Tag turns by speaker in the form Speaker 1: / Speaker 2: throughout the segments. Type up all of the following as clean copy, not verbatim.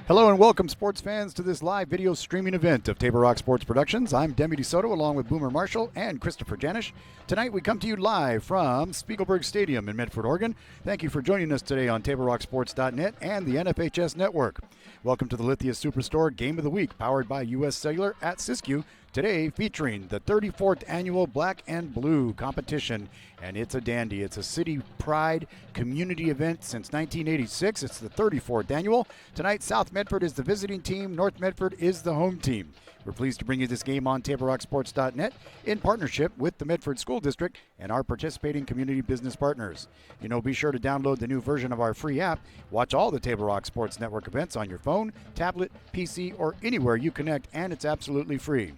Speaker 1: Hello and welcome, sports fans, to this live video streaming event of Table Rock Sports Productions. I'm Demi DeSoto along with Boomer Marshall and Christopher Janish. Tonight we come to you live from Spiegelberg Stadium in Medford, Oregon. Thank you for joining us today on TableRockSports.net and the NFHS Network. Welcome to the Lithia Superstore Game of the Week, powered by U.S. Cellular at Siskiyou. Today featuring the 34th annual Black and Blue competition, and it's a dandy. It's a city pride community event since 1986. It's the 34th annual. Tonight, South Medford is the visiting team. North Medford is the home team. We're pleased to bring you this game on TableRockSports.net in partnership with the Medford School District and our participating community business partners. You know, be sure to download the new version of our free app. Watch all the Table Rock Sports Network events on your phone, tablet, PC, or anywhere you connect, and it's absolutely free.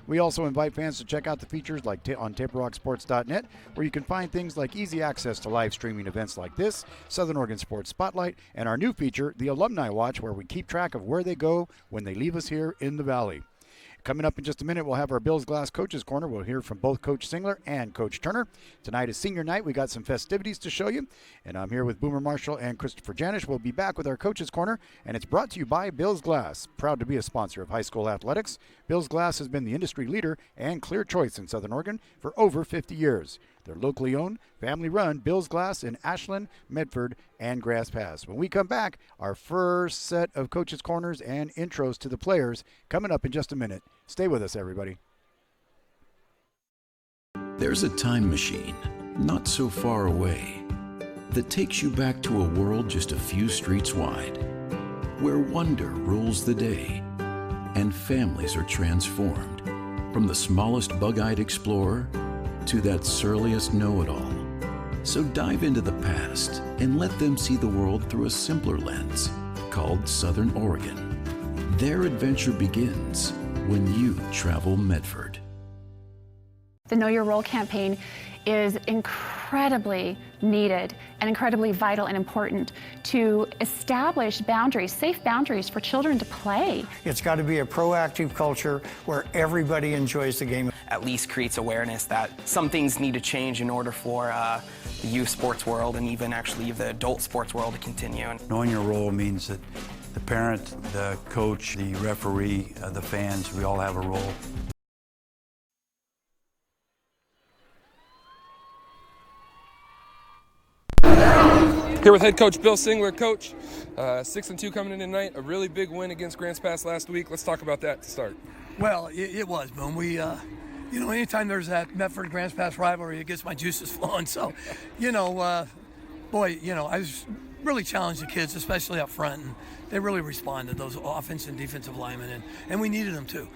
Speaker 1: We also invite fans to check out the features like on TableRockSports.net, where you can find things like easy access to live streaming events like this, Southern Oregon Sports Spotlight, and our new feature, the Alumni Watch, where we keep track of where they go when they leave us here in the Valley. Coming up in just a minute, we'll have our Bills Glass Coaches Corner. We'll hear from both Coach Singler and Coach Turner. Tonight is senior night. We got some festivities to show you. And I'm here with Boomer Marshall and Christopher Janish. We'll be back with our Coaches Corner, and it's brought to you by Bills Glass. Proud to be a sponsor of high school athletics. Bills Glass has been the industry leader and clear choice in Southern Oregon for over 50 years. They're locally owned, family-run Bills Glass in Ashland, Medford, and Grass Pass. When we come back, our first set of Coaches Corners and intros to the players coming up in just a minute. Stay with us, everybody.
Speaker 2: There's a time machine, not so far away, that takes you back to a world just a few streets wide, where wonder rules the day and families are transformed, from the smallest bug-eyed explorer to that surliest know-it-all. So dive into the past and let them see the world through a simpler lens called Southern Oregon. Their adventure begins when you travel Medford.
Speaker 3: The Know Your Role campaign is incredibly needed and incredibly vital and important to establish boundaries, safe boundaries for children to play.
Speaker 4: It's got to be a proactive culture where everybody enjoys the game.
Speaker 5: At least creates awareness that some things need to change in order for the youth sports world and even actually the adult sports world to continue.
Speaker 6: Knowing your role means that the parent, the coach, the referee, the fans, we all have a role.
Speaker 7: Here with head coach Bill Singler. Coach, 6-2 coming in tonight, a really big win against Grants Pass last week. Let's talk about that to start.
Speaker 8: Well, it was, Boom. We, anytime there's that Medford-Grants Pass rivalry, it gets my juices flowing. So, I was really challenged the kids, especially up front, and they really responded, those offensive and defensive linemen, and we needed them to.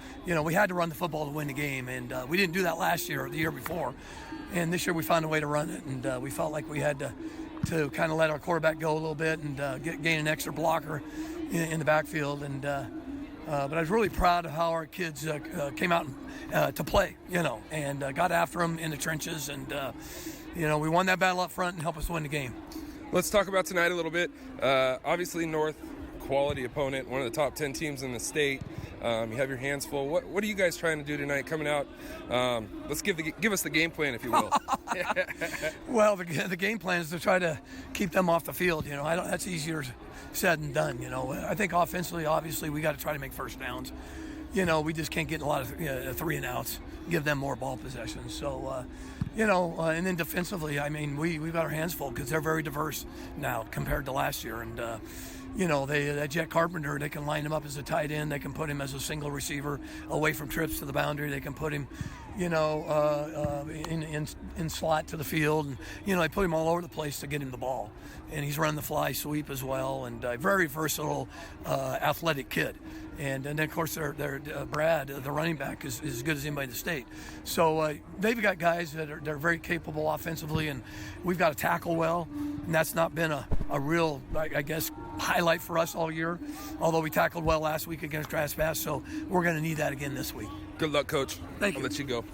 Speaker 8: We had to run the football to win the game, and we didn't do that last year or the year before. And this year we found a way to run it, and we felt like we had to kind of let our quarterback go a little bit and gain an extra blocker in the backfield. And but I was really proud of how our kids came out to play, and got after them in the trenches. And, we won that battle up front and helped us win the game.
Speaker 7: Let's talk about tonight a little bit. Obviously, North, quality opponent, one of the top 10 teams in the state. You have your hands full. What are you guys trying to do tonight coming out? Let's give us the game plan, if you will.
Speaker 8: Well, the game plan is to try to keep them off the field. That's easier said than done. I think offensively, obviously, we got to try to make first downs. We just can't get a lot of 3 and outs, give them more ball possessions. So, and then defensively, we've got our hands full because they're very diverse now compared to last year. And, that Jet Carpenter, they can line him up as a tight end. They can put him as a single receiver away from trips to the boundary. They can put him, in slot to the field. And, they put him all over the place to get him the ball. And he's running the fly sweep as well. And a very versatile, athletic kid. And then, of course, Brad, the running back, is as good as anybody in the state. So they've got guys they're very capable offensively, and we've got to tackle well. And that's not been a real, I guess, highlight for us all year, although we tackled well last week against Grass Pass. So we're going to need that again this week.
Speaker 7: Good luck, Coach.
Speaker 8: Thank you.
Speaker 7: I'll let you go.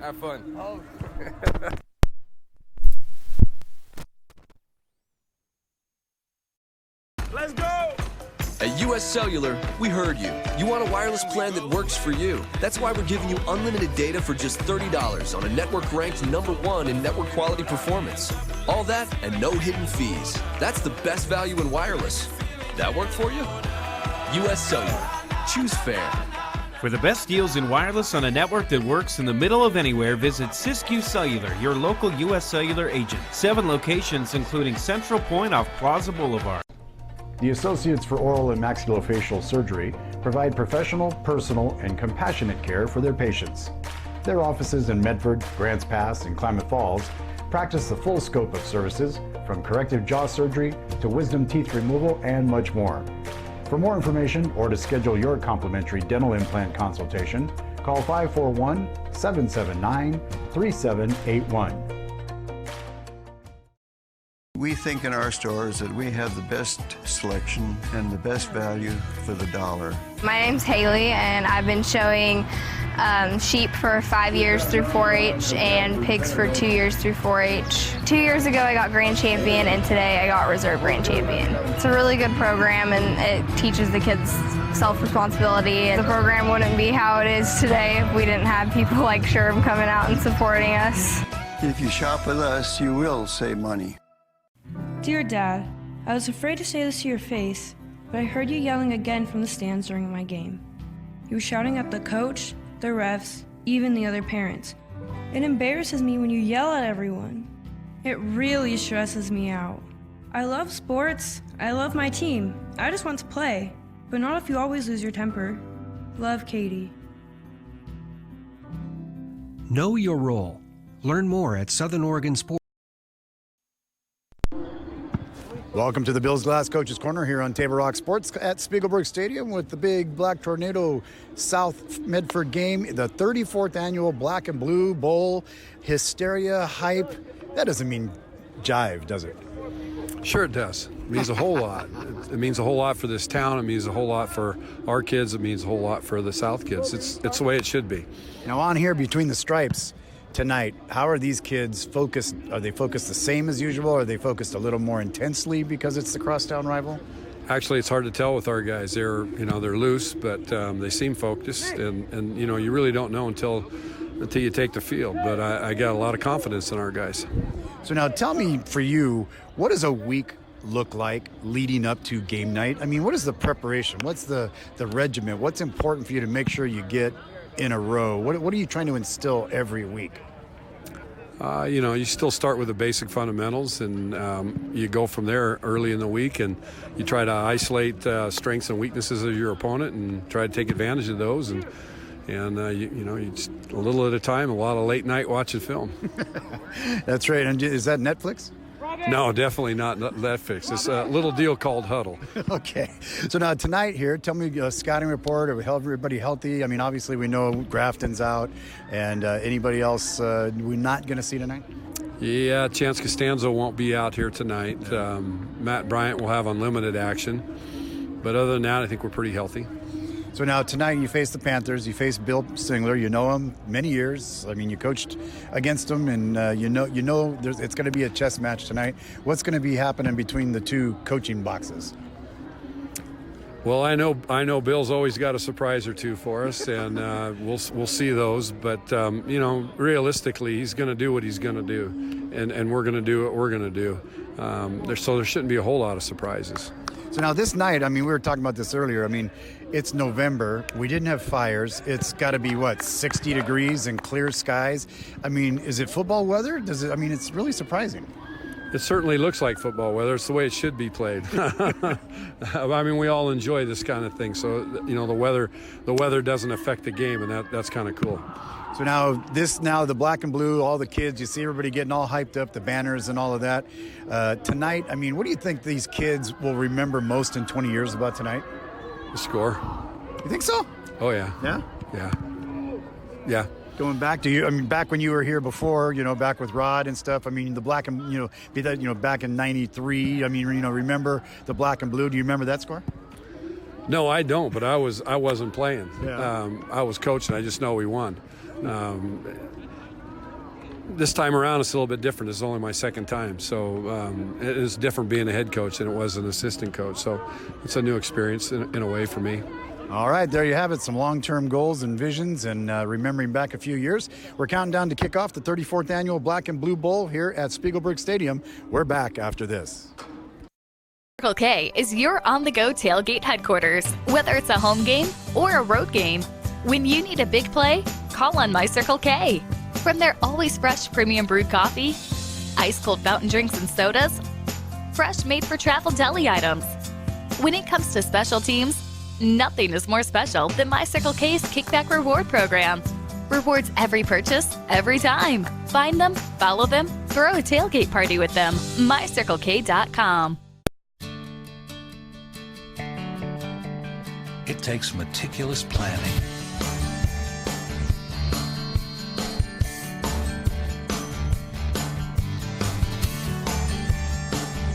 Speaker 7: Have fun.
Speaker 8: Oh.
Speaker 9: Let's go!
Speaker 10: At U.S. Cellular, we heard you. You want a wireless plan that works for you. That's why we're giving you unlimited data for just $30 on a network ranked #1 in network quality performance. All that and no hidden fees. That's the best value in wireless. That work for you? U.S. Cellular. Choose fair.
Speaker 9: For the best deals in wireless on a network that works in the middle of anywhere, visit Siskiyou Cellular, your local U.S. Cellular agent. 7 locations, including Central Point off Plaza Boulevard.
Speaker 1: The Associates for Oral and Maxillofacial Surgery provide professional, personal, and compassionate care for their patients. Their offices in Medford, Grants Pass, and Klamath Falls practice the full scope of services, from corrective jaw surgery to wisdom teeth removal and much more. For more information or to schedule your complimentary dental implant consultation, call 541-779-3781.
Speaker 11: We think in our stores that we have the best selection and the best value for the dollar.
Speaker 12: My name's Haley, and I've been showing sheep for 5 years through 4-H and pigs for 2 years through 4-H. 2 years ago I got Grand Champion, and today I got Reserve Grand Champion. It's a really good program, and it teaches the kids self-responsibility. The program wouldn't be how it is today if we didn't have people like Sherb coming out and supporting us.
Speaker 11: If you shop with us, you will save money.
Speaker 13: Dear Dad, I was afraid to say this to your face, but I heard you yelling again from the stands during my game. You were shouting at the coach, the refs, even the other parents. It embarrasses me when you yell at everyone. It really stresses me out. I love sports, I love my team. I just want to play, but not if you always lose your temper. Love, Katie.
Speaker 14: Know your role. Learn more at Southern Oregon Sports.
Speaker 1: Welcome to the Bills Glass Coaches Corner here on Table Rock Sports at Spiegelberg Stadium with the big Black Tornado South Medford game, the 34th annual Black and Blue Bowl. Hysteria, hype. That doesn't mean jive, does it?
Speaker 15: Sure it does. It means a whole lot. It means a whole lot for this town. It means a whole lot for our kids. It means a whole lot for the South kids. It's the way it should be.
Speaker 1: Now on here between the stripes tonight, how are these kids focused? Are they focused the same as usual? Or are they focused a little more intensely because it's the crosstown rival?
Speaker 15: Actually, it's hard to tell with our guys. They're loose, but they seem focused, and you really don't know until you take the field. But I got a lot of confidence in our guys.
Speaker 1: So now tell me, for you, what does a week look like leading up to game night? I mean, what is the preparation? What's the regimen? What's important for you to make sure you get in a row? What are you trying to instill every week?
Speaker 15: You still start with the basic fundamentals, and you go from there early in the week, and you try to isolate strengths and weaknesses of your opponent and try to take advantage of those, and you just a little at a time, a lot of late night watching film.
Speaker 1: That's right. And is that Netflix?
Speaker 15: No, definitely not Netflix. It's a little deal called Huddle.
Speaker 1: Okay. So now tonight here, tell me a scouting report of everybody healthy. I mean, obviously we know Grafton's out, and anybody else we're not going to see tonight?
Speaker 15: Yeah, Chance Costanzo won't be out here tonight. Matt Bryant will have unlimited action. But other than that, I think we're pretty healthy.
Speaker 1: So now tonight you face the Panthers. You face Bill Singler. You know him many years. I mean, you coached against him, and you know it's going to be a chess match tonight. What's going to be happening between the two coaching boxes?
Speaker 15: Well, I know Bill's always got a surprise or two for us, and we'll see those. But realistically, he's going to do what he's going to do, and we're going to do what we're going to do. So there shouldn't be a whole lot of surprises.
Speaker 1: So now this night, I mean, we were talking about this earlier. I mean, it's November. We didn't have fires. It's got to be 60 degrees and clear skies. I mean, is it football weather? It's really surprising.
Speaker 15: It certainly looks like football weather. It's the way it should be played. I mean, we all enjoy this kind of thing. So, the weather doesn't affect the game, and that's kind of cool.
Speaker 1: So now the black and blue, all the kids, you see everybody getting all hyped up, the banners and all of that. Tonight, I mean, what do you think these kids will remember most in 20 years about tonight?
Speaker 15: The score.
Speaker 1: You think so?
Speaker 15: Oh, yeah.
Speaker 1: Yeah?
Speaker 15: Yeah. Yeah.
Speaker 1: Going back to back when you were here before, back with Rod and stuff. I mean, the black and, back in 93. I mean, remember the black and blue. Do you remember that score?
Speaker 15: No, I don't, but I wasn't playing.
Speaker 1: Yeah.
Speaker 15: I was coaching. I just know we won. This time around, it's a little bit different. It's only my second time, so it is different being a head coach than it was an assistant coach. So it's a new experience in a way for me.
Speaker 1: All right, there you have it. Some long-term goals and visions, and remembering back a few years. We're counting down to kick off the 34th annual Black and Blue Bowl here at Spiegelberg Stadium. We're back after this.
Speaker 16: Circle K is your on-the-go tailgate headquarters. Whether it's a home game or a road game, when you need a big play, call on My Circle K. From their always fresh premium brewed coffee, ice-cold fountain drinks and sodas, fresh made-for-travel deli items. When it comes to special teams, nothing is more special than My Circle K's Kickback Reward program. Rewards every purchase, every time. Find them, follow them, throw a tailgate party with them. MyCircleK.com.
Speaker 17: It takes meticulous planning,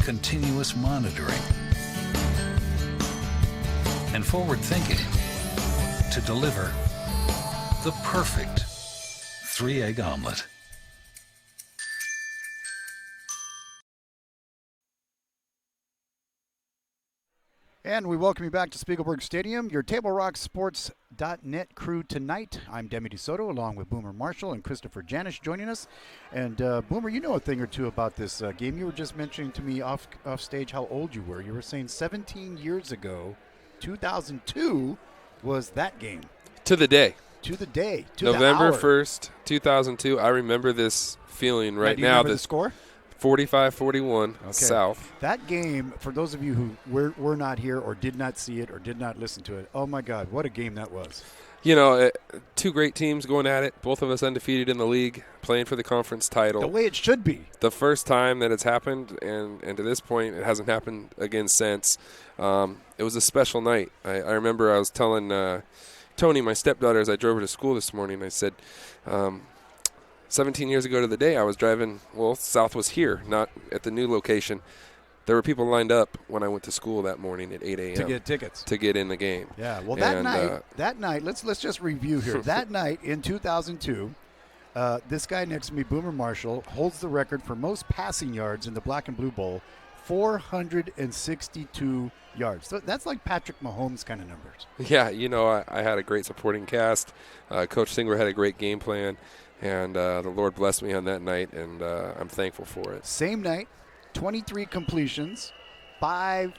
Speaker 17: continuous monitoring, and forward thinking to deliver the perfect 3-egg omelet.
Speaker 1: And we welcome you back to Spiegelberg Stadium, your TableRockSports.net crew tonight. I'm Demi DeSoto, along with Boomer Marshall and Christopher Janish joining us. And Boomer, you know a thing or two about this game. You were just mentioning to me off stage how old you were. You were saying 17 years ago, 2002 was that game.
Speaker 7: To the day.
Speaker 1: To the day. To
Speaker 7: November
Speaker 1: the hour.
Speaker 7: 1st, 2002. I remember this feeling right
Speaker 1: do you
Speaker 7: now.
Speaker 1: remember the score?
Speaker 7: 45-41 South.
Speaker 1: That game, for those of you who were not here or did not see it or did not listen to it, oh my God, what a game that was.
Speaker 7: You know, two great teams going at it, both of us undefeated in the league, playing for the conference title.
Speaker 1: The way it should be.
Speaker 7: The first time that it's happened, and to this point, it hasn't happened again since. It was a special night. I remember I was telling Tony, my stepdaughter, as I drove her to school this morning, I said, 17 years ago to the day, I was driving, South was here, not at the new location. There were people lined up when I went to school that morning at 8 a.m.
Speaker 1: to get tickets.
Speaker 7: To get in the game.
Speaker 1: Yeah, well, that night, let's just review here. That night in 2002, this guy next to me, Boomer Marshall, holds the record for most passing yards in the Black and Blue Bowl, 462 yards. So that's like Patrick Mahomes kind of numbers.
Speaker 7: Yeah, you know, I had a great supporting cast. Coach Singler had a great game plan. And the Lord blessed me on that night, and I'm thankful for it.
Speaker 1: Same night, 23 completions, 5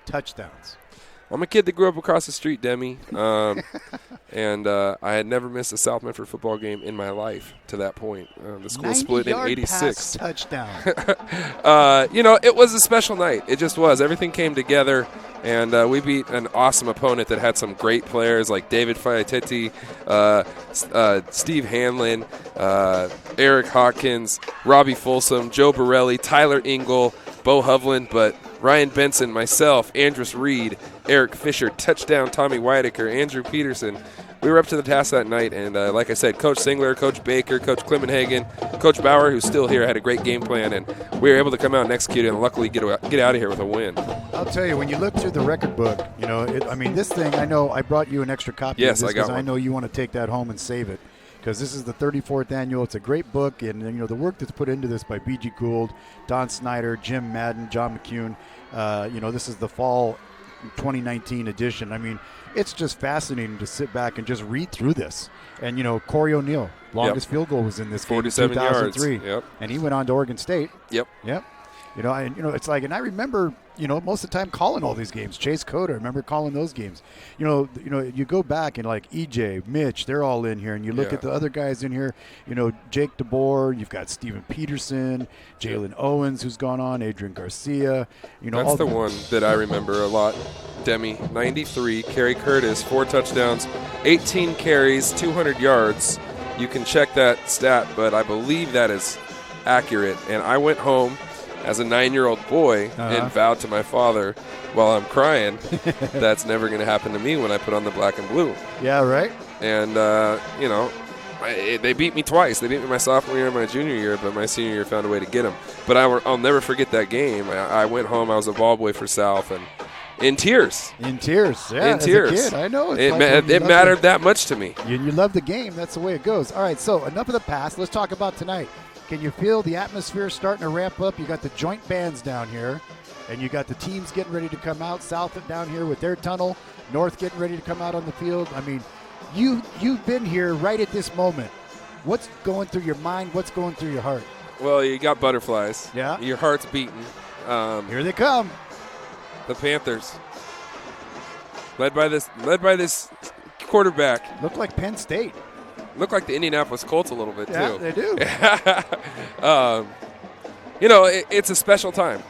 Speaker 1: touchdowns.
Speaker 7: I'm a kid that grew up across the street, Demi, and I had never missed a South Medford football game in my life to that point. The school split in 86.
Speaker 1: Pass touchdown.
Speaker 7: You know, it was a special night. It just was. Everything came together, and we beat an awesome opponent that had some great players like David Fiatetti, Steve Hanlon, Eric Hawkins, Robbie Folsom, Joe Borelli, Tyler Ingle, Bo Hovland, but Ryan Benson, myself, Andrus Reed, Eric Fisher, touchdown Tommy Whitaker, Andrew Peterson. We were up to the task that night, and like I said, Coach Singler, Coach Baker, Coach Clemenhagen, Coach Bauer, who's still here, had a great game plan, and we were able to come out and execute it and luckily get out of here with a win.
Speaker 1: I'll tell you, when you look through the record book, you know, this thing, I know I brought you an extra copy of this because I know you want to take that home and save it. Because this is the 34th annual. It's a great book, and you know the work that's put into this by B.G. Gould, Don Snyder, Jim Madden, John McCune. You know, this is the fall 2019 edition. I mean, it's just fascinating to sit back and just read through this. And you know, Corey O'Neal, longest field goal was in this game in 2003,
Speaker 7: yards.
Speaker 1: And he went on to Oregon State.
Speaker 7: Yep.
Speaker 1: You know, and you know, it's like, and I remember, you know, most of the time calling all these games. Chase Coda, I remember calling those games. You know, you go back and like EJ, Mitch, they're all in here, and you look at the other guys in here. You know, Jake DeBoer, you've got Steven Peterson, Jalen Owens, who's gone on, Adrian Garcia. You know,
Speaker 7: that's the one that I remember a lot. Demi, 93, Kerry Curtis, 4 touchdowns, 18 carries, 200 yards. You can check that stat, but I believe that is accurate. And I went home as a 9-year-old boy and vowed to my father while I'm crying that's never going to happen to me when I put on the black and blue.
Speaker 1: Yeah, right.
Speaker 7: And, you know, they beat me twice. They beat me my sophomore year and my junior year, but my senior year found a way to get them. But I'll never forget that game. I went home. I was a ball boy for South, and in tears.
Speaker 1: In tears, yeah.
Speaker 7: In tears.
Speaker 1: As a kid, I know.
Speaker 7: It mattered that much to me.
Speaker 1: You love the game. That's the way it goes. All right, so enough of the past. Let's talk about tonight. Can you feel the atmosphere starting to ramp up? You got the joint bands down here, and you got the teams getting ready to come out. South down here with their tunnel. North getting ready to come out on the field. I mean, you've been here right at this moment. What's going through your mind? What's going through your heart?
Speaker 7: Well, you got butterflies.
Speaker 1: Yeah.
Speaker 7: Your heart's beating.
Speaker 1: Here they come.
Speaker 7: the Panthers, led by this quarterback.
Speaker 1: Look like Penn State.
Speaker 7: Look like the Indianapolis Colts a little bit, too.
Speaker 1: Yeah, they do.
Speaker 7: It's a special time.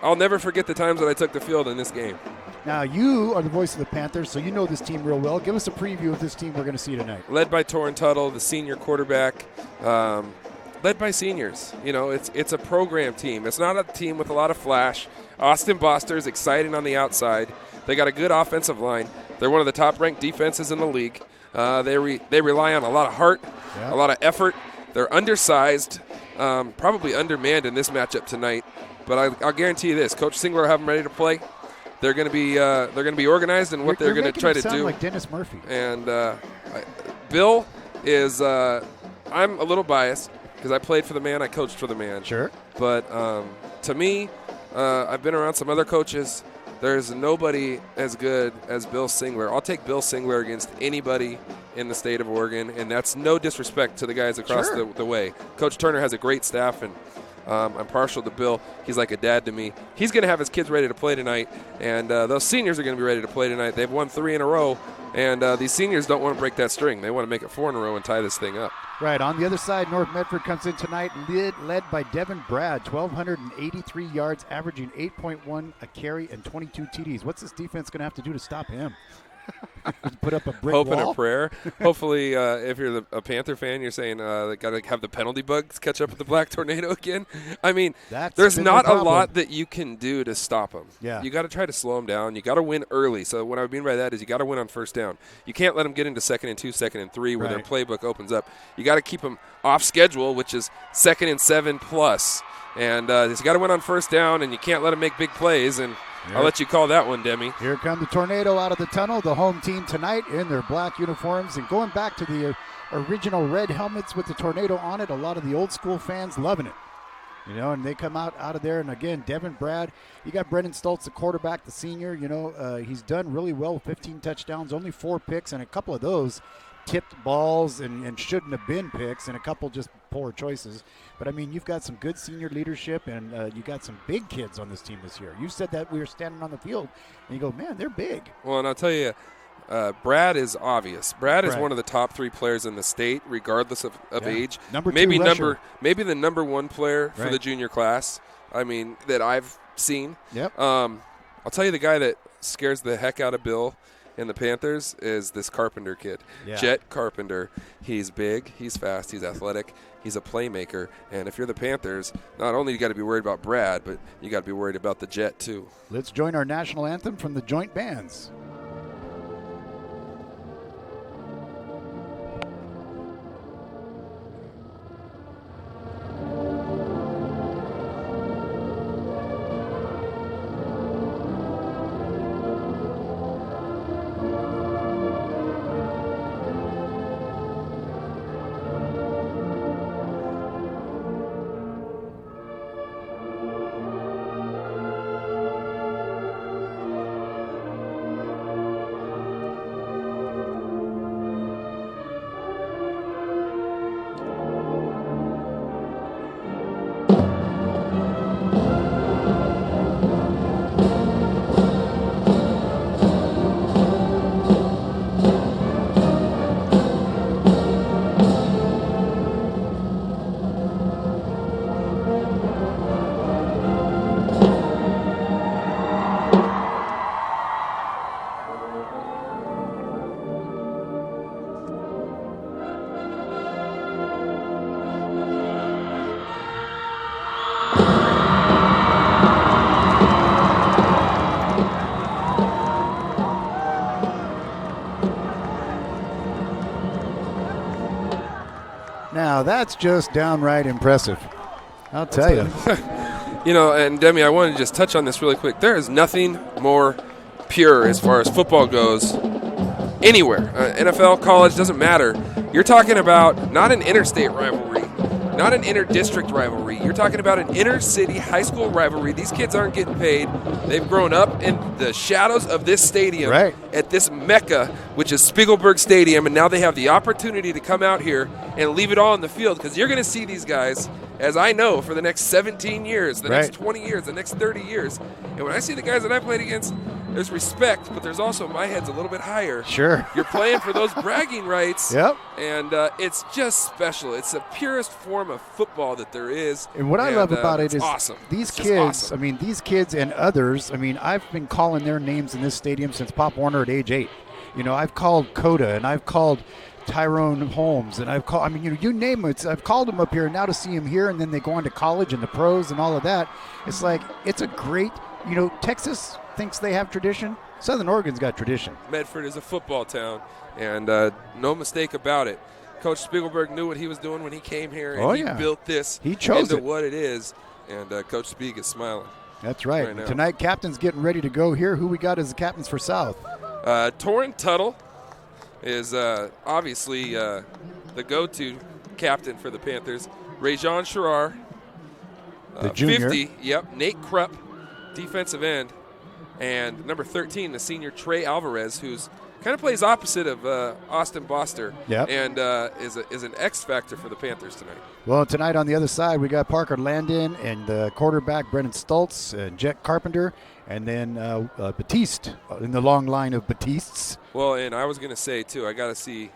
Speaker 7: I'll never forget the times that I took the field in this game.
Speaker 1: Now, you are the voice of the Panthers, so you know this team real well. Give us a preview of this team we're going to see tonight.
Speaker 7: Led by Torrin Tuttle, the senior quarterback. Led by seniors. It's a program team. It's not a team with a lot of flash. Austin Boster's exciting on the outside. They got a good offensive line. They're one of the top-ranked defenses in the league. They rely on a lot of heart, a lot of effort. They're undersized, probably undermanned in this matchup tonight. But I'll guarantee you this: Coach Singler will have them ready to play. They're going to be organized in what they're going to try to do.
Speaker 1: Like Dennis Murphy.
Speaker 7: And Bill is. I'm a little biased because I played for the man, I coached for the man.
Speaker 1: Sure.
Speaker 7: But to me, I've been around some other coaches. There's nobody as good as Bill Singler. I'll take Bill Singler against anybody in the state of Oregon, and that's no disrespect to the guys across the way. Coach Turner has a great staff, and I'm partial to Bill. He's like a dad to me. He's going to have his kids ready to play tonight, and those seniors are going to be ready to play tonight. They've won 3 in a row, and these seniors don't want to break that string. They want to make it 4 in a row and tie this thing up.
Speaker 1: Right. On the other side, North Medford comes in tonight led by Devin Brad, 1,283 yards, averaging 8.1 a carry and 22 TDs. What's this defense going to have to do to stop him? Put up a brick
Speaker 7: Hope
Speaker 1: wall?
Speaker 7: and a prayer. Hopefully, if you're a Panther fan, you're saying they got to have the penalty bugs catch up with the Black Tornado again. I mean, there's not a lot that you can do to stop them.
Speaker 1: Yeah.
Speaker 7: You got to try to slow them down. You got to win early. So what I mean by that is you got to win on first down. You can't let them get into 2nd and 2, 2nd and 3 where their playbook opens up. You got to keep them off schedule, which is 2nd and 7 plus. And you got to win on first down, and you can't let them make big plays. And I'll let you call that one, Demi.
Speaker 1: Here come the Tornado out of the tunnel, the home team tonight in their black uniforms. And going back to the original red helmets with the Tornado on it, a lot of the old school fans loving it. And they come out of there. And, again, Devin Brad, you got Brendan Stoltz, the quarterback, the senior. He's done really well with 15 touchdowns, only 4 picks, and a couple of those tipped balls and shouldn't have been picks, and a couple just poor choices. But, I mean, you've got some good senior leadership, and you got some big kids on this team this year. You said that we were standing on the field, and you go, man, they're big.
Speaker 7: Well, and I'll tell you, Brad is obvious. Brad is one of the top 3 players in the state, regardless of age.
Speaker 1: Maybe
Speaker 7: the number 1 player for the junior class, I mean, that I've seen.
Speaker 1: Yep.
Speaker 7: I'll tell you the guy that scares the heck out of Bill in the Panthers is this Carpenter kid.
Speaker 1: Yeah.
Speaker 7: Jet Carpenter. He's big, he's fast, he's athletic, he's a playmaker. And if you're the Panthers, not only you got to be worried about Brad, but you got to be worried about the Jet too.
Speaker 1: Let's join our national anthem from the joint bands. Now, that's just downright impressive. I'll tell you.
Speaker 7: And Demi, I wanted to just touch on this really quick. There is nothing more pure as far as football goes anywhere. NFL, college, doesn't matter. You're talking about not an interstate rivalry, not an inter-district rivalry. You're talking about an inner-city high school rivalry. These kids aren't getting paid. They've grown up in the shadows of this stadium at this mecca, which is Spiegelberg Stadium, and now they have the opportunity to come out here and leave it all on the field because you're going to see these guys as I know, for the next 17 years, the
Speaker 1: Right.
Speaker 7: next 20 years, the next 30 years. And when I see the guys that I played against, there's respect, but there's also my head's a little bit higher.
Speaker 1: Sure.
Speaker 7: You're playing for those bragging rights.
Speaker 1: Yep.
Speaker 7: And it's just special. It's the purest form of football that there is.
Speaker 1: And what I love about it
Speaker 7: it's
Speaker 1: is
Speaker 7: awesome.
Speaker 1: these
Speaker 7: It's just
Speaker 1: kids,
Speaker 7: awesome.
Speaker 1: I mean, these kids and others, I mean, I've been calling their names in this stadium since Pop Warner at age 8. You know, I've called Coda and I've called Tyrone Holmes and I've called, I mean, you name it. I've called them up here, and now to see them here and then they go on to college and the pros and all of that, it's like, it's a great, Texas thinks they have tradition. Southern Oregon's got tradition.
Speaker 7: Medford is a football town, and no mistake about it. Coach Spiegelberg knew what he was doing when he came here, and he built this into what it is, and Coach Spieg is smiling.
Speaker 1: That's right.
Speaker 7: Right now.
Speaker 1: Tonight, captain's getting ready to go here. Who we got as the captains for South?
Speaker 7: Torrin Tuttle is obviously the go-to captain for the Panthers. Rajon Sherrar,
Speaker 1: the junior.
Speaker 7: 50, Nate Krupp, defensive end. And number 13, the senior Trey Alvarez, who's kind of plays opposite of Austin Boster, and is an X factor for the Panthers tonight.
Speaker 1: Well, tonight on the other side, we got Parker Landon and the quarterback Brennan Stoltz and Jet Carpenter, and then Batiste in the long line of Batistes.
Speaker 7: Well, and I was going to say, too, I got to see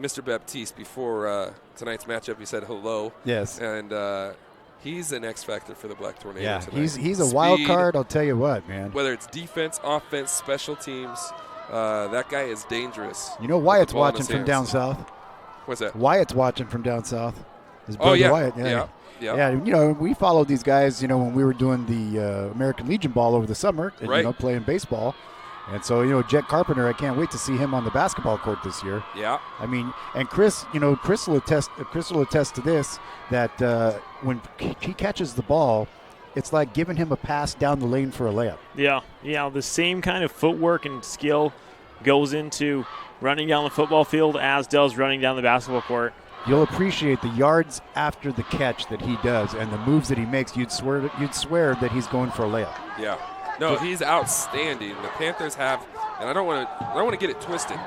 Speaker 7: Mr. Baptiste before tonight's matchup. He said hello.
Speaker 1: Yes.
Speaker 7: And he's an X factor for the Black Tornado
Speaker 1: tonight. He's a
Speaker 7: Speed,
Speaker 1: wild card, I'll tell you what, man.
Speaker 7: Whether it's defense, offense, special teams, that guy is dangerous.
Speaker 1: You know Wyatt's watching from down south.
Speaker 7: What's that?
Speaker 1: Wyatt's watching from down south. His brother Wyatt. Yeah, we followed these guys, when we were doing the American Legion ball over the summer and, playing baseball. And so, Jet Carpenter, I can't wait to see him on the basketball court this year.
Speaker 7: Yeah.
Speaker 1: I mean, and Chris will attest to this, that when he catches the ball, it's like giving him a pass down the lane for a layup.
Speaker 18: Yeah, the same kind of footwork and skill goes into running down the football field as does running down the basketball court.
Speaker 1: You'll appreciate the yards after the catch that he does and the moves that he makes. You'd swear that he's going for a layup.
Speaker 7: Yeah. No, he's outstanding. The Panthers have, and I don't want to get it twisted.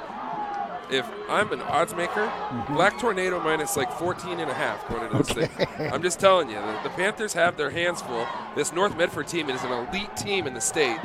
Speaker 7: If I'm an odds maker, Black Tornado minus like 14.5 going into this thing. I'm just telling you, the Panthers have their hands full. This North Medford team is an elite team in the state.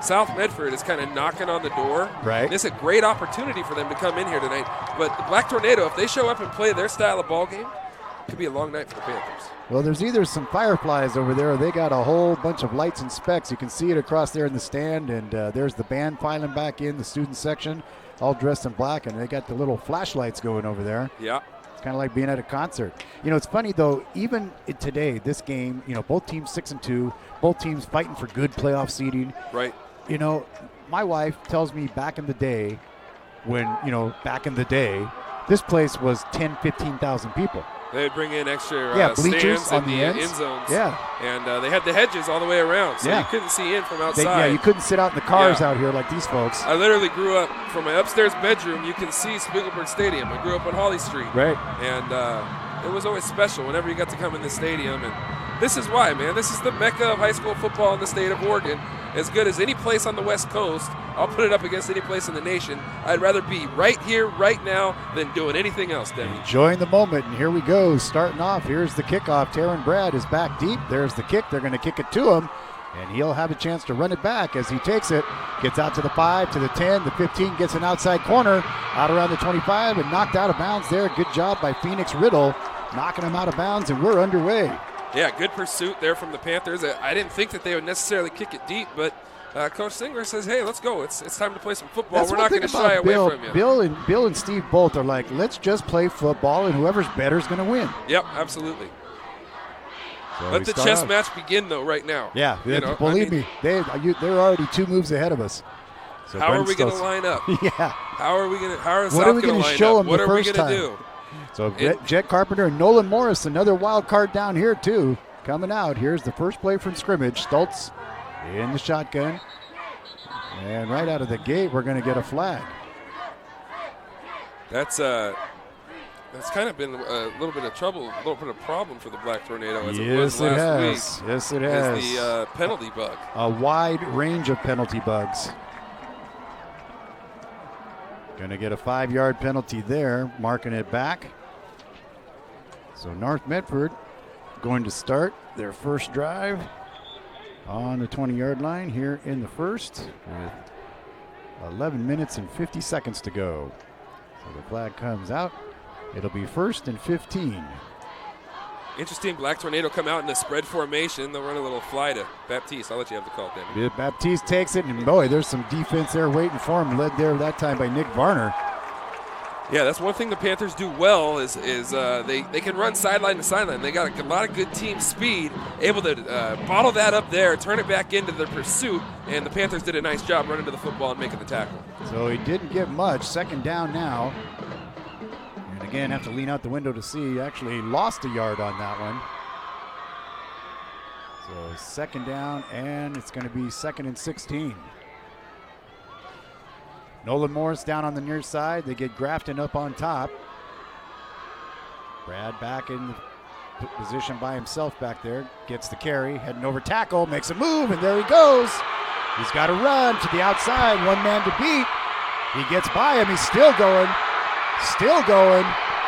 Speaker 7: South Medford is kind of knocking on the door.
Speaker 1: Right.
Speaker 7: This is a great opportunity for them to come in here tonight. But the Black Tornado, if they show up and play their style of ball game, it could be a long night for the Panthers.
Speaker 1: Well, there's either some fireflies over there or they got a whole bunch of lights and specks. You can see it across there in the stand, and there's the band filing back in, the student section, all dressed in black, and they got the little flashlights going over there.
Speaker 7: Yeah.
Speaker 1: It's kind of like being at a concert. It's funny, though, even today, this game, both teams 6-2, both teams fighting for good playoff seeding.
Speaker 7: Right.
Speaker 1: My wife tells me back in the day, this place was 10, 15,000 people.
Speaker 7: They would bring in extra
Speaker 1: bleachers
Speaker 7: stands
Speaker 1: on
Speaker 7: in
Speaker 1: the
Speaker 7: end
Speaker 1: ends.
Speaker 7: zones.
Speaker 1: Yeah.
Speaker 7: And they had the hedges all the way around, so you couldn't see in from outside.
Speaker 1: You couldn't sit out in the cars out here like these folks.
Speaker 7: I literally grew up from my upstairs bedroom. You can see Spiegelberg Stadium. I grew up on Holly Street.
Speaker 1: Right.
Speaker 7: And it was always special whenever you got to come in the stadium. And this is why, man. This is the mecca of high school football in the state of Oregon. As good as any place on the West Coast. I'll put it up against any place in the nation. I'd rather be right here, right now, than doing anything else, Demi.
Speaker 1: Enjoying the moment, and here we go. Starting off, here's the kickoff. Taryn Brad is back deep. There's the kick. They're going to kick it to him, and he'll have a chance to run it back as he takes it. Gets out to the 5, to the 10, the 15, gets an outside corner, out around the 25, and knocked out of bounds there. Good job by Phoenix Riddle, knocking him out of bounds, and we're underway.
Speaker 7: Yeah, good pursuit there from the Panthers. I didn't think that they would necessarily kick it deep, but Coach Singler says, hey, let's go. It's time to play some football.
Speaker 1: We're
Speaker 7: not going to shy away from you.
Speaker 1: Bill and Steve both are like, let's just play football, and whoever's better is going to win.
Speaker 7: Yep, absolutely.
Speaker 1: So
Speaker 7: Let the chess match begin, though, right now.
Speaker 1: Yeah, believe me, they're already 2 moves ahead of us. So
Speaker 7: how are we going to line up?
Speaker 1: Yeah.
Speaker 7: How are we going to? How are
Speaker 1: what are we
Speaker 7: going to
Speaker 1: show them
Speaker 7: What
Speaker 1: the
Speaker 7: are we
Speaker 1: first
Speaker 7: going to
Speaker 1: time?
Speaker 7: do?
Speaker 1: So Jet Carpenter and Nolan Morris, another wild card down here too, coming out. Here's the first play from scrimmage. Stoltz in the shotgun, and right out of the gate, we're going to get a flag.
Speaker 7: That's kind of been a little bit of trouble, a little bit of problem for the Black Tornado as it was last week.
Speaker 1: Yes, it has.
Speaker 7: Is the penalty bug.
Speaker 1: A wide range of penalty bugs. Going to get a 5-yard penalty there, marking it back. So North Medford going to start their first drive on the 20-yard line here in the first with 11 minutes and 50 seconds to go. So the flag comes out. It'll be 1st and 15.
Speaker 7: Interesting, Black Tornado come out in a spread formation. They'll run a little fly to Baptiste. I'll let you have the call, Danny.
Speaker 1: Baptiste takes it, and boy, there's some defense there waiting for him, led there that time by Nick Varner.
Speaker 7: Yeah, that's one thing the Panthers do well is they can run sideline to sideline. They got a lot of good team speed, able to bottle that up there, turn it back into their pursuit, and the Panthers did a nice job running to the football and making the tackle.
Speaker 1: So he didn't get much. 2nd down now. And again, have to lean out the window to see. Actually lost a yard on that one. So 2nd down, and it's going to be 2nd and 16. Nolan Morris down on the near side. They get Grafton up on top. Brad back in position by himself back there. Gets the carry, heading over tackle, makes a move, and there he goes. He's got to run to the outside, one man to beat. He gets by him, he's still going,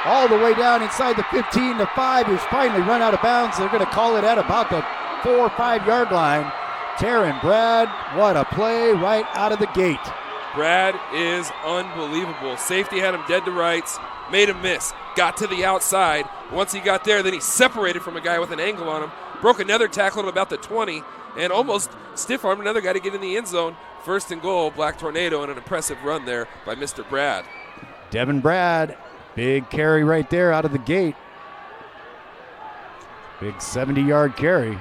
Speaker 1: all the way down inside the 15 to 5. He's finally run out of bounds. They're going to call it at about the 4 or 5 yard line. Taryn Brad, what a play right out of the gate.
Speaker 7: Brad is unbelievable. Safety had him dead to rights, made him miss, got to the outside. Once he got there, then he separated from a guy with an angle on him, broke another tackle at about the 20, and almost stiff-armed another guy to get in the end zone. 1st and goal, Black Tornado, and an impressive run there by Mr. Brad.
Speaker 1: Devin Brad, big carry right there out of the gate. Big 70-yard carry.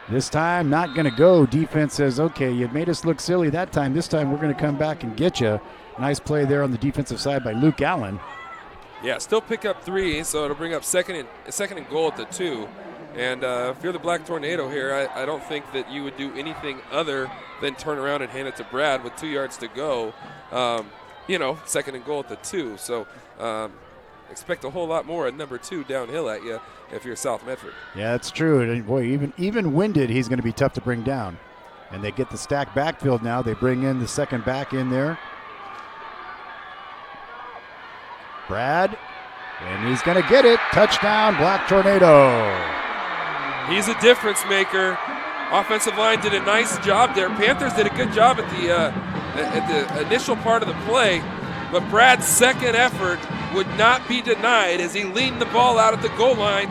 Speaker 1: This time, not going to go. Defense says, okay, you made us look silly that time. This time, we're going to come back and get you. Nice play there on the defensive side by Luke Allen.
Speaker 7: Yeah, still pick up 3, so it'll bring up second and goal at the 2. And if you're the Black Tornado here, I don't think that you would do anything other than turn around and hand it to Brad with 2 yards to go. 2nd and goal at the 2. So expect a whole lot more at number 2 downhill at you if you're South Medford.
Speaker 1: Yeah, that's true. And boy, even winded, he's going to be tough to bring down. And they get the stacked backfield now. They bring in the second back in there. Brad, and he's going to get it. Touchdown, Black Tornado.
Speaker 7: He's a difference maker. Offensive line did a nice job there. Panthers did a good job at the initial part of the play, but Brad's second effort would not be denied as he leaned the ball out at the goal line.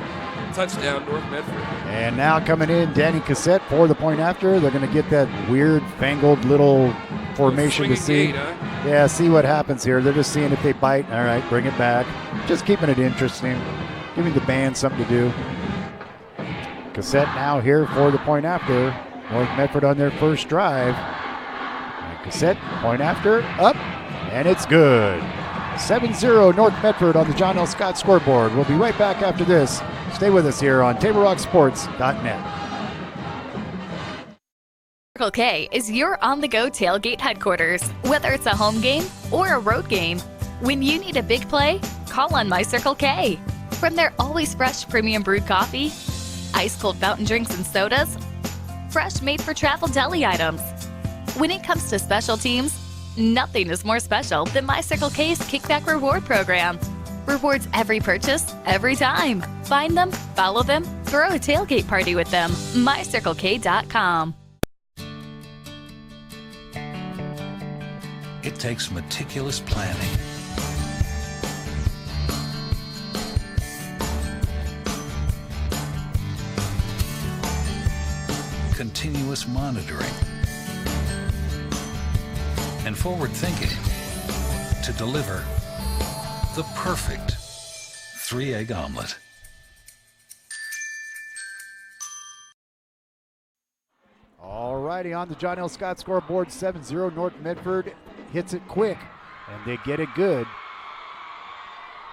Speaker 7: Touchdown, North Medford.
Speaker 1: And now coming in, Danny Cassette for the point after. They're going to get that weird, fangled little formation to see.
Speaker 7: Gate, huh?
Speaker 1: Yeah, see what happens here. They're just seeing if they bite. All right, bring it back. Just keeping it interesting. Giving the band something to do. Cassette now here for the point after. North Medford on their first drive. And Cassette, point after, up, and it's good. 7-0 North Medford on the John L. Scott scoreboard. We'll be right back after this. Stay with us here on TableRockSports.net.
Speaker 16: Circle K is your on-the-go tailgate headquarters. Whether it's a home game or a road game, when you need a big play, call on My Circle K. From their always fresh premium brewed coffee, ice-cold fountain drinks and sodas, fresh made-for-travel deli items. When it comes to special teams, nothing is more special than My Circle K's Kickback Reward Program. Rewards every purchase, every time. Find them, follow them, throw a tailgate party with them. MyCircleK.com.
Speaker 17: It takes meticulous planning, continuous monitoring, and forward thinking to deliver the perfect 3-egg omelet.
Speaker 1: All righty, on the John L. Scott scoreboard, 7-0 North Medford hits it quick, and they get it good.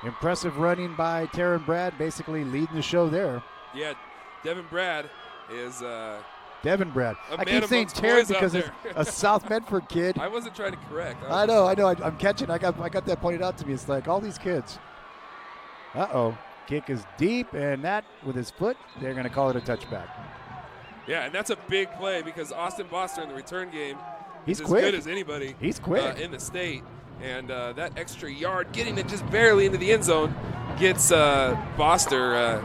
Speaker 1: Impressive running by Taryn Brad, basically leading the show there.
Speaker 7: Yeah, Devin Brad is
Speaker 1: Devin Brad. I keep saying
Speaker 7: amongst
Speaker 1: Taryn
Speaker 7: boys out
Speaker 1: because it's
Speaker 7: there.
Speaker 1: a South Medford kid.
Speaker 7: I wasn't trying to correct.
Speaker 1: I know. I'm catching. I got that pointed out to me. It's like all these kids. Uh-oh. Kick is deep, and that, with his foot, they're going to call it a touchback.
Speaker 7: Yeah, and that's a big play because Austin Boster in the return game
Speaker 1: He's
Speaker 7: is
Speaker 1: quick.
Speaker 7: as good as anybody
Speaker 1: He's quick.
Speaker 7: In the state. And that extra yard, getting it just barely into the end zone, gets Boster,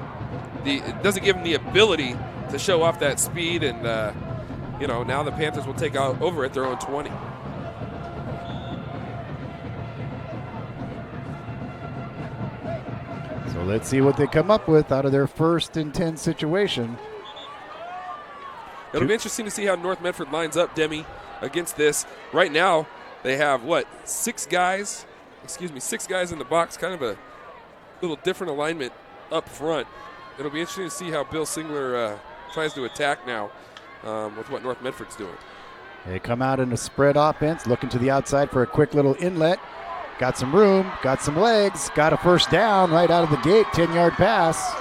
Speaker 7: it doesn't give him the ability to show off that speed, and now the Panthers will take out over at their own 20.
Speaker 1: So let's see what they come up with out of their 1st and 10 situation.
Speaker 7: It'll be interesting to see how North Medford lines up, Demi, against this. Right now, they have, 6 guys in the box, kind of a little different alignment up front. It'll be interesting to see how Bill Singler tries to attack now with what North Medford's doing.
Speaker 1: They come out in a spread offense, looking to the outside for a quick little inlet. Got some room, got some legs, got a first down right out of the gate, 10-yard pass.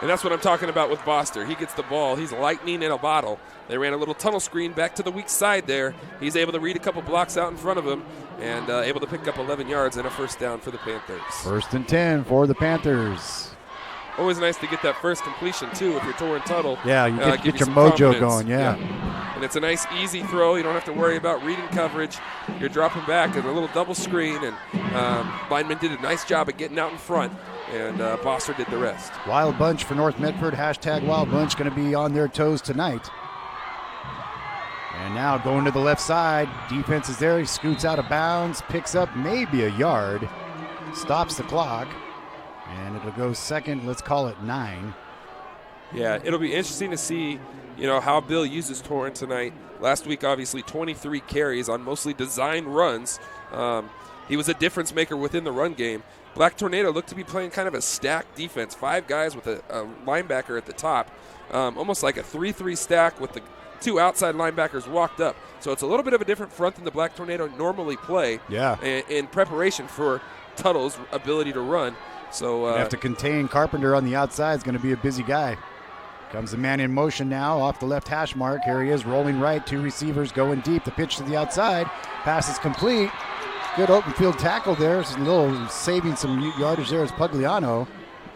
Speaker 7: And that's what I'm talking about with Boster. He gets the ball. He's lightning in a bottle. They ran a little tunnel screen back to the weak side there. He's able to read a couple blocks out in front of him and able to pick up 11 yards and a first down for the Panthers.
Speaker 1: 1st and 10 for the Panthers.
Speaker 7: Always nice to get that first completion, too, if you're Torrin Tuttle.
Speaker 1: Yeah, you get your
Speaker 7: some
Speaker 1: mojo
Speaker 7: confidence.
Speaker 1: going, yeah.
Speaker 7: And it's a nice, easy throw. You don't have to worry about reading coverage. You're dropping back at a little double screen, and lineman did a nice job of getting out in front, and Boster did the rest.
Speaker 1: Wild Bunch for North Medford. # Wild Bunch going to be on their toes tonight. And now going to the left side. Defense is there. He scoots out of bounds, picks up maybe a yard, stops the clock. And it'll go second, let's call it 9.
Speaker 7: Yeah, it'll be interesting to see, how Bill uses Torrin tonight. Last week, obviously, 23 carries on mostly design runs. He was a difference maker within the run game. Black Tornado looked to be playing kind of a stacked defense. 5 guys with a linebacker at the top, almost like a 3-3 stack with the 2 outside linebackers walked up. So it's a little bit of a different front than the Black Tornado normally play.
Speaker 1: Yeah.
Speaker 7: In preparation for Tuttle's ability to run. So
Speaker 1: have to contain Carpenter on the outside. Is going to be a busy guy. Comes the man in motion now off the left hash mark. Here he is rolling right. 2 receivers going deep. The pitch to the outside. Pass is complete. Good open field tackle there. It's a little saving some yardage there as Pugliano.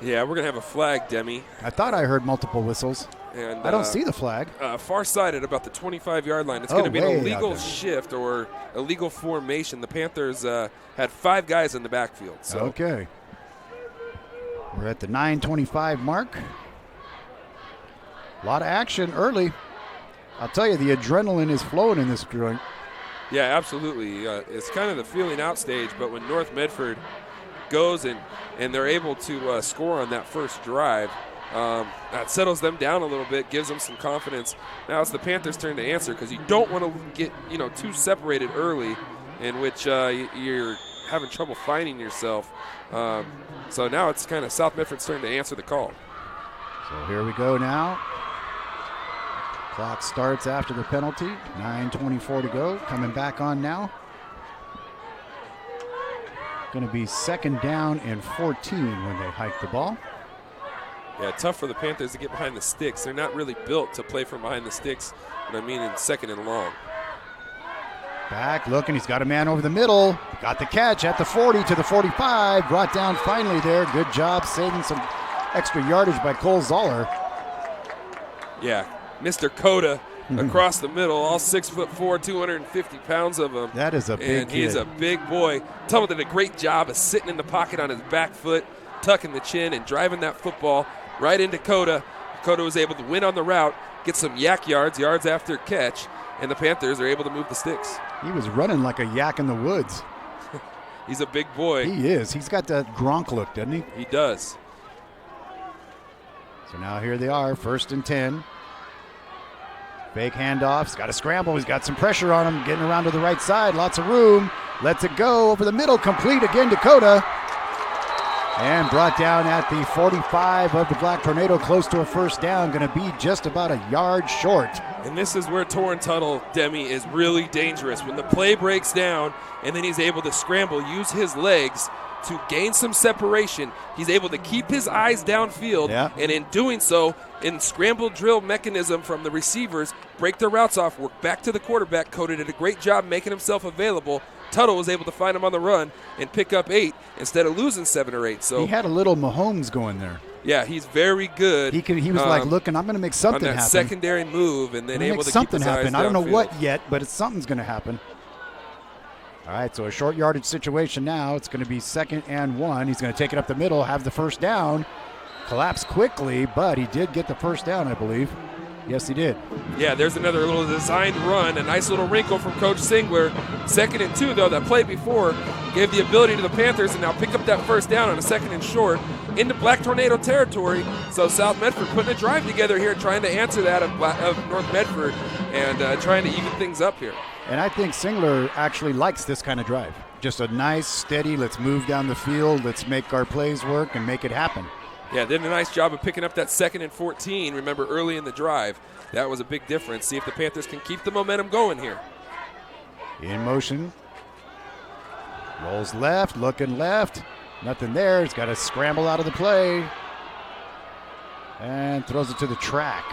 Speaker 7: Yeah, we're going to have a flag, Demi.
Speaker 1: I thought I heard multiple whistles.
Speaker 7: And
Speaker 1: I don't see the flag.
Speaker 7: Far side at about the 25-yard line. It's going to be an illegal shift or illegal formation. The Panthers had 5 guys in the backfield. So.
Speaker 1: Okay. We're at the 9:25 mark. A lot of action early. I'll tell you, the adrenaline is flowing in this joint.
Speaker 7: Yeah, absolutely. It's kind of the feeling out stage, but when North Medford goes and they're able to score on that first drive, that settles them down a little bit, gives them some confidence. Now it's the Panthers' turn to answer because you don't want to get too separated early, in which you're having trouble finding yourself. So now it's kind of South Medford's turn to answer the call.
Speaker 1: So here we go now. Clock starts after the penalty. 9:24 to go. Coming back on now. Going to be 2nd down and 14 when they hike the ball.
Speaker 7: Yeah, tough for the Panthers to get behind the sticks. They're not really built to play from behind the sticks, and I mean in 2nd and long.
Speaker 1: Back looking, he's got a man over the middle. Got the catch at the 40 to the 45. Brought down finally there. Good job saving some extra yardage by Cole Zoller.
Speaker 7: Yeah, Mr. Coda across the middle, all 6'4", 250 pounds of him.
Speaker 1: That is a big kid.
Speaker 7: And he's a big boy. Tuttle did a great job of sitting in the pocket on his back foot, tucking the chin and driving that football right into Coda. Coda was able to win on the route, get some yak yards after catch, and the Panthers are able to move the sticks.
Speaker 1: He was running like a yak in the woods.
Speaker 7: He's a big boy.
Speaker 1: He is. He's got that Gronk look, doesn't he?
Speaker 7: He does.
Speaker 1: So now here they are, 1st and 10. Fake handoff. He's got to scramble. He's got some pressure on him. Getting around to the right side. Lots of room. Lets it go over the middle. Complete again to Coda. And brought down at the 45 of the Black Tornado. Close to a first down. Going to be just about a yard short.
Speaker 7: And this is where Torrin Tuttle, Demi, is really dangerous. When the play breaks down and then he's able to scramble, use his legs to gain some separation. He's able to keep his eyes downfield, and in doing so, in scramble drill mechanism from the receivers, break their routes off, work back to the quarterback. Coda did a great job making himself available. Tuttle was able to find him on the run and pick up 8 instead of losing 7 or 8. So
Speaker 1: he had a little Mahomes going there.
Speaker 7: Yeah, he's very good.
Speaker 1: He was like, looking, I'm going to make something happen.
Speaker 7: On that secondary move, and then able to
Speaker 1: something
Speaker 7: keep his
Speaker 1: happen.
Speaker 7: eyes
Speaker 1: I don't know
Speaker 7: downfield.
Speaker 1: what yet, but something's going to happen. All right, so a short yardage situation now. It's going to be 2nd and 1. He's going to take it up the middle, have the first down. Collapse quickly, but he did get the first down, I believe. Yes, he did.
Speaker 7: Yeah, there's another little designed run, a nice little wrinkle from Coach Singler. 2nd and 2, though, that play before gave the ability to the Panthers to now pick up that first down on a 2nd and short into Black Tornado territory. So South Medford putting a drive together here, trying to answer that of North Medford and trying to even things up here.
Speaker 1: And I think Singler actually likes this kind of drive. Just a nice, steady, let's move down the field, let's make our plays work and make it happen.
Speaker 7: Yeah, did a nice job of picking up that 2nd and 14. Remember, early in the drive, that was a big difference. See if the Panthers can keep the momentum going here.
Speaker 1: In motion. Rolls left, looking left. Nothing there. He's got to scramble out of the play. And throws it to the track.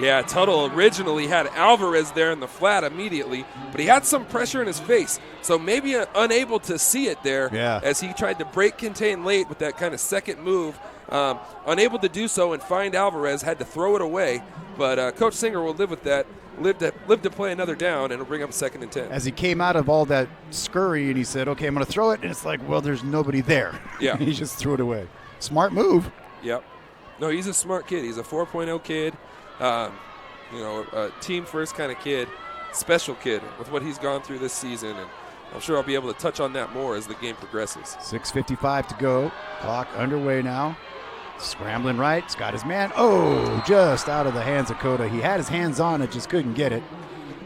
Speaker 7: Yeah, Tuttle originally had Alvarez there in the flat immediately, but he had some pressure in his face, so maybe unable to see it there as he tried to break contain late with that kind of second move. Unable to do so and find Alvarez, had to throw it away, but Coach Singer will live with that, live to play another down, and it'll bring up 2nd and 10.
Speaker 1: As he came out of all that scurry and he said, okay, I'm going to throw it, and it's like, well, there's nobody there.
Speaker 7: Yeah.
Speaker 1: He just threw it away. Smart move.
Speaker 7: Yep. No, he's a smart kid. He's a 4.0 kid. A team first kind of kid, special kid with what he's gone through this season, and I'm sure I'll be able to touch on that more as the game progresses.
Speaker 1: 6:55 to go. Clock underway now. Scrambling right. He's got his man. Oh, just out of the hands of Coda. He had his hands on it, just couldn't get it.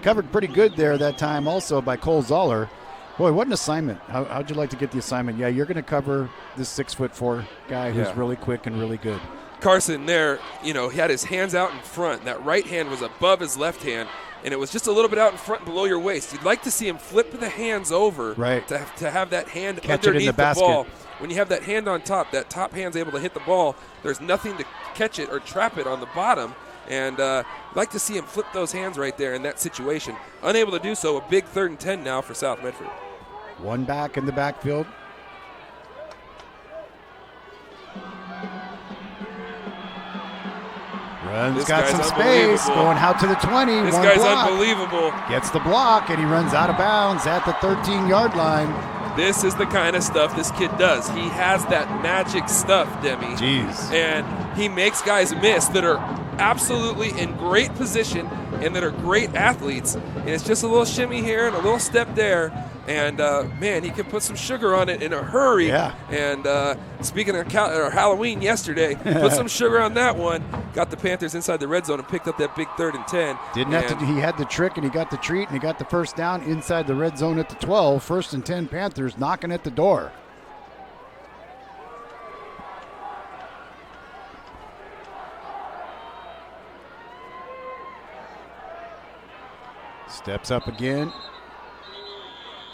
Speaker 1: Covered pretty good there that time also by Cole Zoller. Boy, what an assignment. How'd you like to get the assignment? Yeah, you're going to cover this 6'4" guy who's really quick and really good.
Speaker 7: Carson there, he had his hands out in front. That right hand was above his left hand, and it was just a little bit out in front below your waist. You'd like to see him flip the hands over to have that hand
Speaker 1: catch
Speaker 7: underneath
Speaker 1: it in the
Speaker 7: ball. When you have that hand on top, that top hand's able to hit the ball. There's nothing to catch it or trap it on the bottom, and I'd like to see him flip those hands right there in that situation. Unable to do so, a big 3rd and 10 now for South Medford.
Speaker 1: One back in the backfield. Runs, got some space, going out to the 20.
Speaker 7: This guy's unbelievable.
Speaker 1: Gets the block, and he runs out of bounds at the 13-yard line.
Speaker 7: This is the kind of stuff this kid does. He has that magic stuff, Demi.
Speaker 1: Jeez.
Speaker 7: And he makes guys miss that are absolutely in great position and that are great athletes. And it's just a little shimmy here and a little step there. And, man, he can put some sugar on it in a hurry.
Speaker 1: Yeah.
Speaker 7: And speaking of Halloween yesterday, put some sugar on that one. Got the Panthers inside the red zone and picked up that big 3rd and 10.
Speaker 1: He had the trick, and he got the treat, and he got the first down inside the red zone at the 12. 1st and 10 Panthers knocking at the door. Steps up again.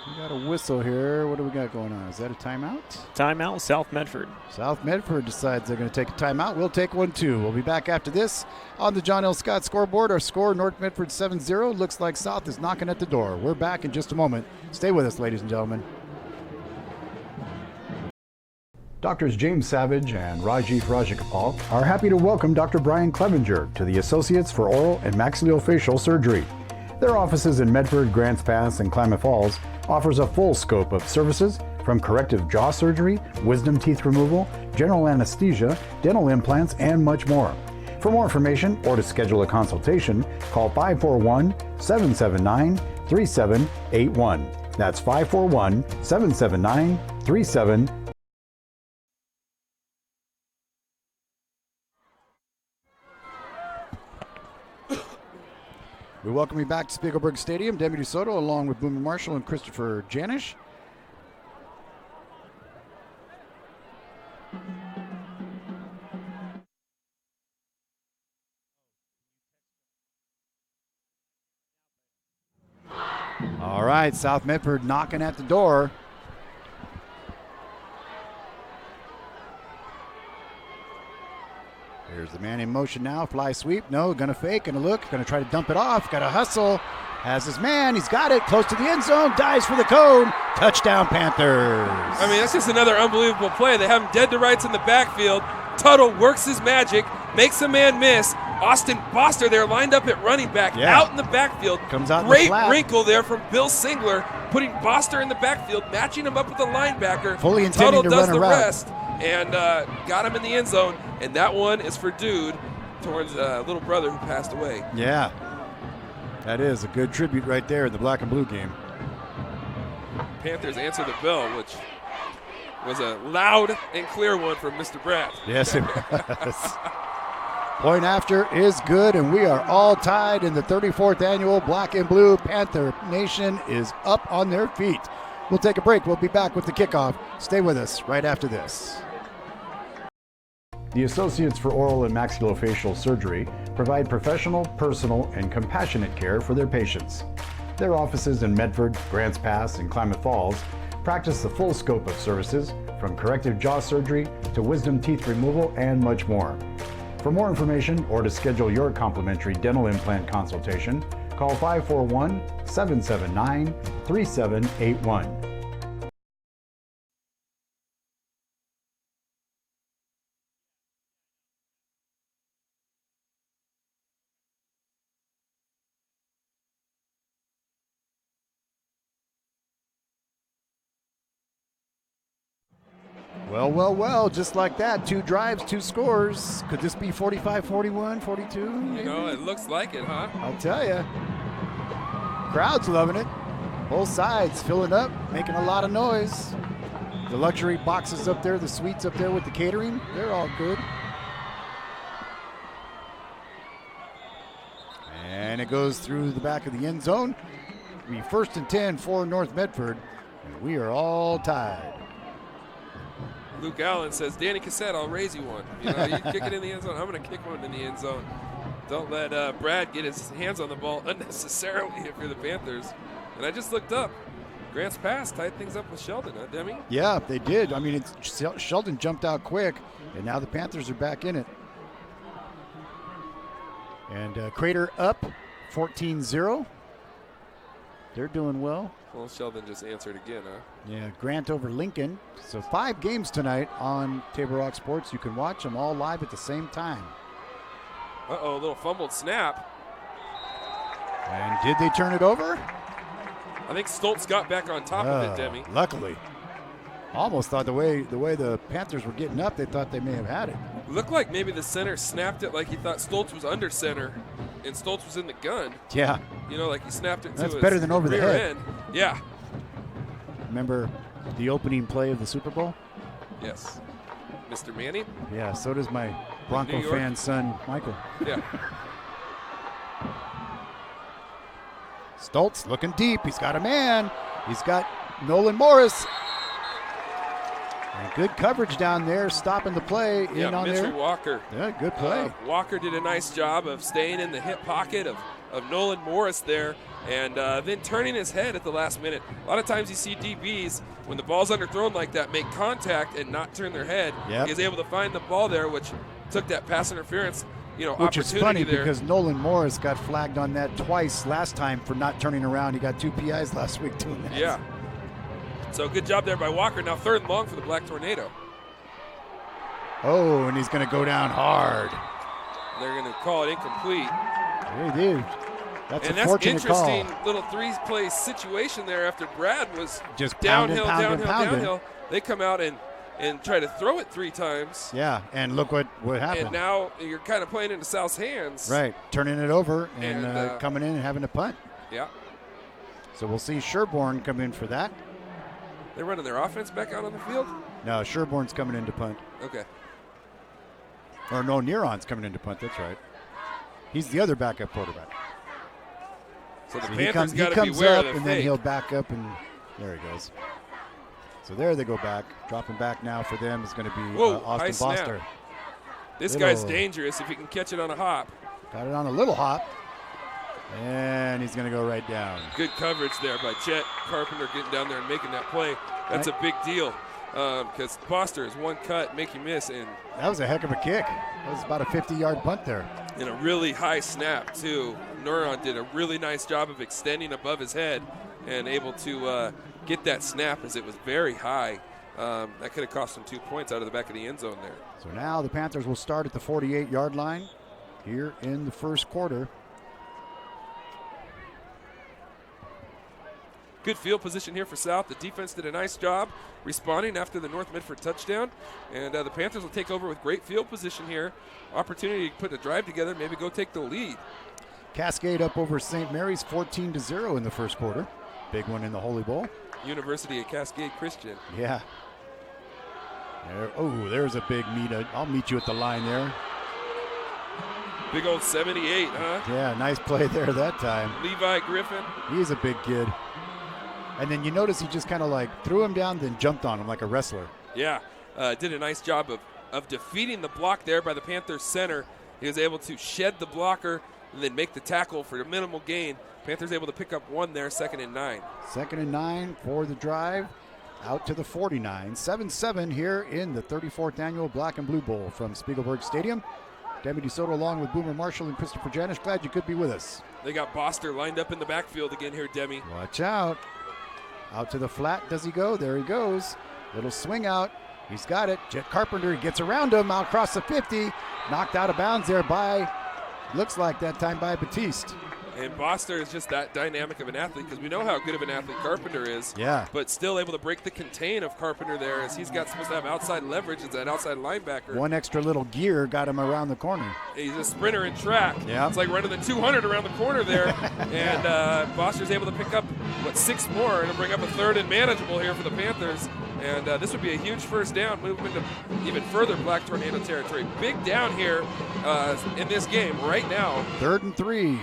Speaker 1: We got a whistle here. What do we got going on? Is that a timeout?
Speaker 18: Timeout, South Medford.
Speaker 1: South Medford decides they're going to take a timeout. We'll take one too. We'll be back after this on the John L. Scott scoreboard. Our score, North Medford 7-0. Looks like South is knocking at the door. We're back in just a moment. Stay with us, ladies and gentlemen. Doctors James Savage and Rajiv Rajagopal are happy to welcome Dr. Brian Clevenger to the Associates for Oral and Maxillofacial Surgery. Their offices in Medford, Grants Pass, and Klamath Falls offers a full scope of services from corrective jaw surgery, wisdom teeth removal, general anesthesia, dental implants, and much more. For more information or to schedule a consultation, call 541-779-3781. That's 541-779-3781. We welcome you back to Spiegelberg Stadium. Demi DeSoto along with Boomer Marshall and Christopher Janish. All right, South Medford knocking at the door. Here's the man in motion now. Fly sweep. No, going to fake. Going to look. Going to try to dump it off. Got to hustle. Has his man. He's got it. Close to the end zone. Dives for the cone. Touchdown, Panthers.
Speaker 7: I mean, that's just another unbelievable play. They have him dead to rights in the backfield. Tuttle works his magic. Makes a man miss. Austin Boster there lined up at running back. Out in the backfield.
Speaker 1: Comes out
Speaker 7: Great
Speaker 1: in the flat.
Speaker 7: wrinkle there from Bill Singler. putting Boster in the backfield, matching him up with the linebacker.
Speaker 1: Fully intending
Speaker 7: Tuttle
Speaker 1: to
Speaker 7: does
Speaker 1: run a
Speaker 7: the
Speaker 1: route.
Speaker 7: rest, and got him in the end zone. And that one is for Dude, towards little brother who passed away.
Speaker 1: Yeah. That is a good tribute right there in the black and blue game.
Speaker 7: Panthers answer the bell, which was a loud and clear one from Mr. Bratt.
Speaker 1: Yes, it was. Point after is good, and we are all tied in the 34th annual Black and Blue. Panther Nation is up on their feet. We'll take a break. We'll be back with the kickoff. Stay with us right after this. The Associates for Oral and Maxillofacial Surgery provide professional, personal, and compassionate care for their patients. Their offices in Medford, Grants Pass, and Klamath Falls practice the full scope of services, from corrective jaw surgery to wisdom teeth removal and much more. For more information or to schedule your complimentary dental implant consultation, call 541-779-3781. Well, just like that, 2 drives, 2 scores. Could this be 45-41, 42?
Speaker 7: You know, it looks like it, huh?
Speaker 1: I'll tell you. Crowd's loving it. Both sides filling up, making a lot of noise. The luxury boxes up there, the suites up there with the catering, they're all good. And it goes through the back of the end zone. It'll be 1st and 10 for North Medford, and we are all tied.
Speaker 7: Luke Allen says, Danny Cassette, I'll raise you one. You know, you kick it in the end zone, I'm going to kick one in the end zone. Don't let Brad get his hands on the ball unnecessarily if you're the Panthers. And I just looked up. Grants Pass tied things up with Sheldon, huh, Demi?
Speaker 1: Yeah, they did. I mean, Sheldon jumped out quick, and now the Panthers are back in it. And Crater up 14-0. They're doing well.
Speaker 7: Well, Sheldon just answered again, huh?
Speaker 1: Yeah, Grant over Lincoln. So 5 games tonight on Table Rock Sports. You can watch them all live at the same time.
Speaker 7: Uh-oh, a little fumbled snap.
Speaker 1: And did they turn it over?
Speaker 7: I think Stoltz got back on top of it, Demi.
Speaker 1: Luckily. Almost thought the way the Panthers were getting up, they thought they may have had it.
Speaker 7: Looked like maybe the center snapped it like he thought Stoltz was under center and Stoltz was in the gun.
Speaker 1: Yeah.
Speaker 7: You know, like he snapped it to
Speaker 1: That's
Speaker 7: his
Speaker 1: better than over the
Speaker 7: rear
Speaker 1: head.
Speaker 7: end. Yeah.
Speaker 1: Remember the opening play of the Super Bowl?
Speaker 7: Yes. Mr. Manning?
Speaker 1: Yeah, so does my Bronco
Speaker 7: New York?
Speaker 1: fan son, Michael.
Speaker 7: Yeah.
Speaker 1: Stoltz looking deep. He's got a man. He's got Nolan Morris. And good coverage down there, stopping the play in on
Speaker 7: Mitchell
Speaker 1: there.
Speaker 7: Walker.
Speaker 1: Yeah, good play.
Speaker 7: Walker did a nice job of staying in the hip pocket of Nolan Morris there and then turning his head at the last minute. A lot of times you see DBs, when the ball's underthrown like that, make contact and not turn their head.
Speaker 1: Yep.
Speaker 7: He was able to find the ball there, which took that pass interference,
Speaker 1: Which is
Speaker 7: opportunity
Speaker 1: funny
Speaker 7: there.
Speaker 1: because Nolan Morris got flagged on that twice last time for not turning around. He got 2 PIs last week doing that.
Speaker 7: Yeah. So good job there by Walker. Now 3rd and long for the Black Tornado.
Speaker 1: Oh, and he's going to go down hard.
Speaker 7: They're going to call it incomplete.
Speaker 1: They did. That's
Speaker 7: And
Speaker 1: a fortunate
Speaker 7: interesting
Speaker 1: call.
Speaker 7: little 3-play situation there after Brad was
Speaker 1: Just pounding.
Speaker 7: downhill. They come out and try to throw it 3 times.
Speaker 1: Yeah, and look what happened.
Speaker 7: And now you're kind of playing into South's hands.
Speaker 1: Right, turning it over and
Speaker 7: And,
Speaker 1: coming in and having a punt.
Speaker 7: Yeah.
Speaker 1: So we'll see Sherborne come in for that.
Speaker 7: They're running their offense back out on the field?
Speaker 1: No, Sherborne's coming in to punt.
Speaker 7: Okay.
Speaker 1: Or no, Neron's coming in to punt. That's right. He's the other backup quarterback.
Speaker 7: So the
Speaker 1: he
Speaker 7: Panthers got to
Speaker 1: comes
Speaker 7: beware
Speaker 1: up
Speaker 7: of the
Speaker 1: and
Speaker 7: fake.
Speaker 1: then he'll back up, and there he goes. So there they go back. Dropping back now for them is going to be
Speaker 7: Whoa,
Speaker 1: Austin
Speaker 7: high snap.
Speaker 1: Foster.
Speaker 7: This
Speaker 1: Little-
Speaker 7: guy's dangerous if he can catch it on a hop.
Speaker 1: Got it on a little hop. And he's going to go right down.
Speaker 7: Good coverage there by Chet Carpenter getting down there and making that play. That's a big deal because Foster is one cut, make you miss, and
Speaker 1: That was a heck of a kick. That was about a 50-yard punt there.
Speaker 7: in a really high snap, too. Neuron did a really nice job of extending above his head and able to get that snap as it was very high. That could have cost him 2 points out of the back of the end zone there.
Speaker 1: So now the Panthers will start at the 48-yard line here in the first quarter.
Speaker 7: Good field position here for South. The defense did a nice job responding after the North Medford touchdown. And the Panthers will take over with great field position here. Opportunity to put a drive together, maybe go take the lead.
Speaker 1: Cascade up over St. Mary's 14-0 in the first quarter. Big one in the Holy Bowl.
Speaker 7: University of Cascade Christian.
Speaker 1: Yeah. There's a big meet. I'll meet you at the line there.
Speaker 7: Big old 78, huh?
Speaker 1: Yeah, nice play there that time.
Speaker 7: Levi Griffin.
Speaker 1: He's a big kid. And then you notice he just kind of like threw him down, then jumped on him like a wrestler.
Speaker 7: Yeah, did a nice job of defeating the block there by the Panthers center. He was able to shed the blocker and then make the tackle for a minimal gain. Panthers able to pick up one there, 2nd and 9.
Speaker 1: 2nd and 9 for the drive. Out to the 49. 7-7 here in the 34th annual Black and Blue Bowl from Spiegelberg Stadium. Demi DeSoto along with Boomer Marshall and Christopher Janish. Glad you could be with us.
Speaker 7: They got Boster lined up in the backfield again here, Demi.
Speaker 1: Watch out. Out to the flat. Does he go? There he goes. Little swing out. He's got it. Jet Carpenter gets around him out across the 50. Knocked out of bounds there by, looks like that time by Batiste.
Speaker 7: And Boster is just that dynamic of an athlete because we know how good of an athlete Carpenter is.
Speaker 1: Yeah.
Speaker 7: But still able to break the contain of Carpenter there as he's supposed to have outside leverage as that outside linebacker.
Speaker 1: One extra little gear got him around the corner.
Speaker 7: He's a sprinter in track.
Speaker 1: Yeah.
Speaker 7: It's like running the 200 around the corner there. And Boster's able to pick up, 6 more and bring up a 3rd and manageable here for the Panthers. And this would be a huge first down, move into even further Black Tornado territory. Big down here in this game right now.
Speaker 1: 3rd and 3.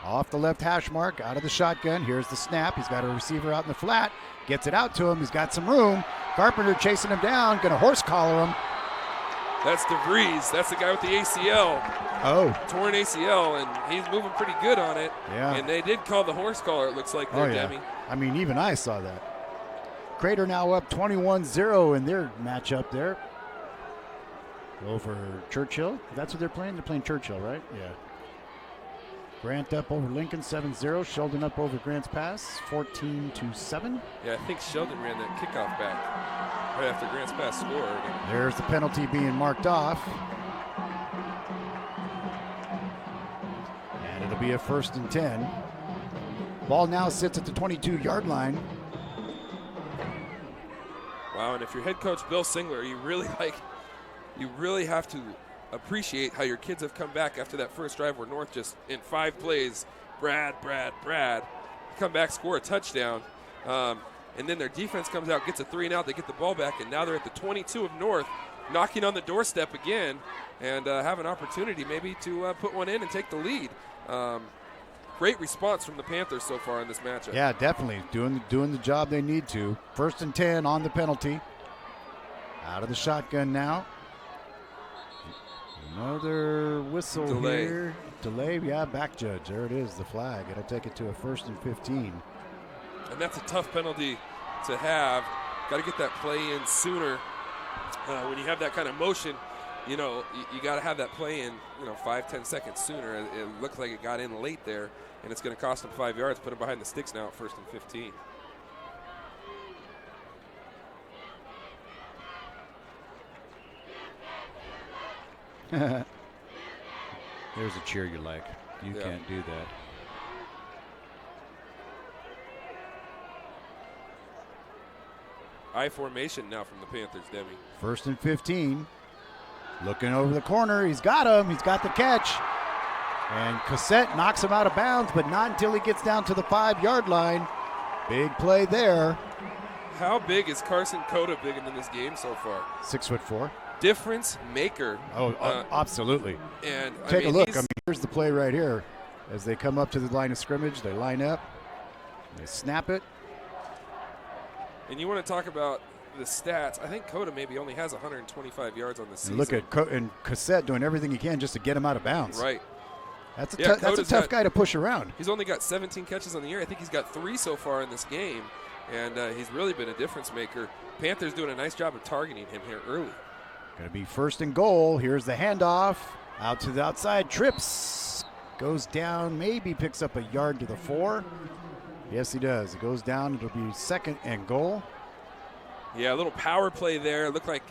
Speaker 1: Off the left hash mark, out of the shotgun. Here's the snap. He's got a receiver out in the flat. Gets it out to him. He's got some room. Carpenter chasing him down. Going to horse collar him.
Speaker 7: That's DeVries. That's the guy with the ACL.
Speaker 1: Oh.
Speaker 7: Torn ACL, and he's moving pretty good on it.
Speaker 1: Yeah.
Speaker 7: And they did call the horse collar, it looks like there, Demi.
Speaker 1: I mean, even I saw that. Crater now up 21-0 in their matchup there. Over Churchill. That's what they're playing? They're playing Churchill, right? Yeah. Grant up over Lincoln, 7-0. Sheldon up over Grant's Pass, 14-7.
Speaker 7: Yeah, I think Sheldon ran that kickoff back right after Grant's Pass scored.
Speaker 1: There's the penalty being marked off. And it'll be a 1st and 10. Ball now sits at the 22-yard line.
Speaker 7: Wow, and if you're head coach Bill Singler, you really have to appreciate how your kids have come back after that first drive where North just in 5 plays, Brad, come back, score a touchdown. And then their defense comes out, gets a 3-and-out, they get the ball back, and now they're at the 22 of North, knocking on the doorstep again, and have an opportunity maybe to put one in and take the lead. Great response from the Panthers so far in this matchup.
Speaker 1: Yeah, definitely. Doing the job they need to. 1st and 10 on the penalty. Out of the shotgun now. Another whistle
Speaker 7: Delay.
Speaker 1: here. Delay, yeah, back judge. There it is, the flag. It'll take it to a 1st and 15.
Speaker 7: And that's a tough penalty to have. Got to get that play in sooner. When you have that kind of motion, you got to have that play in, 5-10 seconds sooner. It looked like it got in late there, and it's going to cost them 5 yards. Put them behind the sticks now at 1st and 15.
Speaker 1: There's a cheer you like. You can't do that.
Speaker 7: I formation now from the Panthers, Demi.
Speaker 1: 1st and 15. Looking over the corner. He's got him. He's got the catch. And Cassette knocks him out of bounds, but not until he gets down to the 5-yard line. Big play there.
Speaker 7: How big is Carson Cota big in this game so far?
Speaker 1: 6'4".
Speaker 7: Difference maker.
Speaker 1: Oh, absolutely.
Speaker 7: And
Speaker 1: take a look. Here's the play right here. As they come up to the line of scrimmage, they line up, they snap it.
Speaker 7: And you want to talk about the stats. I think Cota maybe only has 125 yards on the season.
Speaker 1: And look at Cassette doing everything he can just to get him out of bounds.
Speaker 7: Right.
Speaker 1: That's a tough guy to push around.
Speaker 7: He's only got 17 catches on the year. I think he's got 3 so far in this game, and he's really been a difference maker. Panthers doing a nice job of targeting him here early.
Speaker 1: Going to be 1st and goal. Here's the handoff. Out to the outside. Trips. Goes down. Maybe picks up a yard to the 4. Yes, he does. It goes down. It'll be 2nd and goal.
Speaker 7: Yeah, a little power play there. It looked like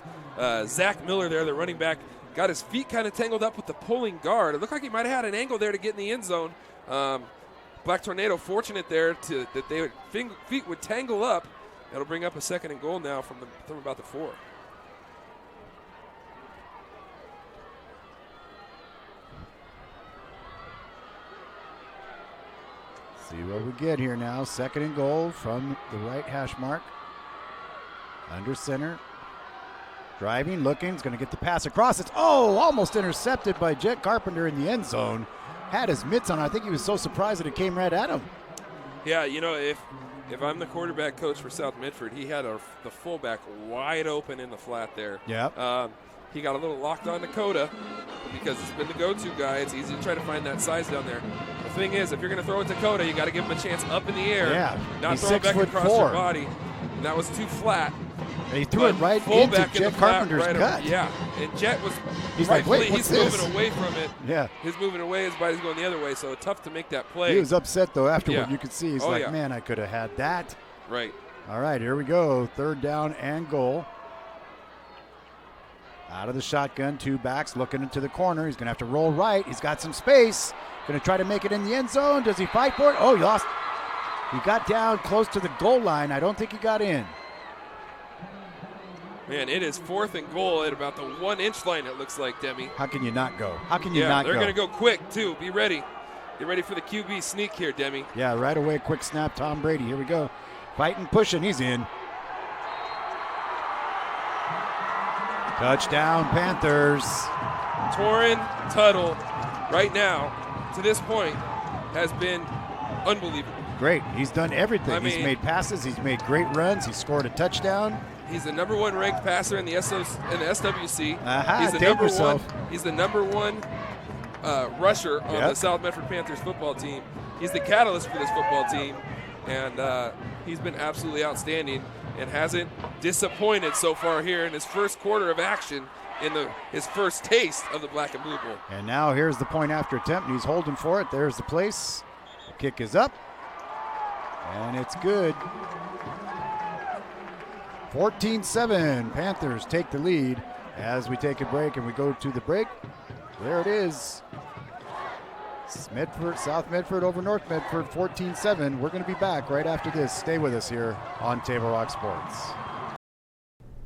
Speaker 7: Zach Miller there, the running back, got his feet kind of tangled up with the pulling guard. It looked like he might have had an angle there to get in the end zone. Black Tornado fortunate there that they would feet would tangle up. That'll bring up a 2nd and goal now from about the 4.
Speaker 1: See what we get here now. 2nd and goal from the right hash mark. Under center. Driving, looking, is going to get the pass across. It's almost intercepted by Jet Carpenter in the end zone. Had his mitts on. I think he was so surprised that it came right at him.
Speaker 7: Yeah, if I'm the quarterback coach for South Medford, he had the fullback wide open in the flat there.
Speaker 1: Yeah.
Speaker 7: He got a little locked on Dakota because it's been the go-to guy. It's easy to try to find that size down there. The thing is, if you're going to throw it to Dakota, you got to give him a chance up in the air, not throw it back across your body. And that was too flat.
Speaker 1: And he threw it right into Jet Carpenter's gut.
Speaker 7: Yeah, and Jet was
Speaker 1: he's like, wait,
Speaker 7: he's moving away from it.
Speaker 1: Yeah.
Speaker 7: He's moving away, his body's going the other way, so tough to make that play.
Speaker 1: He was upset, though, afterward.
Speaker 7: Yeah.
Speaker 1: You could see he's man, I could have had that.
Speaker 7: Right.
Speaker 1: All right, here we go. 3rd down and goal. Out of the shotgun, 2 backs looking into the corner. He's going to have to roll right. He's got some space. Going to try to make it in the end zone. Does he fight for it? Oh, he lost. He got down close to the goal line. I don't think he got in.
Speaker 7: Man, it is 4th and goal at about the 1-inch line, it looks like, Demi.
Speaker 1: How can you not go? How can you not go?
Speaker 7: They're going to go quick, too. Be ready. Get ready for the QB sneak here, Demi.
Speaker 1: Yeah, right away, quick snap, Tom Brady. Here we go. Fighting, pushing. He's in. Touchdown, Panthers.
Speaker 7: Torrin Tuttle, right now, to this point, has been unbelievable.
Speaker 1: Great. He's done everything. He's made passes. He's made great runs. He scored a touchdown.
Speaker 7: He's the number 1 ranked passer in the SWC. He's the number 1 rusher on the South Medford Panthers football team. He's the catalyst for this football team, and he's been absolutely outstanding and hasn't disappointed so far here in his first quarter of action in his first taste of the Black and Blue Bowl.
Speaker 1: And now here's the point after attempt, and he's holding for it. There's the place. The kick is up, and it's good. 14-7. Panthers take the lead as we take a break, and we go to the break. There it is. Medford, South Medford over North Medford, 14-7. We're going to be back right after this. Stay with us here on Table Rock Sports.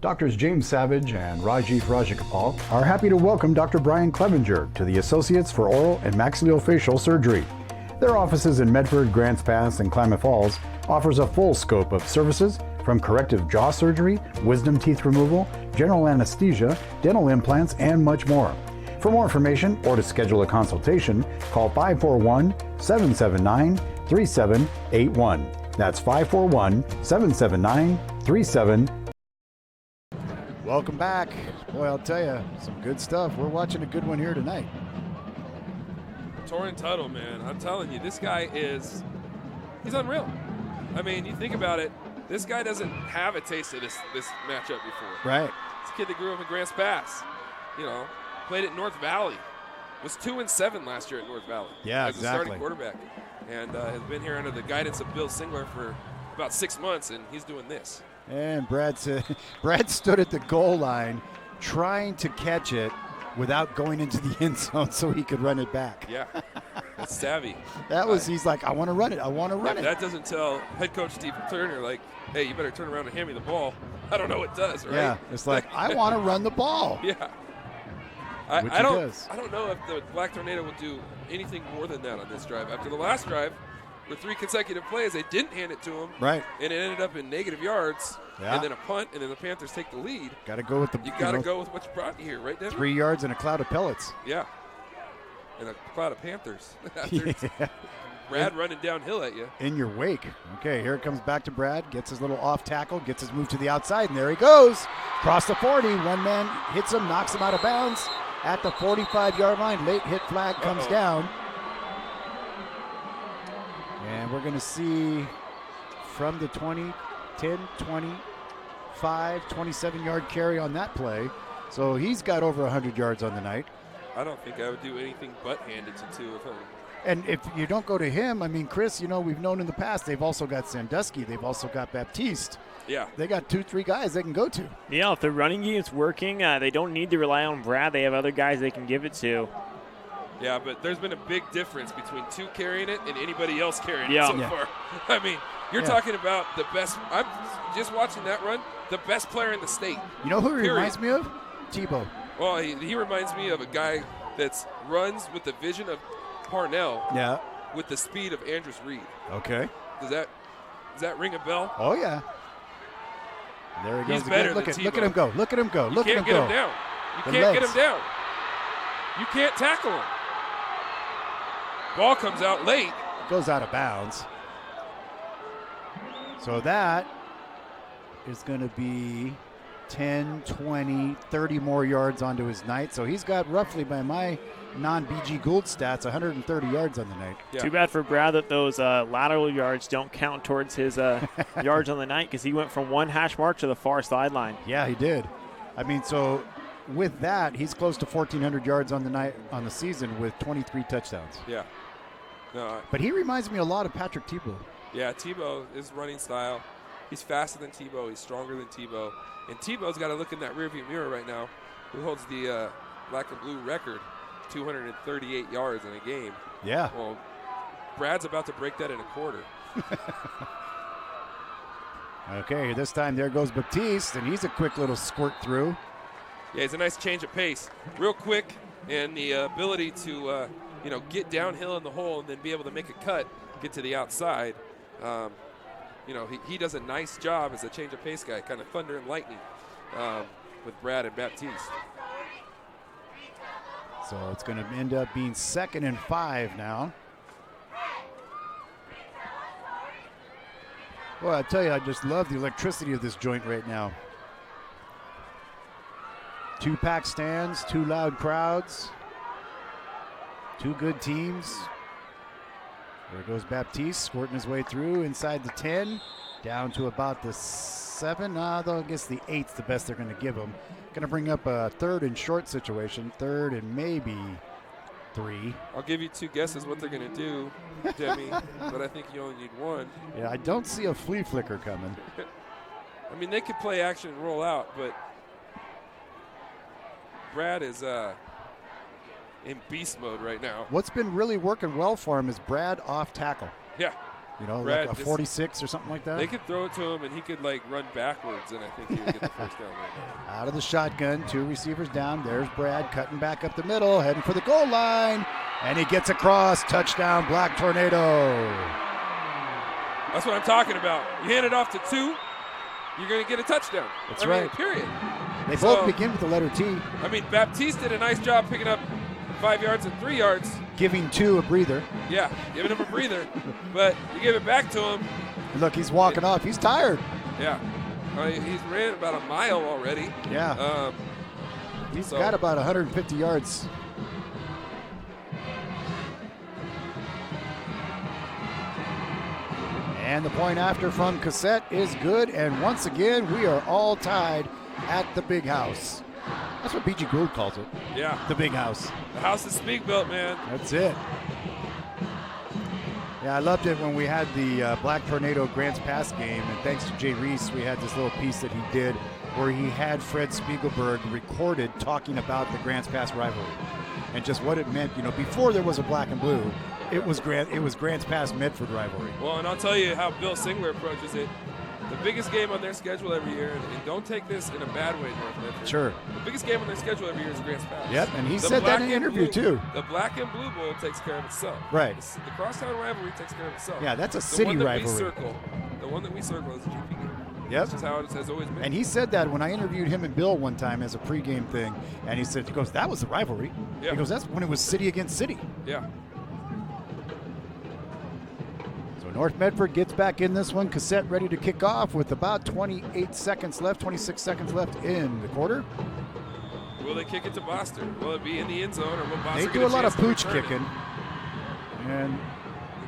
Speaker 1: Doctors James Savage and Rajiv Rajagopal are happy to welcome Dr. Brian Clevenger to the Associates for Oral and Maxillofacial Surgery. Their offices in Medford, Grants Pass, and Klamath Falls offers a full scope of services from corrective jaw surgery, wisdom teeth removal, general anesthesia, dental implants, and much more. For more information or to schedule a consultation, call 541-779-3781. That's 541-779-3781. Welcome back. Boy, I'll tell you, some good stuff. We're watching a good one here tonight.
Speaker 7: Torrin Tuttle, man, I'm telling you, this guy he's unreal. I mean, you think about it, this guy doesn't have a taste of this matchup before.
Speaker 1: Right.
Speaker 7: It's a kid that grew up in Grants Pass, played at North Valley, was 2-7 last year at North Valley.
Speaker 1: Yeah,
Speaker 7: as a starting quarterback, and has been here under the guidance of Bill Singler for about 6 months, and he's doing this.
Speaker 1: And Brad stood at the goal line trying to catch it without going into the end zone so he could run it back.
Speaker 7: Yeah, that's savvy.
Speaker 1: He's like, I want to run it. I want to run it.
Speaker 7: That doesn't tell head coach Steve Turner, like, hey, you better turn around and hand me the ball. I don't know what does, right?
Speaker 1: Yeah, it's like, I want to run the ball.
Speaker 7: Yeah. I don't know if the Black Tornado will do anything more than that on this drive. After the last drive, with 3 consecutive plays, they didn't hand it to him.
Speaker 1: Right.
Speaker 7: And it ended up in negative yards.
Speaker 1: Yeah.
Speaker 7: And then a punt, and then the Panthers take the lead.
Speaker 1: Got to go with
Speaker 7: You got to go with what you brought here, right, Devin?
Speaker 1: 3 yards and a cloud of pellets.
Speaker 7: Yeah. And a cloud of Panthers.
Speaker 1: Yeah.
Speaker 7: Brad running downhill at you.
Speaker 1: In your wake. Okay, here it comes back to Brad. Gets his little off tackle, gets his move to the outside, and there he goes. Across the 40. One man hits him, knocks him out of bounds at the 45-yard line. Late hit flag comes down. And we're going to see from the 20, 10, 25, 27-yard carry on that play. So he's got over 100 yards on the night.
Speaker 7: I don't think I would do anything but hand it to 2 of him.
Speaker 1: And if you don't go to him, I mean, Chris, we've known in the past, they've also got Sandusky. They've also got Baptiste.
Speaker 7: Yeah.
Speaker 1: They got 2-3 guys they can go to.
Speaker 18: Yeah, if the running game's working, they don't need to rely on Brad. They have other guys they can give it to.
Speaker 7: Yeah, but there's been a big difference between 2 carrying it and anybody else carrying it
Speaker 18: Yeah.
Speaker 7: so
Speaker 18: Yeah.
Speaker 7: far. I mean, you're talking about the best. I'm just watching that run, the best player in the state.
Speaker 1: You know who he
Speaker 7: Period.
Speaker 1: reminds me of? Tebow.
Speaker 7: Well, he reminds me of a guy that runs with the vision of Parnell.
Speaker 1: Yeah.
Speaker 7: With the speed of Andrews Reed.
Speaker 1: Okay.
Speaker 7: Does that ring a bell?
Speaker 1: Oh, yeah. There he goes.
Speaker 7: He's better
Speaker 1: again. Look
Speaker 7: than
Speaker 1: at
Speaker 7: Tebow.
Speaker 1: him go. Look at him go. Look at him
Speaker 7: You
Speaker 1: go.
Speaker 7: can't get him down. You
Speaker 1: The
Speaker 7: can't get
Speaker 1: legs.
Speaker 7: him down. You can't tackle him. Ball comes out late.
Speaker 1: Goes out of bounds. So that is going to be 10, 20, 30 more yards onto his night. So he's got roughly, by my non-BG Gould stats, 130 yards on the night.
Speaker 18: Too bad for Brad that those lateral yards don't count towards his yards on the night, because he went from 1 hash mark to the far sideline.
Speaker 1: Yeah, he did. I mean, so with that, he's close to 1,400 yards on the night on the season with 23 touchdowns.
Speaker 7: Yeah. No.
Speaker 1: But he reminds me a lot of Patrick Tebow.
Speaker 7: Yeah, Tebow, his running style. He's faster than Tebow. He's stronger than Tebow. And Tebow's got to look in that rearview mirror right now, who holds the black and blue record, 238 yards in a game.
Speaker 1: Yeah.
Speaker 7: Well, Brad's about to break that in a quarter.
Speaker 1: Okay, this time there goes Baptiste, and he's a quick little squirt through.
Speaker 7: Yeah, it's a nice change of pace. Real quick, and the ability to, get downhill in the hole and then be able to make a cut, get to the outside. He does a nice job as a change of pace guy, kind of thunder and lightning with Brad and Baptiste.
Speaker 1: So it's going to end up being 2nd and 5 now. Well, I tell you, I just love the electricity of this joint right now. 2 packed stands, 2 loud crowds, 2 good teams. There goes Baptiste, squirting his way through inside the 10, down to about the 7. Though I guess the 8's the best they're going to give him. Going to bring up a 3rd and short situation, 3rd and maybe 3.
Speaker 7: I'll give you 2 guesses what they're going to do, Demi, but I think you only need 1.
Speaker 1: Yeah, I don't see a flea flicker coming.
Speaker 7: I mean, they could play action and roll out, but Brad is in beast mode right now.
Speaker 1: What's been really working well for him is Brad off tackle.
Speaker 7: Yeah.
Speaker 1: like
Speaker 7: Brad
Speaker 1: a 46 or something like that.
Speaker 7: They could throw it to him, and he could, run backwards, and I think he would get the first down right now.
Speaker 1: Out of the shotgun, 2 receivers down. There's Brad cutting back up the middle, heading for the goal line, and he gets across. Touchdown, Black Tornado.
Speaker 7: That's what I'm talking about. You hand it off to 2, you're going to get a touchdown.
Speaker 1: That's right.
Speaker 7: Period.
Speaker 1: They both begin with the letter T.
Speaker 7: I mean, Baptiste did a nice job picking up 5 yards and 3 yards.
Speaker 1: Giving 2 a breather.
Speaker 7: Yeah, giving him a breather. But you give it back to him.
Speaker 1: Look, he's walking off. He's tired.
Speaker 7: Yeah. He's ran about a mile already.
Speaker 1: Yeah. He's got about 150 yards. And the point after from Cassette is good. And once again, we are all tied at the big house. That's what BG Gould calls it.
Speaker 7: Yeah.
Speaker 1: The big house.
Speaker 7: The house is Speak built, man.
Speaker 1: That's it. Yeah, I loved it when we had the Black Tornado Grants Pass game, and thanks to Jay Reese, we had this little piece that he did where he had Fred Spiegelberg recorded talking about the Grants Pass rivalry and just what it meant. Before there was a black and blue, it was Grants Pass Medford rivalry.
Speaker 7: Well, and I'll tell you how Bill Singler approaches it. The biggest game on their schedule every year, and don't take this in a bad way, North Medford.
Speaker 1: Sure.
Speaker 7: The biggest game on their schedule every year is Grants Pass.
Speaker 1: Yep, and he said that in an interview too.
Speaker 7: The Black and Blue Bowl takes care of itself.
Speaker 1: Right.
Speaker 7: The Crosstown rivalry takes care of itself.
Speaker 1: Yeah, that's a city rivalry.
Speaker 7: The one that we circle is the GP game.
Speaker 1: Yep.
Speaker 7: That's just how it has always been.
Speaker 1: And he said that when I interviewed him and Bill one time as a pregame thing, and he goes, that was the rivalry.
Speaker 7: Yeah.
Speaker 1: He goes, that's when it was city against city.
Speaker 7: Yeah.
Speaker 1: North Medford gets back in this one. Cassette ready to kick off with about 26 seconds left in the quarter.
Speaker 7: Will they kick it to Boster? Will it be in the end zone, or will Boster
Speaker 1: They do a lot of pooch kicking. And,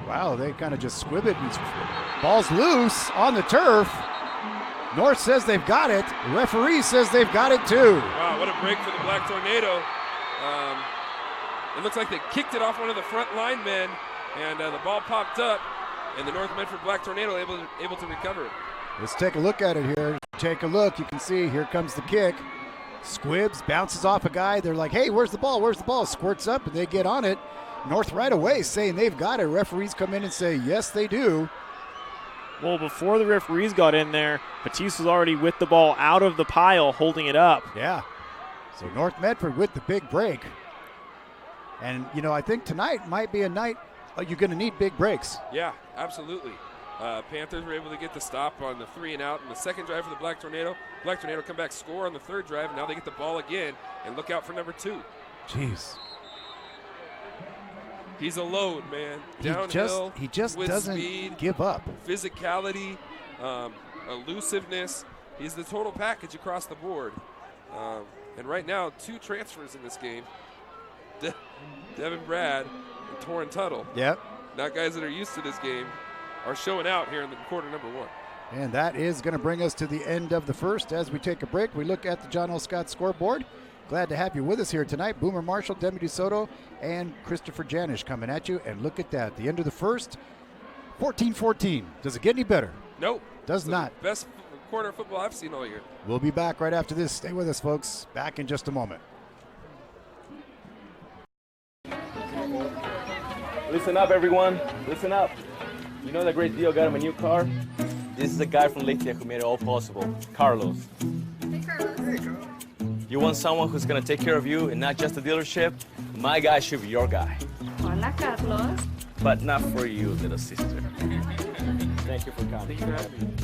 Speaker 1: wow, they kind of just squib it. And ball's loose on the turf. North says they've got it. The referee says they've got it too.
Speaker 7: Wow, what a break for the Black Tornado. It looks like they kicked it off one of the front linemen, and the ball popped up. And the North Medford Black Tornado able to recover it.
Speaker 1: Let's take a look at it here. Take a look. You can see here comes the kick. Squibbs bounces off a guy. They're like, hey, where's the ball? Where's the ball? Squirts up, and they get on it. North right away saying they've got it. Referees come in and say, yes, they do.
Speaker 18: Well, before the referees got in there, Batiste was already with the ball out of the pile, holding it up.
Speaker 1: Yeah. So North Medford with the big break. And, you know, I think tonight might be a night you're going to need big breaks.
Speaker 7: Yeah, absolutely. Panthers were able to get the stop on the 3 and out in the second drive for the Black Tornado. Black Tornado come back, score on the third drive, and now they get the ball again, and look out for number 2.
Speaker 1: Jeez.
Speaker 7: He's a load, man. Downhill,
Speaker 1: he just
Speaker 7: with
Speaker 1: doesn't
Speaker 7: speed,
Speaker 1: give up.
Speaker 7: Physicality, elusiveness. He's the total package across the board. And right now, 2 transfers in this game. Devin Brad and Torrin Tuttle.
Speaker 1: Yep.
Speaker 7: Not guys that are used to this game are showing out here in the quarter number 1.
Speaker 1: And that is going to bring us to the end of the first. As we take a break, we look at the John L. Scott scoreboard. Glad to have you with us here tonight. Boomer Marshall, Demi DeSoto, and Christopher Janish coming at you. And look at that. The end of the first, 14-14. Does it get any better?
Speaker 7: Nope.
Speaker 1: Does not.
Speaker 7: Best quarter of football I've seen all year.
Speaker 1: We'll be back right after this. Stay with us, folks. Back in just a moment.
Speaker 19: Listen up, everyone. Listen up. You know that great deal got him a new car? This is the guy from Lithia who made it all possible, Carlos.
Speaker 20: Hey, Carlos. Hey, Carlos.
Speaker 19: You want someone who's going to take care of you and not just the dealership? My guy should be your guy.
Speaker 20: Hola, Carlos.
Speaker 19: But not for you, little sister. Thank you for coming.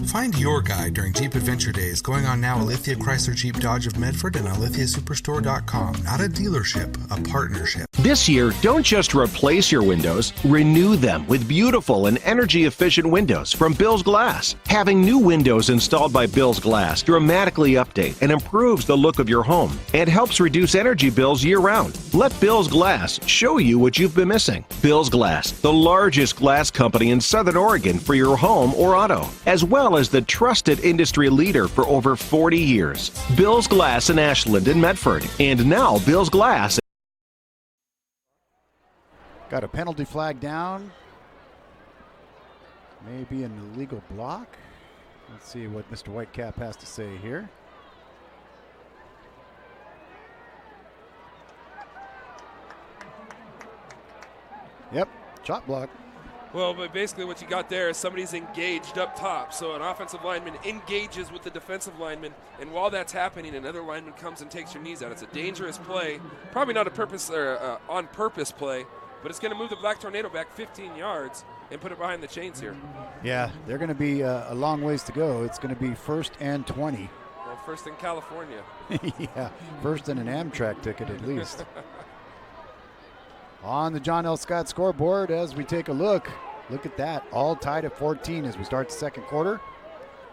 Speaker 21: Find your guy during Jeep Adventure Days going on now at Lithia Chrysler Jeep Dodge of Medford and on lithiasuperstore.com. Not a dealership, a partnership.
Speaker 22: This year, don't just replace your windows, renew them with beautiful and energy-efficient windows from Bill's Glass. Having new windows installed by Bill's Glass dramatically update and improves the look of your home and helps reduce energy bills year-round. Let Bill's Glass show you what you've been missing. Bill's Glass, the largest glass company in Southern Oregon for your home or auto, as well as the trusted industry leader for over 40 years. Bill's Glass in Ashland and Medford, and now Bill's Glass.
Speaker 1: Got a penalty flag down. Maybe an illegal block. Let's see what Mr. Whitecap has to say here. Yep, shot block.
Speaker 7: Well, but basically what you got there is somebody's engaged up top. So an offensive lineman engages with the defensive lineman, and while that's happening, another lineman comes and takes your knees out. It's a dangerous play. Probably not a purpose or on-purpose play, but it's going to move the Black Tornado back 15 yards and put it behind the chains here.
Speaker 1: Yeah, they're going to be a long ways to go. It's going to be 1st and 20.
Speaker 7: Well, first in California.
Speaker 1: Yeah, first in an Amtrak ticket at least. On the John L. Scott scoreboard as we take a look at that, all tied at 14 as we start the second quarter.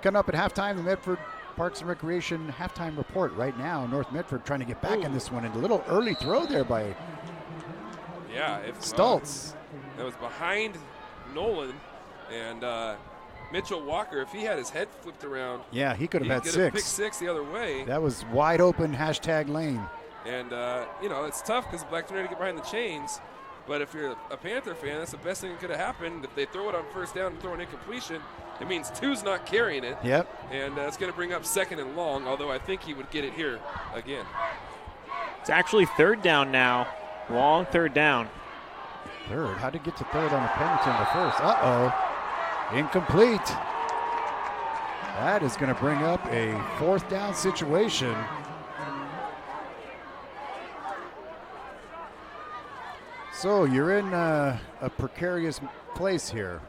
Speaker 1: Coming up at halftime, the Medford Parks and Recreation halftime report right now. North Medford trying to get back in this one, and a little early throw there by Stultz.
Speaker 7: That was behind Nolan, and Mitchell Walker, if he had his head flipped around,
Speaker 1: yeah, he could have had 6.
Speaker 7: Pick 6 the other way.
Speaker 1: That was wide open #lane.
Speaker 7: And, you know, it's tough because the Black Tornado get behind the chains. But if you're a Panther fan, that's the best thing that could have happened. If they throw it on first down and throw an incompletion, it means 2's not carrying it.
Speaker 1: Yep.
Speaker 7: And it's going to bring up 2nd and long, although I think he would get it here again.
Speaker 18: It's actually 3rd down now. Long 3rd down.
Speaker 1: 3rd? How'd he get to 3rd on a penalty in the first? Uh-oh. Incomplete. That is going to bring up a 4th down situation. So you're in a precarious place here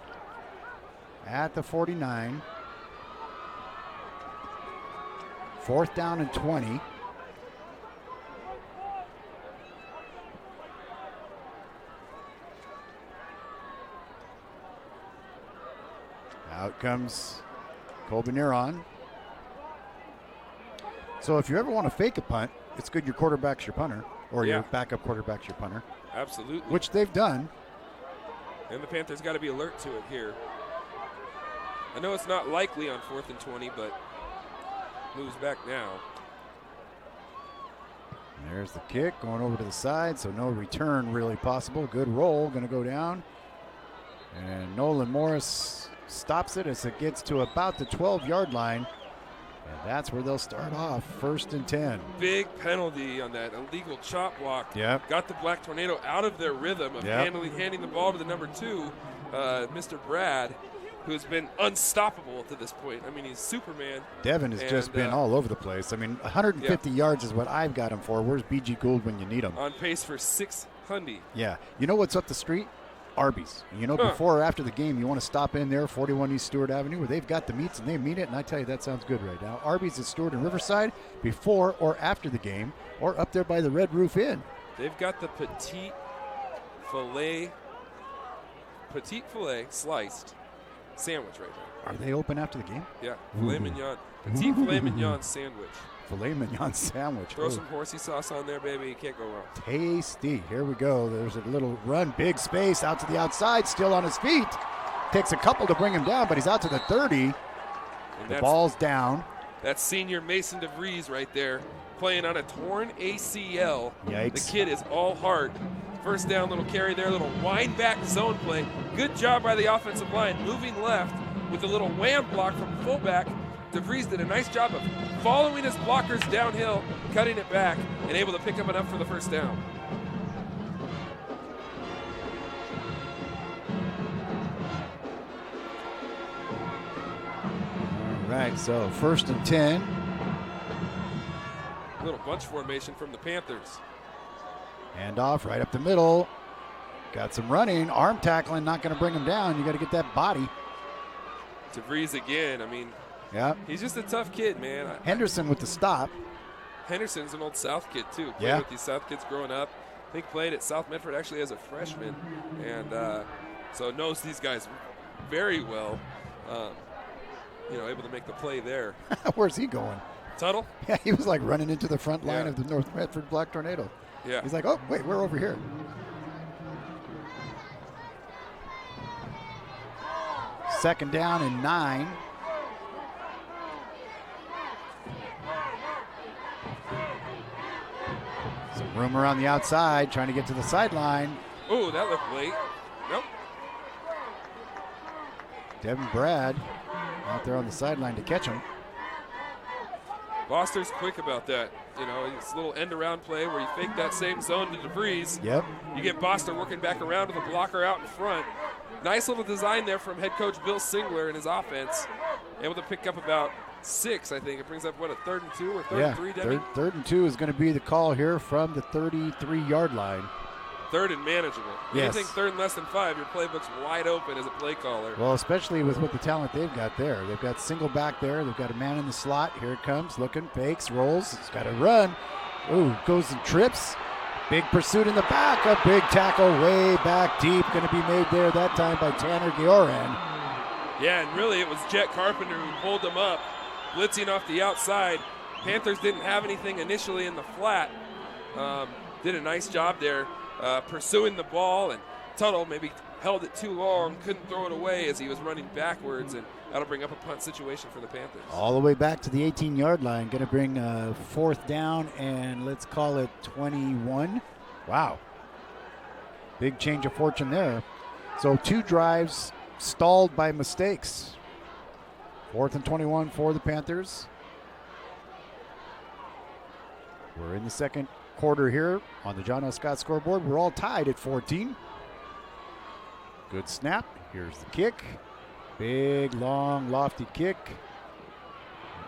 Speaker 1: at the 49. 4th down and 20. Out comes Colby Neron. So if you ever want to fake a punt, it's good your quarterback's your punter, or your backup quarterback's your punter.
Speaker 7: Absolutely.
Speaker 1: Which they've done.
Speaker 7: And the Panthers got to be alert to it here. I know it's not likely on 4th and 20, but moves back now.
Speaker 1: And there's the kick going over to the side, so no return really possible. Good roll, going to go down. And Nolan Morris stops it as it gets to about the 12-yard line. And that's where they'll start off, 1st and 10.
Speaker 7: Big penalty on that illegal chop block.
Speaker 1: Yep.
Speaker 7: Got the Black Tornado out of their rhythm of handing the ball to the number 2, Mr. Brad, who has been unstoppable to this point. I mean, he's Superman.
Speaker 1: Devin has just been all over the place. I mean, 150 yards is what I've got him for. Where's BG Gould when you need him?
Speaker 7: On pace for 600.
Speaker 1: Yeah. You know what's up the street? Arby's. You know, before or after the game, you want to stop in there, 41 East Stewart Avenue, where they've got the meats and they mean it, and I tell you, that sounds good right now. Arby's at Stewart and Riverside, before or after the game, or up there by the Red Roof Inn.
Speaker 7: They've got the petite filet sliced sandwich right now.
Speaker 1: Are they open after the game?
Speaker 7: Yeah, filet mignon. Petite filet mignon sandwich.
Speaker 1: Filet mignon sandwich.
Speaker 7: Throw some horsey sauce on there, baby. You can't go wrong.
Speaker 1: Tasty. Here we go. There's a little run, big space out to the outside, still on his feet. Takes a couple to bring him down, but he's out to the 30. The ball's down.
Speaker 7: That's senior Mason DeVries right there, playing on a torn ACL.
Speaker 1: Yikes.
Speaker 7: The kid is all heart. First down, little carry there, little wind back zone play. Good job by the offensive line, moving left with a little wham block from fullback. DeVries did a nice job of following his blockers downhill, cutting it back, and able to pick up enough for the first down.
Speaker 1: All right, so 1st and 10.
Speaker 7: Little bunch formation from the Panthers.
Speaker 1: Hand off right up the middle. Got some running. Arm tackling, not going to bring him down. You got to get that body.
Speaker 7: DeVries again. I mean,
Speaker 1: yeah,
Speaker 7: he's just a tough kid, man.
Speaker 1: Henderson with the stop.
Speaker 7: Henderson's an old South kid, too. Played with these South kids growing up. I think played at South Medford actually as a freshman. And so knows these guys very well. Able to make the play there.
Speaker 1: Where's he going?
Speaker 7: Tuttle?
Speaker 1: Yeah, he was like running into the front line of the North Medford Black Tornado.
Speaker 7: Yeah.
Speaker 1: He's like, oh, wait, we're over here. Second down and 9. Some room around the outside, trying to get to the sideline.
Speaker 7: Oh, that looked late. Nope.
Speaker 1: Devin Brad out there on the sideline to catch him.
Speaker 7: Boster's quick about that. It's a little end-around play where you fake that same zone to DeVries.
Speaker 1: Yep.
Speaker 7: You get Boster working back around with a blocker out in front. Nice little design there from head coach Bill Singler and his offense. Able to pick up about 6, I think. It brings up, a 3rd and 2 or 3rd and 3, Debbie?
Speaker 1: Third and 2 is going to be the call here from the 33-yard line.
Speaker 7: 3rd and manageable.
Speaker 1: Yes.
Speaker 7: Anything 3rd and less than 5, your playbook's wide open as a play caller.
Speaker 1: Well, especially with the talent they've got there. They've got single back there. They've got a man in the slot. Here it comes, looking, fakes, rolls. It's got to run. Ooh, goes and trips. Big pursuit in the back. A big tackle way back deep. Going to be made there that time by Tanner Gioran.
Speaker 7: Yeah, and really it was Jet Carpenter who pulled him up, blitzing off the outside. Panthers didn't have anything initially in the flat. Did a nice job there pursuing the ball, and Tuttle maybe held it too long, couldn't throw it away as he was running backwards, and that'll bring up a punt situation for the Panthers.
Speaker 1: All the way back to the 18-yard line. Going to bring 4th down, and let's call it 21. Wow. Big change of fortune there. So 2 drives stalled by mistakes. 4th and 21 for the Panthers. We're in the second quarter here on the John L. Scott scoreboard. We're all tied at 14. Good snap. Here's the kick. Big, long, lofty kick.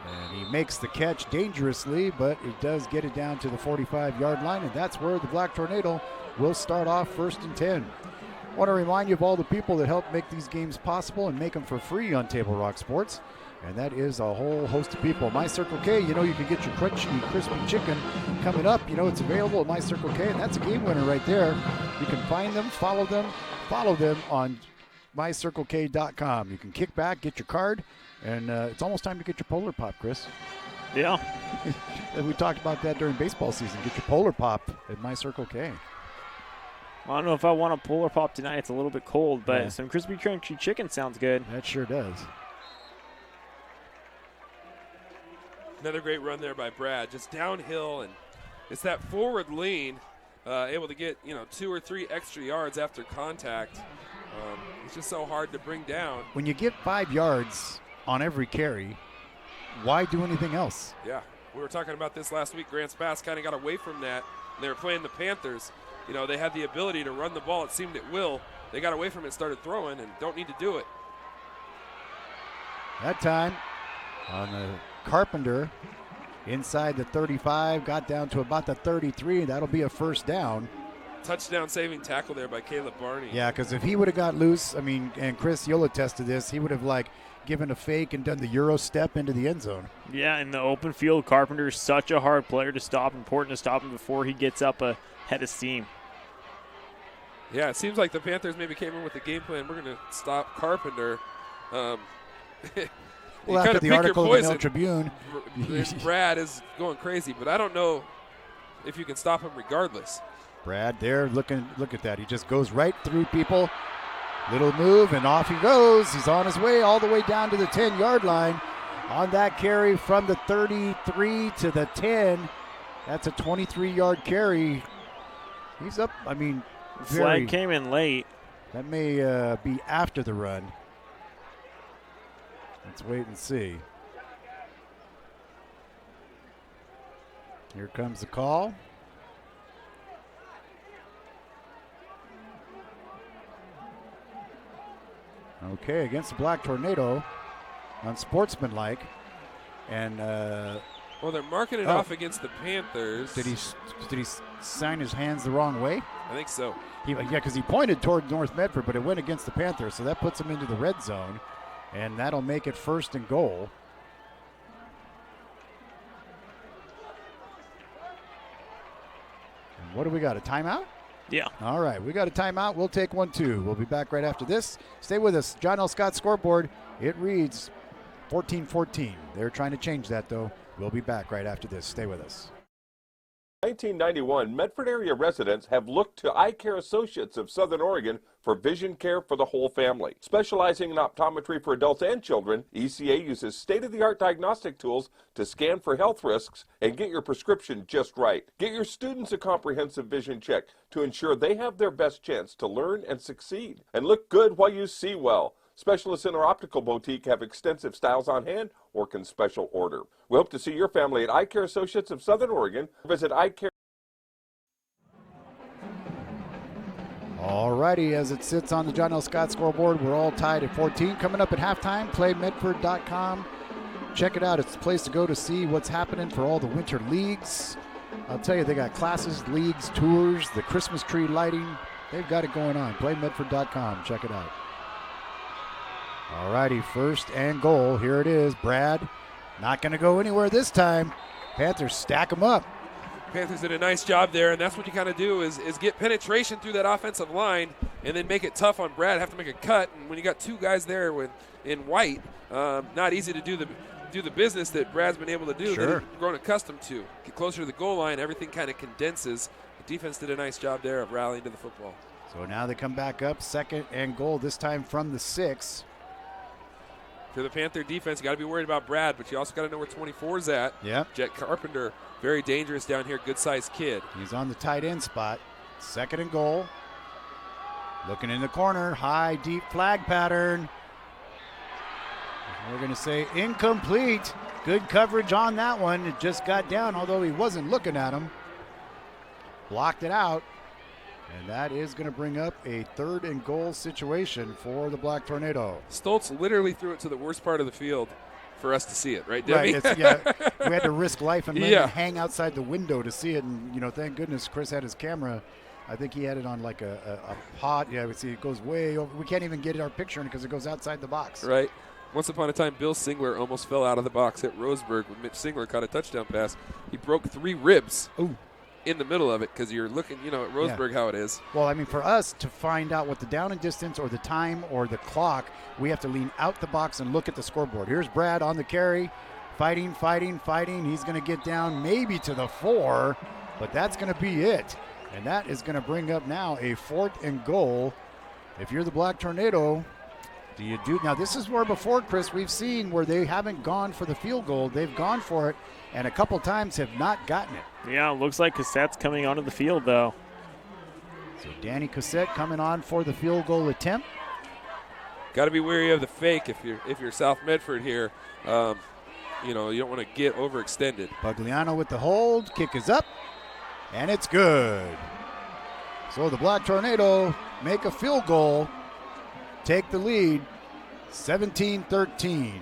Speaker 1: And he makes the catch dangerously, but it does get it down to the 45-yard line, and that's where the Black Tornado will start off 1st and 10. I want to remind you of all the people that help make these games possible and make them for free on Table Rock Sports. And that is a whole host of people. My Circle K, you can get your crunchy, crispy chicken coming up. It's available at My Circle K, and that's a game winner right there. You can find them, follow them on mycirclek.com. You can kick back, get your card, and it's almost time to get your Polar Pop, Chris.
Speaker 18: Yeah.
Speaker 1: We talked about that during baseball season. Get your Polar Pop at My Circle K.
Speaker 18: I don't know if I want a Polar Pop tonight. It's a little bit cold, but some crispy, crunchy chicken sounds good.
Speaker 1: That sure does.
Speaker 7: Another great run there by Brad, just downhill, and it's that forward lean, able to get 2 or 3 extra yards after contact. It's just so hard to bring down.
Speaker 1: When you get 5 yards on every carry, why do anything else?
Speaker 7: Yeah, we were talking about this last week. Grants Pass kind of got away from that. They were playing the Panthers. You know, they had the ability to run the ball. It seemed at will. They got away from it, started throwing, and don't need to do it.
Speaker 1: That time on the Carpenter inside the 35, got down to about the 33. That'll be a first down.
Speaker 7: Touchdown saving tackle there by Caleb Barney.
Speaker 1: Yeah, because if he would have got loose, I mean, and Chris, you'll attest to this, he would have given a fake and done the Euro step into the end zone.
Speaker 18: Yeah, in the open field, Carpenter's such a hard player to stop. Important to stop him before he gets up ahead of steam.
Speaker 7: Yeah, it seems like the Panthers maybe came in with the game plan. We're going to stop Carpenter.
Speaker 1: Well, after the article in the Mail Tribune,
Speaker 7: Brad is going crazy, but I don't know if you can stop him regardless.
Speaker 1: Brad there, look at that. He just goes right through people. Little move, and off he goes. He's on his way all the way down to the 10-yard line. On that carry from the 33 to the 10, that's a 23-yard carry. He's up, I mean,
Speaker 18: flag came in late.
Speaker 1: That may be after the run. Let's wait and see. Here comes the call. Okay, against the Black Tornado, unsportsmanlike, and
Speaker 7: well, they're marking it off against the Panthers.
Speaker 1: Did he sign his hands the wrong way?
Speaker 7: I think so.
Speaker 1: Because he pointed toward North Medford, but it went against the Panthers, so that puts him into the red zone, and that'll make it 1st and goal. And what do we got? A timeout?
Speaker 18: Yeah.
Speaker 1: All right, we got a timeout. We'll take one, too. We'll be back right after this. Stay with us. John L. Scott scoreboard. It reads 14-14. They're trying to change that, though. We'll be back right after this. Stay with us.
Speaker 2: 1991, Medford area residents have looked to Eye Care Associates of Southern Oregon for vision care for the whole family. Specializing in optometry for adults and children, ECA uses state-of-the-art diagnostic tools to scan for health risks and get your prescription just right. Get your students a comprehensive vision check to ensure they have their best chance to learn and succeed. And look good while you see well. Specialists in our optical boutique have extensive styles on hand or can special order. We hope to see your family at Eye Care Associates of Southern Oregon. Visit Eye Care.
Speaker 1: All righty, as it sits on the John L. Scott scoreboard, we're all tied at 14. Coming up at halftime, playmedford.com. Check it out. It's the place to go to see what's happening for all the winter leagues. I'll tell you, they got classes, leagues, tours, the Christmas tree lighting. They've got it going on. Playmedford.com. Check it out. All righty, 1st and goal. Here it is. Brad not going to go anywhere this time. Panthers stack them up.
Speaker 7: Panthers did a nice job there, and that's what you kind of do is get penetration through that offensive line and then make it tough on Brad. Have to make a cut, and when you got 2 guys there in white, not easy to do the business that Brad's been able to do.
Speaker 1: Sure.
Speaker 7: That he's grown accustomed to. Get closer to the goal line, everything kind of condenses. The defense did a nice job there of rallying to the football.
Speaker 1: So now they come back up, 2nd and goal, this time from the 6.
Speaker 7: For the Panther defense, you got to be worried about Brad, but you also got to know where 24's at.
Speaker 1: Yeah.
Speaker 7: Jet Carpenter, very dangerous down here, good-sized kid.
Speaker 1: He's on the tight end spot. 2nd and goal. Looking in the corner, high, deep flag pattern. We're going to say incomplete. Good coverage on that one. It just got down, although he wasn't looking at him. Blocked it out. And that is going to bring up a 3rd and goal situation for the Black Tornado.
Speaker 7: Stoltz literally threw it to the worst part of the field for us to see it, right, Debbie?
Speaker 1: Right, we had to risk life and limb and hang outside the window to see it. And, thank goodness Chris had his camera. I think he had it on like a pod. Yeah, we see it goes way over. We can't even get our picture in because it goes outside the box.
Speaker 7: Right. Once upon a time, Bill Singler almost fell out of the box at Roseburg when Mitch Singler caught a touchdown pass. He broke 3 ribs.
Speaker 1: Ooh.
Speaker 7: In the middle of it because you're looking, at Roseburg how it is.
Speaker 1: Well, I mean, for us to find out what the down and distance or the time or the clock, we have to lean out the box and look at the scoreboard. Here's Brad on the carry, fighting. He's going to get down maybe to the 4, but that's going to be it. And that is going to bring up now a 4th and goal. If you're the Black Tornado, do you do? Now, this is where before, Chris, we've seen where they haven't gone for the field goal. They've gone for it and a couple times have not gotten it.
Speaker 18: Yeah, it looks like Cassette's coming onto the field, though.
Speaker 1: So Danny Cassette coming on for the field goal attempt.
Speaker 7: Got to be wary of the fake if you're South Medford here. you don't want to get overextended.
Speaker 1: Pugliano with the hold. Kick is up, and it's good. So the Black Tornado make a field goal, take the lead, 17-13.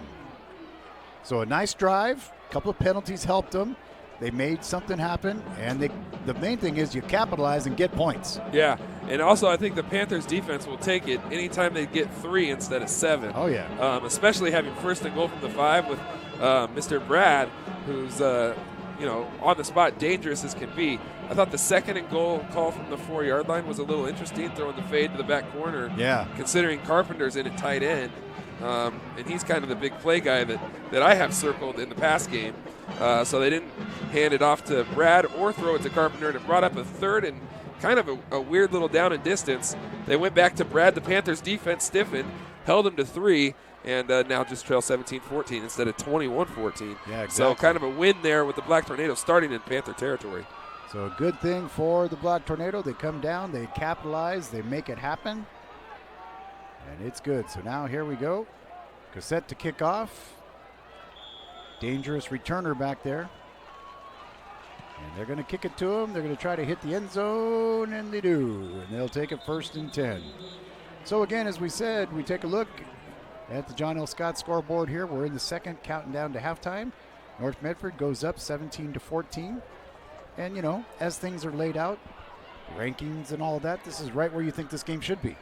Speaker 1: So a nice drive. A couple of penalties helped them. They made something happen, and the main thing is you capitalize and get points.
Speaker 7: Yeah, and also I think the Panthers defense will take it anytime they get 3 instead of 7.
Speaker 1: Oh, yeah.
Speaker 7: Especially having first and goal from the 5 with Mr. Brad, who's, on the spot, dangerous as can be. I thought the second and goal call from the 4-yard line was a little interesting, throwing the fade to the back corner.
Speaker 1: Yeah.
Speaker 7: Considering Carpenter's in at tight end. And he's kind of the big play guy that I have circled in the pass game. So they didn't hand it off to Brad or throw it to Carpenter, and it brought up a third and kind of a weird little down and distance. They went back to Brad. The Panthers defense stiffened, held him to 3, and now just trail 17-14 instead of 21-14.
Speaker 1: Yeah, exactly.
Speaker 7: So kind of a win there with the Black Tornado starting in Panther territory.
Speaker 1: So a good thing for the Black Tornado. They come down, they capitalize, they make it happen. And it's good. So now here we go. Cassette to kick off. Dangerous returner back there. And they're going to kick it to him. They're going to try to hit the end zone, and they do. And they'll take it 1st and 10. So again, as we said, we take a look at the John L. Scott scoreboard here. We're in the second, counting down to halftime. North Medford goes up 17-14. And, as things are laid out, rankings and all of that, this is right where you think this game should be.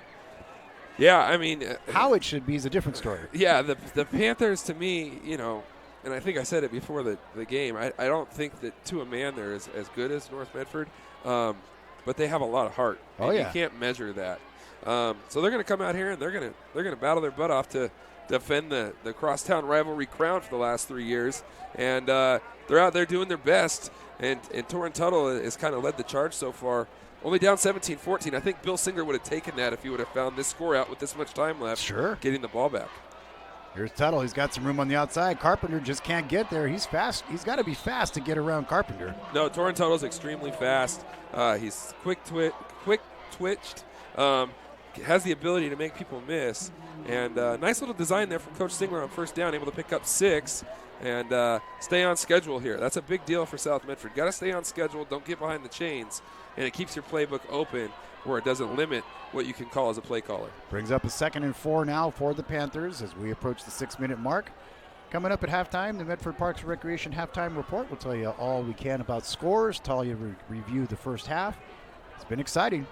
Speaker 7: Yeah, I mean,
Speaker 1: how it should be is a different story.
Speaker 7: Yeah, the Panthers, to me, and I think I said it before the game, I don't think that to a man they're as good as North Medford, but they have a lot of heart.
Speaker 1: Oh,
Speaker 7: and
Speaker 1: yeah.
Speaker 7: You can't measure that. So they're going to come out here and they're going to battle their butt off to defend the crosstown rivalry crown for the last 3 years, and they're out there doing their best. And Torrin Tuttle has kind of led the charge so far. Only down 17-14. I think Bill Singer would have taken that if he would have found this score out with this much time left.
Speaker 1: Sure.
Speaker 7: Getting the ball back.
Speaker 1: Here's Tuttle. He's got some room on the outside. Carpenter just can't get there. He's fast. He's got to be fast to get around Carpenter.
Speaker 7: No, Torrin Tuttle's extremely fast. He's quick twitched. Has the ability to make people miss. And nice little design there from Coach Singer on first down, able to pick up 6 and stay on schedule here. That's a big deal for South Medford. Got to stay on schedule. Don't get behind the chains. And it keeps your playbook open where it doesn't limit what you can call as a play caller.
Speaker 1: Brings up a 2nd and 4 now for the Panthers as we approach the 6-minute mark. Coming up at halftime, the Medford Parks and Recreation halftime report. We'll tell you all we can about scores, tell you review the first half. It's been exciting.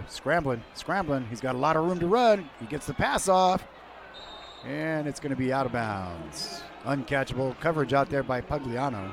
Speaker 1: Scrambling. He's got a lot of room to run. He gets the pass off, and it's going to be out of bounds. Uncatchable coverage out there by Pugliano.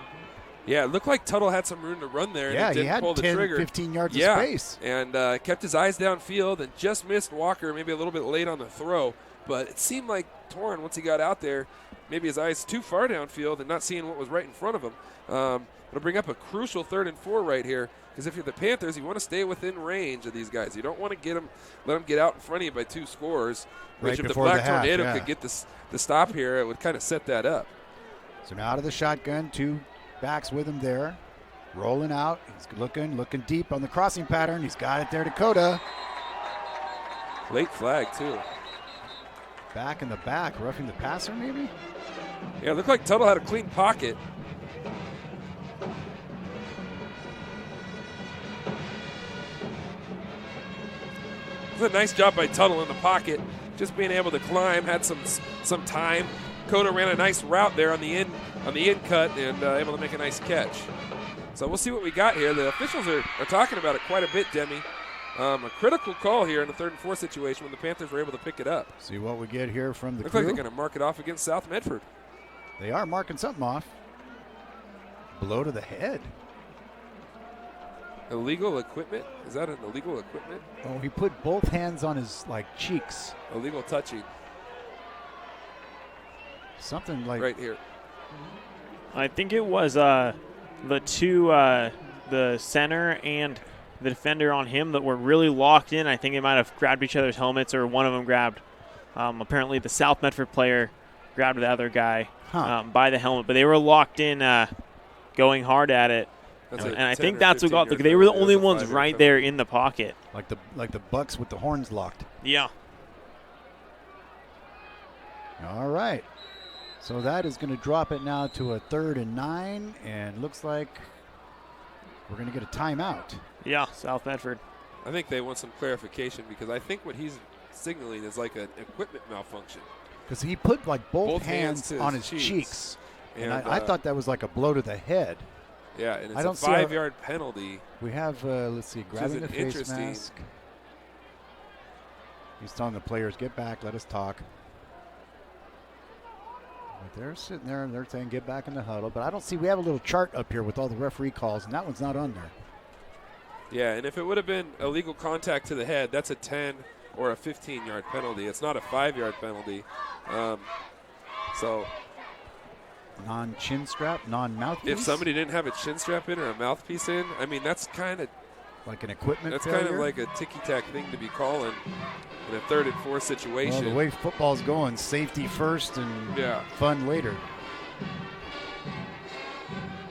Speaker 7: Yeah, it looked like Tuttle had some room to run there. And he didn't pull the
Speaker 1: 10,
Speaker 7: trigger.
Speaker 1: 15 yards of space.
Speaker 7: And kept his eyes downfield and just missed Walker, maybe a little bit late on the throw. But it seemed like Torrin, once he got out there, maybe his eyes too far downfield and not seeing what was right in front of him. It'll bring up a crucial 3rd and 4 right here, because if you're the Panthers, you want to stay within range of these guys. You don't want to let them get out in front of you by 2 scores, which if the Black Tornado could get the stop here, it would kind of set that up.
Speaker 1: So now out of the shotgun, 2 backs with him there. Rolling out. He's looking deep on the crossing pattern. He's got it there, Dakota.
Speaker 7: Late flag, too.
Speaker 1: Back in the back, roughing the passer, maybe?
Speaker 7: Yeah, it looked like Tuttle had a clean pocket. It was a nice job by Tuttle in the pocket, just being able to climb, had some time. Dakota ran a nice route there on the in cut and able to make a nice catch. So we'll see what we got here. The officials are talking about it quite a bit, Demi. A critical call here in the 3rd and 4 situation when the Panthers were able to pick it up.
Speaker 1: See what we get here from the
Speaker 7: Looks
Speaker 1: crew.
Speaker 7: like they're going to mark it off against South Medford.
Speaker 1: They are marking something off. Blow to the head.
Speaker 7: Illegal equipment? Is that an illegal equipment?
Speaker 1: Oh, he put both hands on his cheeks.
Speaker 7: Illegal touching.
Speaker 1: Something like
Speaker 7: right here.
Speaker 18: I think it was the center and the defender on him that were really locked in. I think they might have grabbed each other's helmets, or one of them grabbed. Apparently, the South Medford player grabbed the other guy by the helmet, but they were locked in, going hard at it. And I think that's what got. They were the only ones right there in the pocket.
Speaker 1: Like the Bucks with the horns locked.
Speaker 18: Yeah.
Speaker 1: All right. So that is going to drop it now to a 3rd and 9, and looks like we're going to get a timeout.
Speaker 18: Yeah, South Medford.
Speaker 7: I think they want some clarification because I think what he's signaling is like an equipment malfunction.
Speaker 1: Because he put like both
Speaker 7: hands
Speaker 1: hands on his cheeks. And
Speaker 7: And
Speaker 1: I thought that was like a blow to the head.
Speaker 7: Yeah, and it's
Speaker 1: I don't
Speaker 7: a
Speaker 1: see our-
Speaker 7: 5-yard penalty.
Speaker 1: We have, let's see, grabbing the
Speaker 7: an
Speaker 1: face
Speaker 7: interesting-
Speaker 1: mask. He's telling the players, get back, let us talk. But they're sitting there and they're saying, get back in the huddle. But I don't see, we have a little chart up here with all the referee calls, and that one's not on there.
Speaker 7: Yeah, and if it would have been illegal contact to the head, that's a 10 or a 15-yard penalty. It's not a 5-yard penalty. So
Speaker 1: non-chin strap, non-mouthpiece.
Speaker 7: if somebody didn't have a chin strap in or a mouthpiece in, I mean, that's kind of
Speaker 1: like an equipment
Speaker 7: That's
Speaker 1: failure?
Speaker 7: kind of like a ticky-tack thing to be calling in a 3rd and 4 situation.
Speaker 1: Well, the way football's going, safety first and fun later.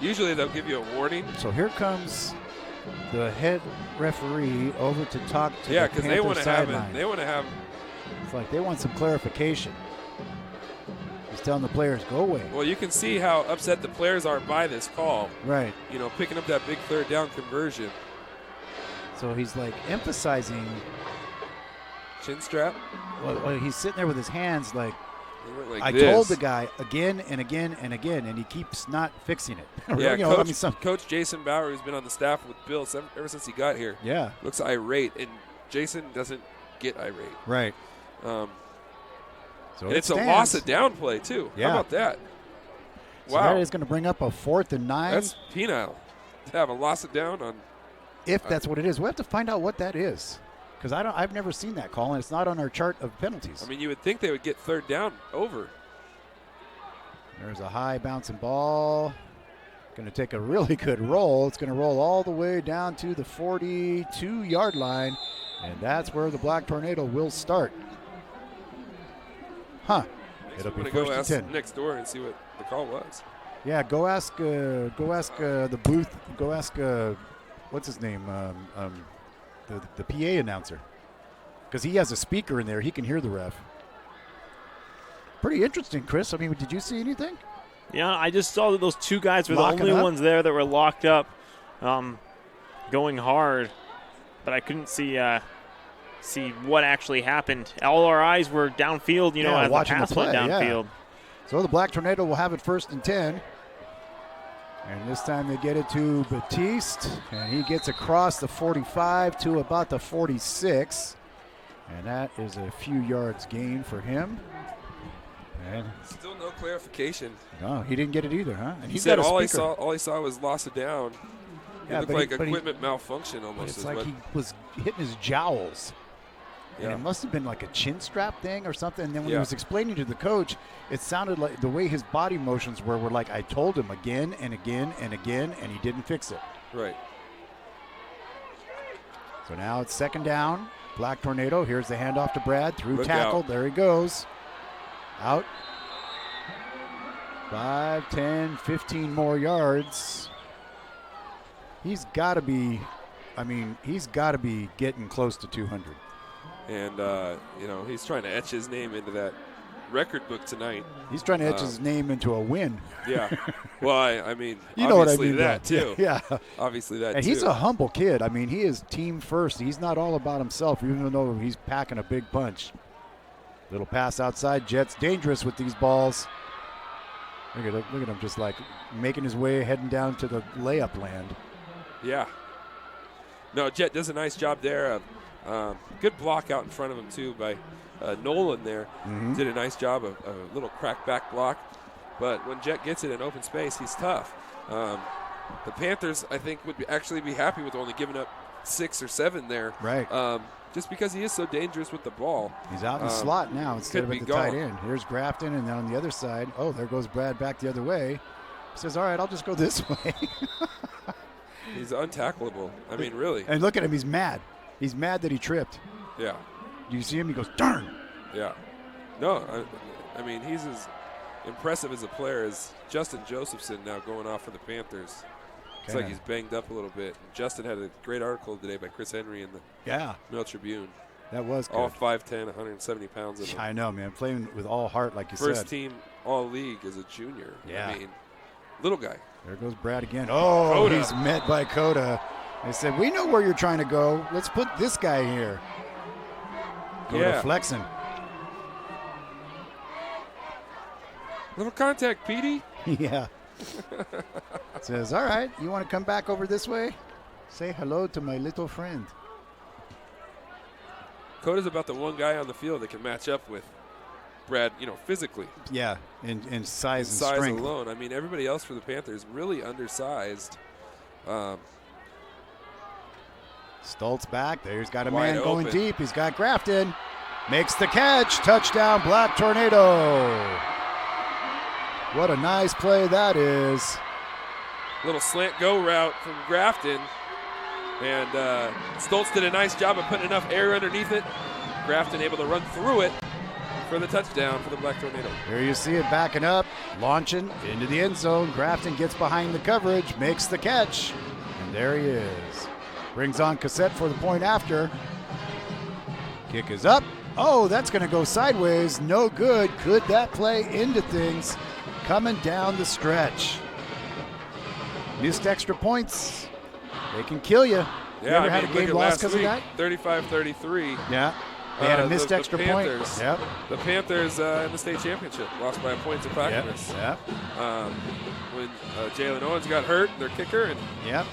Speaker 7: Usually they'll give you a warning.
Speaker 1: So here comes the head referee over to talk to
Speaker 7: Yeah,
Speaker 1: the
Speaker 7: because
Speaker 1: Panther
Speaker 7: they want to have
Speaker 1: sideline.
Speaker 7: it. They want to have.
Speaker 1: It's like they want some clarification. He's telling the players, go away.
Speaker 7: Well, you can see how upset the players are by this call.
Speaker 1: Right.
Speaker 7: You know, picking up that big 3rd down conversion.
Speaker 1: So he's like emphasizing.
Speaker 7: Chin strap?
Speaker 1: Well, he's sitting there with his hands like,
Speaker 7: He went like
Speaker 1: I
Speaker 7: this.
Speaker 1: told the guy again and again and again, and he keeps not fixing it.
Speaker 7: Yeah,
Speaker 1: You know,
Speaker 7: Coach Jason Bauer, who's been on the staff with Bill ever since he got here, looks irate, and Jason doesn't get irate.
Speaker 1: Right.
Speaker 7: And it's a loss of down play, too.
Speaker 1: Yeah.
Speaker 7: How about that?
Speaker 1: So
Speaker 7: Wow.
Speaker 1: that is going to bring up a 4th and 9.
Speaker 7: That's penile to have a loss of down on.
Speaker 1: If that's what it is. We'll have to find out what that is. Because I've never seen that call, and it's not on our chart of penalties.
Speaker 7: I mean, you would think they would get 3rd down over.
Speaker 1: There's a high bouncing ball. Going to take a really good roll. It's going to roll all the way down to the 42-yard line, and that's where the Black Tornado will start. Huh. It'll be
Speaker 7: I'm going to
Speaker 1: 1st
Speaker 7: go
Speaker 1: and
Speaker 7: ask
Speaker 1: 10.
Speaker 7: next door and see what the call was.
Speaker 1: Yeah, go ask the booth. Go ask what's his name, the PA announcer, because he has a speaker in there. He can hear the ref. Pretty interesting, Chris. I mean, did you see anything?
Speaker 18: Yeah, I just saw that those two guys were
Speaker 1: Locking
Speaker 18: the only
Speaker 1: up?
Speaker 18: ones there that were locked up, going hard, but I couldn't see what actually happened. All our eyes were downfield, you know, as the
Speaker 1: watching
Speaker 18: pass
Speaker 1: the play,
Speaker 18: went downfield.
Speaker 1: So the Black Tornado will have it 1st and 10. And this time they get it to Batiste, and he gets across the 45 to about the 46. And that is a few yards gain for him. And
Speaker 7: Still no clarification.
Speaker 1: no, he didn't get it either, huh? And
Speaker 7: He
Speaker 1: he's
Speaker 7: said
Speaker 1: got a
Speaker 7: all
Speaker 1: speaker.
Speaker 7: he saw was loss of down.
Speaker 1: Yeah,
Speaker 7: it looked
Speaker 1: but
Speaker 7: like
Speaker 1: but
Speaker 7: equipment malfunction
Speaker 1: But
Speaker 7: almost.
Speaker 1: it's
Speaker 7: is
Speaker 1: like
Speaker 7: what-
Speaker 1: he was hitting his jowls. And
Speaker 7: Yeah.
Speaker 1: it must have been like a chin strap thing or something. And then when he
Speaker 7: Yeah.
Speaker 1: was explaining to the coach, it sounded like the way his body motions were like, I told him again and again and again, and he didn't fix it.
Speaker 7: Right.
Speaker 1: So now it's 2nd down. Black Tornado. Here's the handoff to Brad. Through
Speaker 7: Look
Speaker 1: tackle.
Speaker 7: out.
Speaker 1: There he goes. Out. 5, 10, 15 more yards. He's got to be getting close to 200.
Speaker 7: And, you know, he's trying to etch his name into that record book tonight.
Speaker 1: He's trying to etch his name into a win.
Speaker 7: Yeah. Well, I mean,
Speaker 1: you know what I
Speaker 7: obviously
Speaker 1: mean.
Speaker 7: that,
Speaker 1: though.
Speaker 7: too.
Speaker 1: Yeah.
Speaker 7: Obviously that,
Speaker 1: And
Speaker 7: too.
Speaker 1: he's a humble kid. I mean, he is team first. He's not all about himself, even though he's packing a big punch. Little pass outside. Jet's dangerous with these balls. Look at him just like making his way, heading down to the layup land.
Speaker 7: Yeah. No, Jet does a nice job there. Good block out in front of him, too, by Nolan there.
Speaker 1: Mhm.
Speaker 7: Did a nice job of a little crack back block. But when Jet gets it in open space, he's tough. The Panthers, I think, would actually be happy with only giving up 6 or 7 there.
Speaker 1: Right.
Speaker 7: Just because he is so dangerous with the ball.
Speaker 1: He's out in the slot now instead of
Speaker 7: could
Speaker 1: at
Speaker 7: be
Speaker 1: the tight
Speaker 7: gone.
Speaker 1: end. Here's Grafton, and then on the other side, oh, there goes Brad back the other way. He says, all right, I'll just go this way.
Speaker 7: He's untackleable. I mean, really.
Speaker 1: And look at him. He's mad. He's mad that he tripped.
Speaker 7: Yeah.
Speaker 1: Do you see him? He goes, darn.
Speaker 7: Yeah. No, I mean, he's as impressive as a player as Justin Josephson now going off for the Panthers. It's like
Speaker 1: Okay.
Speaker 7: he's banged up a little bit. Justin had a great article today by Chris Henry in the Mail Tribune.
Speaker 1: That was good.
Speaker 7: All 5'10", 170 pounds. In
Speaker 1: I know, man. Playing with all heart, like you said.
Speaker 7: First team all league as a junior.
Speaker 1: Yeah.
Speaker 7: I mean, little guy.
Speaker 1: There goes Brad again. Oh,
Speaker 7: Coda.
Speaker 1: He's met by Coda. They said, we know where you're trying to go. Let's put this guy here. Coda flexing.
Speaker 7: Little contact, Petey.
Speaker 1: Yeah. Says, all right, you want to come back over this way? Say hello to my little friend.
Speaker 7: Coda's about the one guy on the field that can match up with Brad, physically.
Speaker 1: Yeah, in size and
Speaker 7: size
Speaker 1: strength
Speaker 7: alone. I mean, everybody else for the Panthers really undersized.
Speaker 1: Stoltz back. There's got a
Speaker 7: Wide
Speaker 1: man going
Speaker 7: open.
Speaker 1: deep. He's got Grafton. Makes the catch. Touchdown, Black Tornado. What a nice play that is.
Speaker 7: Little slant go route from Grafton. And Stoltz did a nice job of putting enough air underneath it. Grafton able to run through it for the touchdown for the Black Tornado.
Speaker 1: Here you see it backing up, launching into the end zone. Grafton gets behind the coverage, makes the catch. And there he is. Brings on Cassette for the point after. Kick is up. Oh, that's going to go sideways. No good. Could that play into things coming down the stretch? Missed extra points. They can kill you.
Speaker 7: Yeah,
Speaker 1: you ever had a game lost because of that?
Speaker 7: 35-33.
Speaker 1: Yeah. They had a missed extra point. Yep.
Speaker 7: The Panthers in the state championship lost by a point to Clackamas.
Speaker 1: Yep.
Speaker 7: When Jalen Owens got hurt, their kicker, and
Speaker 1: yep.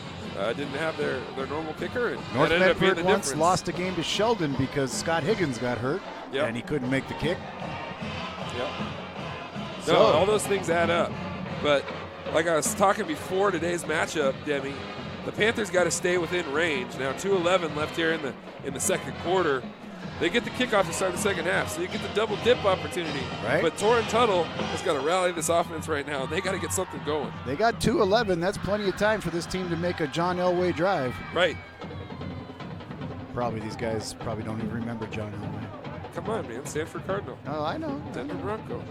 Speaker 7: Didn't have their normal kicker. And
Speaker 1: North
Speaker 7: that ended up being
Speaker 1: Medford
Speaker 7: the
Speaker 1: once
Speaker 7: difference.
Speaker 1: lost a game to Sheldon because Scott Higgins got hurt
Speaker 7: Yep.
Speaker 1: and he couldn't make the kick.
Speaker 7: Yep.
Speaker 1: So,
Speaker 7: No, all those things add up. But like I was talking before today's matchup, Demi, the Panthers got to stay within range. Now 2:11 left here in the second quarter. They get the kickoff to start the second half, so you get the double dip opportunity.
Speaker 1: Right.
Speaker 7: But Torrin Tuttle has got to rally this offense right now. They got to get something going.
Speaker 1: they got 2:11. That's plenty of time for this team to make a John Elway drive.
Speaker 7: Right.
Speaker 1: Probably these guys probably don't even remember John Elway.
Speaker 7: Come on, man. Stanford Cardinal.
Speaker 1: Oh, I know.
Speaker 7: Denver Bronco.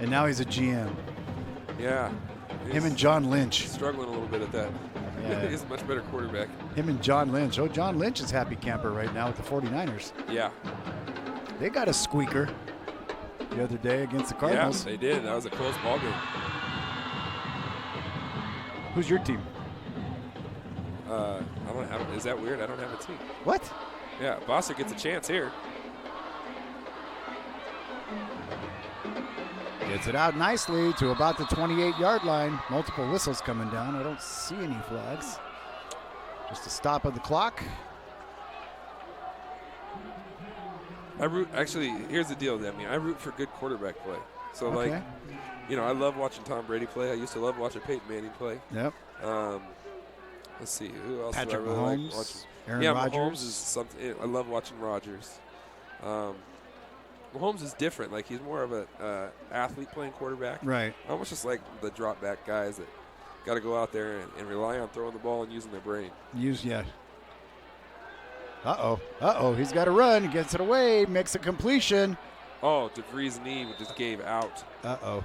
Speaker 1: And now he's a GM.
Speaker 7: Yeah.
Speaker 1: Him and John Lynch.
Speaker 7: Struggling a little bit at that.
Speaker 1: Yeah.
Speaker 7: He's a much better quarterback.
Speaker 1: Him and John Lynch. Oh, John Lynch is happy camper right now with the 49ers.
Speaker 7: Yeah.
Speaker 1: They got a squeaker the other day against the Cardinals.
Speaker 7: Yeah, they did. That was a close ball game.
Speaker 1: Who's your team?
Speaker 7: I don't have. Is that weird? I don't have a team.
Speaker 1: What?
Speaker 7: Yeah, Bosser gets a chance here.
Speaker 1: Gets it out nicely to about the 28-yard line. Multiple whistles coming down. I don't see any flags. Just a stop of the clock.
Speaker 7: Actually, here's the deal, Demi. I root for good quarterback play. So,
Speaker 1: Okay.
Speaker 7: I love watching Tom Brady play. I used to love watching Peyton Manning play.
Speaker 1: Yep.
Speaker 7: Let's see. Who else
Speaker 1: Patrick
Speaker 7: do I really
Speaker 1: Mahomes,
Speaker 7: like watching?
Speaker 1: Aaron
Speaker 7: yeah,
Speaker 1: Rodgers.
Speaker 7: Mahomes is something. I love watching Rodgers. Mahomes is different. Like, he's more of a athlete playing quarterback.
Speaker 1: Right.
Speaker 7: Almost just like the drop back guys that got to go out there and rely on throwing the ball and using their brain.
Speaker 1: Uh-oh. He's got to run. Gets it away. Makes a completion.
Speaker 7: Oh, DeVries' knee just gave out.
Speaker 1: Uh-oh.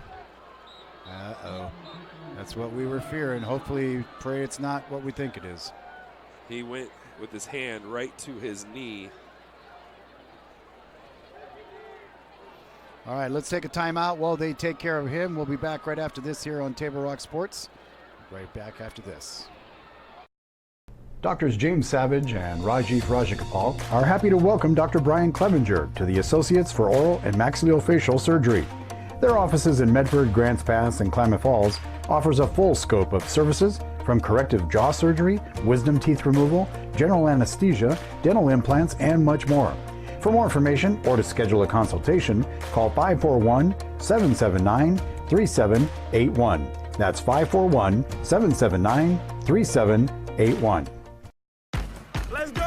Speaker 1: That's what we were fearing. Hopefully, pray it's not what we think it is.
Speaker 7: He went with his hand right to his knee.
Speaker 1: All right, let's take a timeout while they take care of him. We'll be back right after this here on Table Rock Sports. Right back after this. Doctors James Savage and Rajiv Rajagopal are happy to welcome Dr. Brian Clevenger to the Associates for Oral and Maxillofacial Surgery. Their offices in Medford, Grants Pass, and Klamath Falls offers a full scope of services from corrective jaw surgery, wisdom teeth removal, general anesthesia, dental implants, and much more. For more information or to schedule a consultation, call 541-779-3781. That's 541-779-3781.
Speaker 10: Let's go!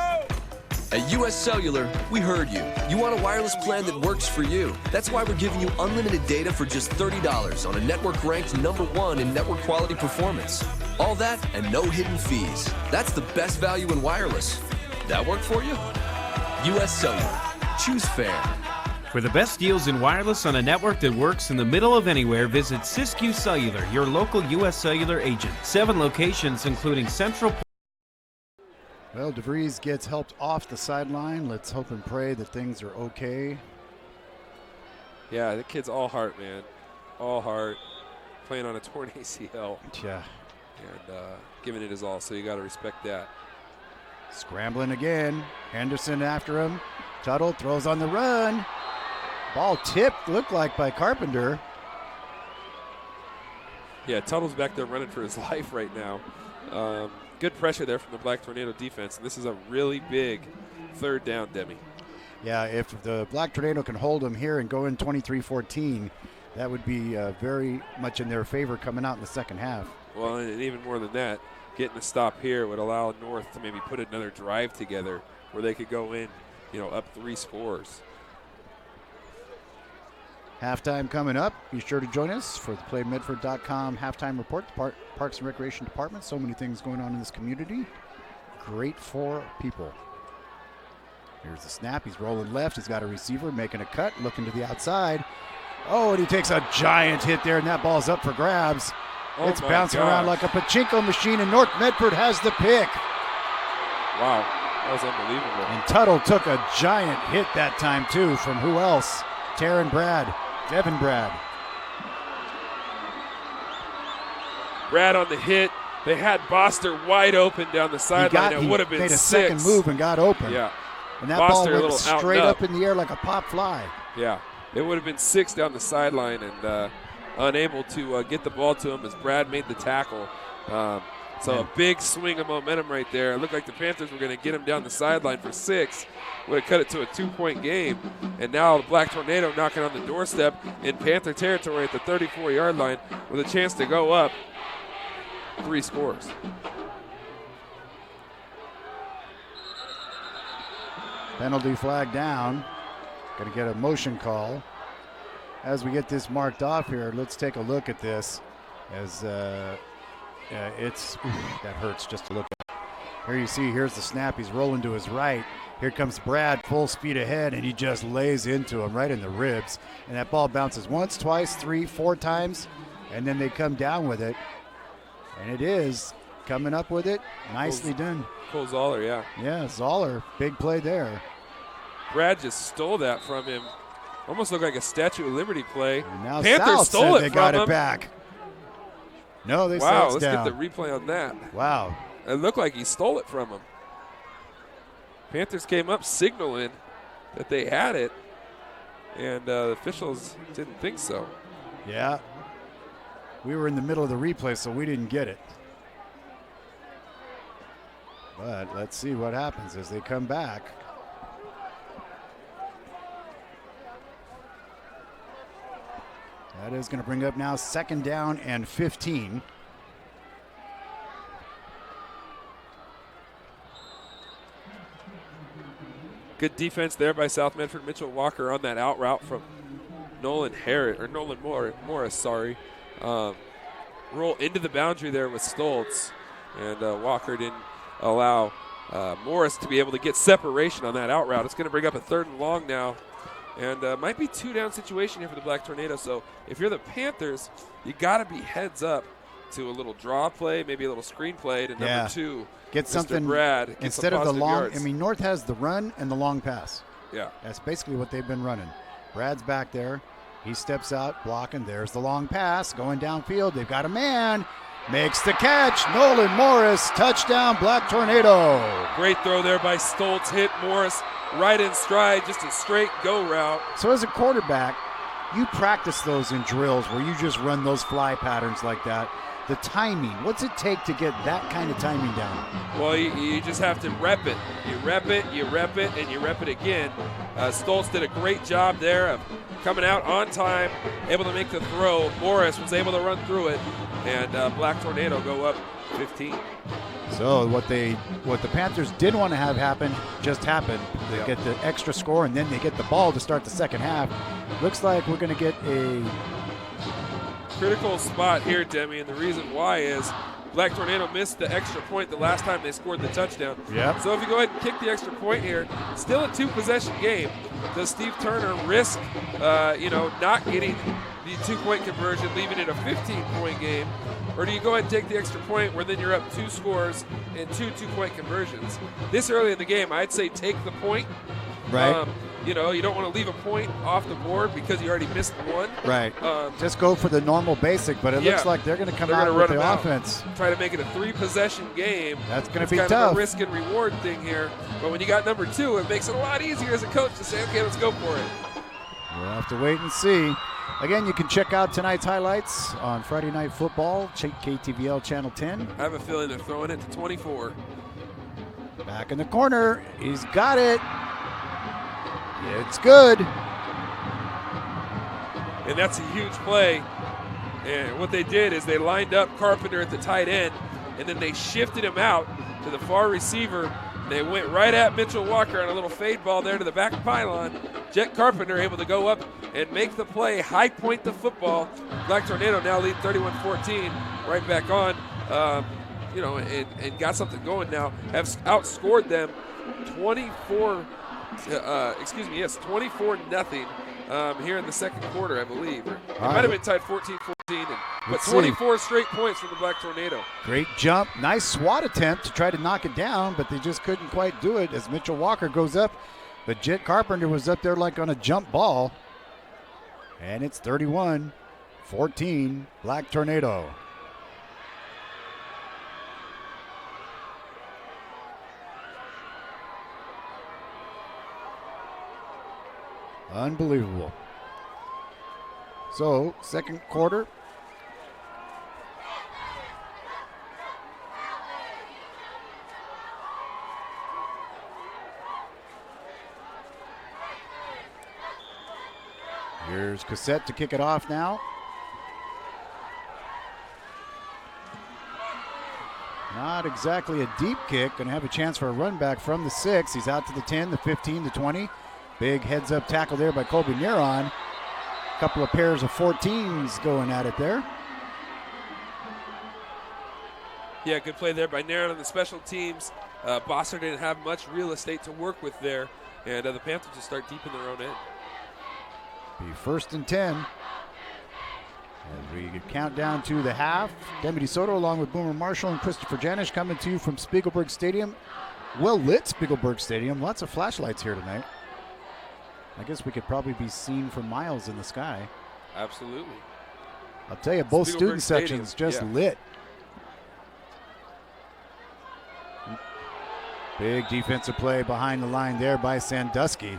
Speaker 10: At US Cellular, we heard you. You want a wireless plan that works for you. That's why we're giving you unlimited data for just $30 on a network ranked #1 in network quality performance. All that and no hidden fees. That's the best value in wireless. That work for you? US Cellular. Choose fair.
Speaker 9: For the best deals in wireless on a network that works in the middle of anywhere, visit Siskiyou Cellular, your local US Cellular agent. 7 locations, including Central.
Speaker 1: Well, DeVries gets helped off the sideline. Let's hope and pray that things are okay.
Speaker 7: Yeah, the kid's all heart, man. All heart. Playing on a torn ACL.
Speaker 1: Yeah.
Speaker 7: And giving it his all, so you got to respect that.
Speaker 1: Scrambling again. Henderson after him. Tuttle throws on the run. Ball tipped, looked like, by Carpenter.
Speaker 7: Yeah, Tuttle's back there running for his life right now. Good pressure there from the Black Tornado defense. And this is a really big third down, Demi.
Speaker 1: Yeah, if the Black Tornado can hold them here and go in 23-14, that would be very much in their favor coming out in the second half.
Speaker 7: Well, and even more than that, getting a stop here would allow North to maybe put another drive together where they could go in, up 3 scores.
Speaker 1: Halftime coming up. Be sure to join us for the PlayMedford.com halftime report, the Parks and Recreation Department. So many things going on in this community. Great for people. Here's the snap. He's rolling left. He's got a receiver making a cut, looking to the outside. Oh, and he takes a giant hit there, and that ball's up for grabs.
Speaker 7: Oh,
Speaker 1: it's bouncing around like a pachinko machine, and North Medford has the pick.
Speaker 7: Wow, that was unbelievable.
Speaker 1: And Tuttle took a giant hit that time, too, from who else? Devin Brad.
Speaker 7: Brad on the hit. They had Boster wide open down the sideline. It would have been
Speaker 1: made a
Speaker 7: 6.
Speaker 1: second move and got open.
Speaker 7: Yeah.
Speaker 1: And that
Speaker 7: Boster
Speaker 1: ball went straight up in the air like a pop fly.
Speaker 7: Yeah. It would have been 6 down the sideline and unable to get the ball to him as Brad made the tackle. So a big swing of momentum right there. It looked like the Panthers were going to get him down the sideline for 6. Would have cut it to a 2-point game. And now the Black Tornado knocking on the doorstep in Panther territory at the 34-yard line with a chance to go up 3 scores.
Speaker 1: Penalty flag down. Going to get a motion call. As we get this marked off here, let's take a look at this. As that hurts just to look at. Here you see, here's the snap. He's rolling to his right. Here comes Brad, full speed ahead, and he just lays into him right in the ribs. And that ball bounces once, twice, 3, 4 times, and then they come down with it. And it is coming up with it. Nicely done.
Speaker 7: Cole Zoller, yeah.
Speaker 1: Yeah, Zoller, big play there.
Speaker 7: Brad just stole that from him. Almost looked like a Statue of Liberty play.
Speaker 1: And now
Speaker 7: Panthers
Speaker 1: South
Speaker 7: stole it
Speaker 1: they
Speaker 7: from
Speaker 1: got
Speaker 7: him.
Speaker 1: it back. No, they
Speaker 7: wow,
Speaker 1: let's
Speaker 7: get the replay on that.
Speaker 1: Wow.
Speaker 7: It looked like he stole it from him. Panthers came up signaling that they had it, and the officials didn't think so.
Speaker 1: Yeah. We were in the middle of the replay, so we didn't get it. But let's see what happens as they come back. That is going to bring up now 2nd down and 15.
Speaker 7: Good defense there by South Medford. Mitchell Walker on that out route from Nolan Morris. Roll into the boundary there with Stoltz, and Walker didn't allow Morris to be able to get separation on that out route. It's going to bring up a 3rd and long now, and might be 2-down situation here for the Black Tornado. So if you're the Panthers, you got to be heads up to a little draw play, maybe a little screen play to number 2.
Speaker 1: Get something,
Speaker 7: Brad,
Speaker 1: instead of the long,
Speaker 7: yards.
Speaker 1: I mean, North has the run and the long pass.
Speaker 7: Yeah.
Speaker 1: That's basically what they've been running. Brad's back there. He steps out, blocking. There's the long pass going downfield. They've got a man. Makes the catch. Nolan Morris, touchdown, Black Tornado.
Speaker 7: Great throw there by Stoltz. Hit Morris right in stride, just a straight go route.
Speaker 1: So as a quarterback, you practice those in drills where you just run those fly patterns like that. The timing, what's it take to get that kind of timing down?
Speaker 7: Well, you just have to rep it. You rep it, and you rep it again. Stoltz did a great job there of coming out on time, able to make the throw. Morris was able to run through it, and Black Tornado go up 15.
Speaker 1: So what the Panthers did want to have happen just happened. They get the extra score, and then they get the ball to start the second half. Looks like we're going to get a
Speaker 7: critical spot here, Demi, and the reason why is Black Tornado missed the extra point the last time they scored the touchdown.
Speaker 1: Yep.
Speaker 7: So if you go ahead and kick the extra point here, still a 2-possession game. Does Steve Turner risk, not getting the 2-point conversion, leaving it a 15-point game? Or do you go ahead and take the extra point where then you're up 2 scores and 2 2-point conversions? This early in the game, I'd say take the point.
Speaker 1: Right.
Speaker 7: You know, you don't want to leave a point off the board because you already missed one.
Speaker 1: Right. Just go for the normal basic, but it looks like they're going to come out with the offense.
Speaker 7: Try to make it a 3-possession game.
Speaker 1: That's going to be
Speaker 7: kind
Speaker 1: tough.
Speaker 7: Of a risk and reward thing here. But when you got number 2, it makes it a lot easier as a coach to say, okay, let's go for it.
Speaker 1: We'll have to wait and see. Again, you can check out tonight's highlights on Friday Night Football, KTVL Channel 10.
Speaker 7: I have a feeling they're throwing it to 24.
Speaker 1: Back in the corner. He's got it. It's good.
Speaker 7: And that's a huge play. And what they did is they lined up Carpenter at the tight end, and then they shifted him out to the far receiver. They went right at Mitchell Walker on a little fade ball there to the back pylon. Jet Carpenter able to go up and make the play, high point the football. Black Tornado now lead 31-14, right back on, you know, and got something going now. Have outscored them 24-0 here in the second quarter, I believe. It might have been tied 14-14, but 24 straight points from the Black Tornado.
Speaker 1: Great jump. Nice SWAT attempt to try to knock it down, but they just couldn't quite do it as Mitchell Walker goes up. But Jet Carpenter was up there like on a jump ball. And it's 31-14, Black Tornado. Unbelievable. So, second quarter. Here's Cassette to kick it off now. Not exactly a deep kick. Going to have a chance for a run back from the 6. He's out to the 10, the 15, the 20. Big heads-up tackle there by Colby Neron. A couple of pairs of 14s going at it there.
Speaker 7: Yeah, good play there by Neron on the special teams. Bosser didn't have much real estate to work with there, and the Panthers will start deep in their own end.
Speaker 1: Be 1st and 10. As we count down to the half, Demi DeSoto along with Boomer Marshall and Christopher Janish coming to you from Spiegelberg Stadium. Well-lit Spiegelberg Stadium. Lots of flashlights here tonight. I guess we could probably be seen for miles in the sky.
Speaker 7: Absolutely.
Speaker 1: I'll tell you, both student
Speaker 7: Stadium.
Speaker 1: sections just lit. Big defensive play behind the line there by Sandusky.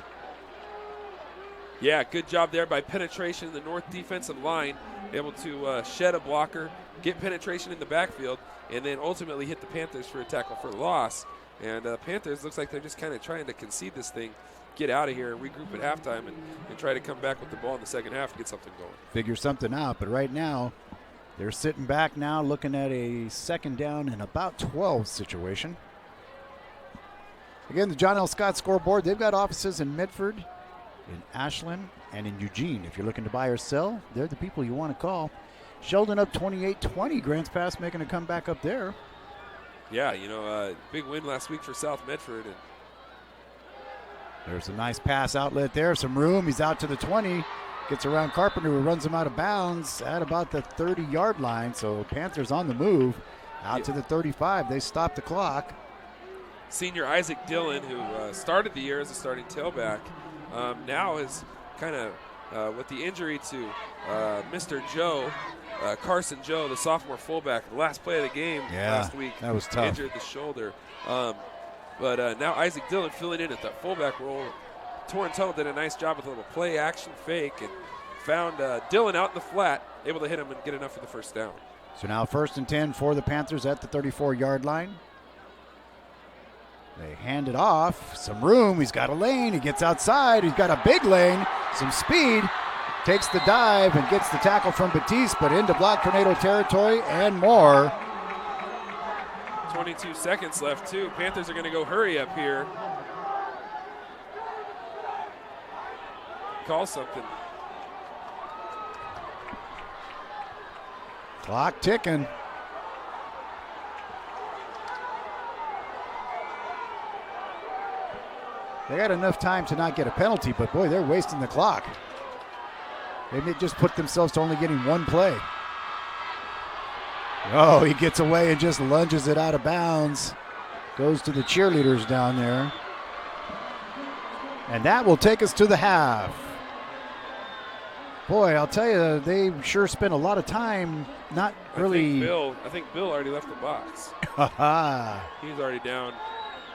Speaker 7: Yeah, good job there by penetration in the north defensive line, able to shed a blocker, get penetration in the backfield, and then ultimately hit the Panthers for a tackle for loss. And Panthers looks like they're just kind of trying to concede this thing, get out of here, regroup at halftime, and try to come back with the ball in the second half to get something going.
Speaker 1: Figure something out, but right now they're sitting back now looking at a 2nd down and about 12 situation. Again, the John L. Scott scoreboard, they've got offices in Medford, in Ashland, and in Eugene. If you're looking to buy or sell, they're the people you want to call. Sheldon up 28-20. Grants Pass making a comeback up there.
Speaker 7: Yeah, you know, big win last week for South Medford. And
Speaker 1: there's a nice pass outlet there. Some room. He's out to the 20. Gets around Carpenter, who runs him out of bounds at about the 30-yard line. So Panthers on the move. Out to the 35. They stop the clock.
Speaker 7: Senior Isaac Dillon, who started the year as a starting tailback, now is kind of with the injury to Mr. Joe, Carson Joe, the sophomore fullback, the last play of the game last week.
Speaker 1: That was tough.
Speaker 7: Injured the shoulder. But now Isaac Dillon filling in at that fullback role. Torrin Tuttle did a nice job with a little play action fake and found Dillon out in the flat, able to hit him and get enough for the first down.
Speaker 1: So now 1st and 10 for the Panthers at the 34-yard line. They hand it off. Some room. He's got a lane. He gets outside. He's got a big lane. Some speed. Takes the dive and gets the tackle from Batiste, but into Black Tornado territory and more.
Speaker 7: 22 seconds left, too. Panthers are going to go hurry up here. Call something.
Speaker 1: Clock ticking. They got enough time to not get a penalty, but boy, they're wasting the clock. They may just put themselves to only getting one play. Oh, he gets away and just lunges it out of bounds. Goes to the cheerleaders down there. And that will take us to the half. Boy, I'll tell you, they sure spent a lot of time not really.
Speaker 7: I think Bill already left the box. He's already down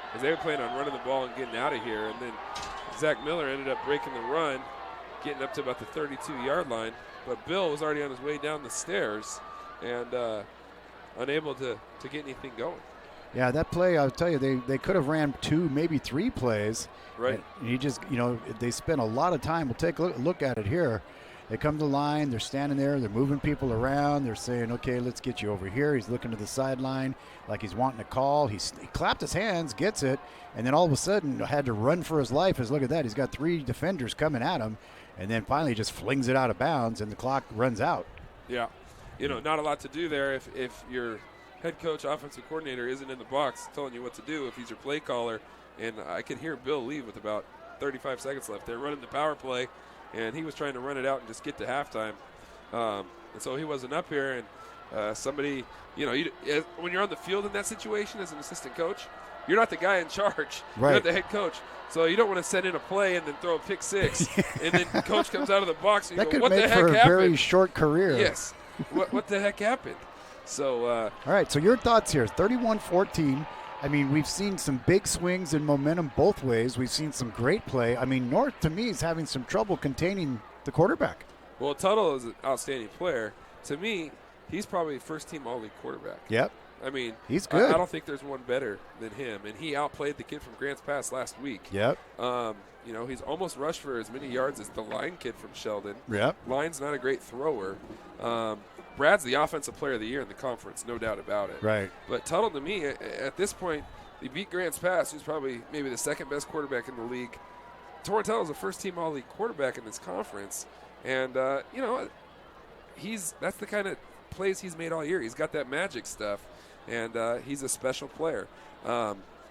Speaker 7: because they were planning on running the ball and getting out of here. And then Zach Miller ended up breaking the run, getting up to about the 32-yard line. But Bill was already on his way down the stairs and unable to get anything going.
Speaker 1: Yeah, that play, I'll tell you, they could have ran 2, maybe 3 plays.
Speaker 7: Right.
Speaker 1: And he just, they spent a lot of time. We'll take a look at it here. They come to the line. They're standing there. They're moving people around. They're saying, okay, let's get you over here. He's looking to the sideline like he's wanting to call. He clapped his hands, gets it, and then all of a sudden had to run for his life. Look at that. He's got 3 defenders coming at him, and then finally just flings it out of bounds, and the clock runs out.
Speaker 7: Yeah. Not a lot to do there if your head coach, offensive coordinator isn't in the box telling you what to do, if he's your play caller. And I could hear Bill leave with about 35 seconds left. They're running the power play, and he was trying to run it out and just get to halftime. And so he wasn't up here. And somebody, when you're on the field in that situation as an assistant coach, you're not the guy in charge.
Speaker 1: Right.
Speaker 7: You're not the head coach. So you don't want to send in a play and then throw a pick six. And then coach comes out of the box and you go, what the heck happened?
Speaker 1: That could make for a very short career.
Speaker 7: Yes. What the heck happened? So.
Speaker 1: All right, so your thoughts here, 31-14. I mean, we've seen some big swings and momentum both ways. We've seen some great play. I mean, North, to me, is having some trouble containing the quarterback.
Speaker 7: Well, Tuttle is an outstanding player. To me, he's probably first-team All-League quarterback.
Speaker 1: Yep.
Speaker 7: I mean,
Speaker 1: he's good.
Speaker 7: I don't think there's one better than him, and he outplayed the kid from Grants Pass last week.
Speaker 1: Yep.
Speaker 7: He's almost rushed for as many yards as the Line kid from Sheldon.
Speaker 1: Yep.
Speaker 7: Line's not a great thrower. Brad's the offensive player of the year in the conference, no doubt about it.
Speaker 1: Right.
Speaker 7: But Tuttle, to me, at this point, he beat Grants Pass, who's probably maybe the second best quarterback in the league. Torrentell's a first-team All-League quarterback in this conference, and that's the kind of plays he's made all year. He's got that magic stuff, and he's a special player.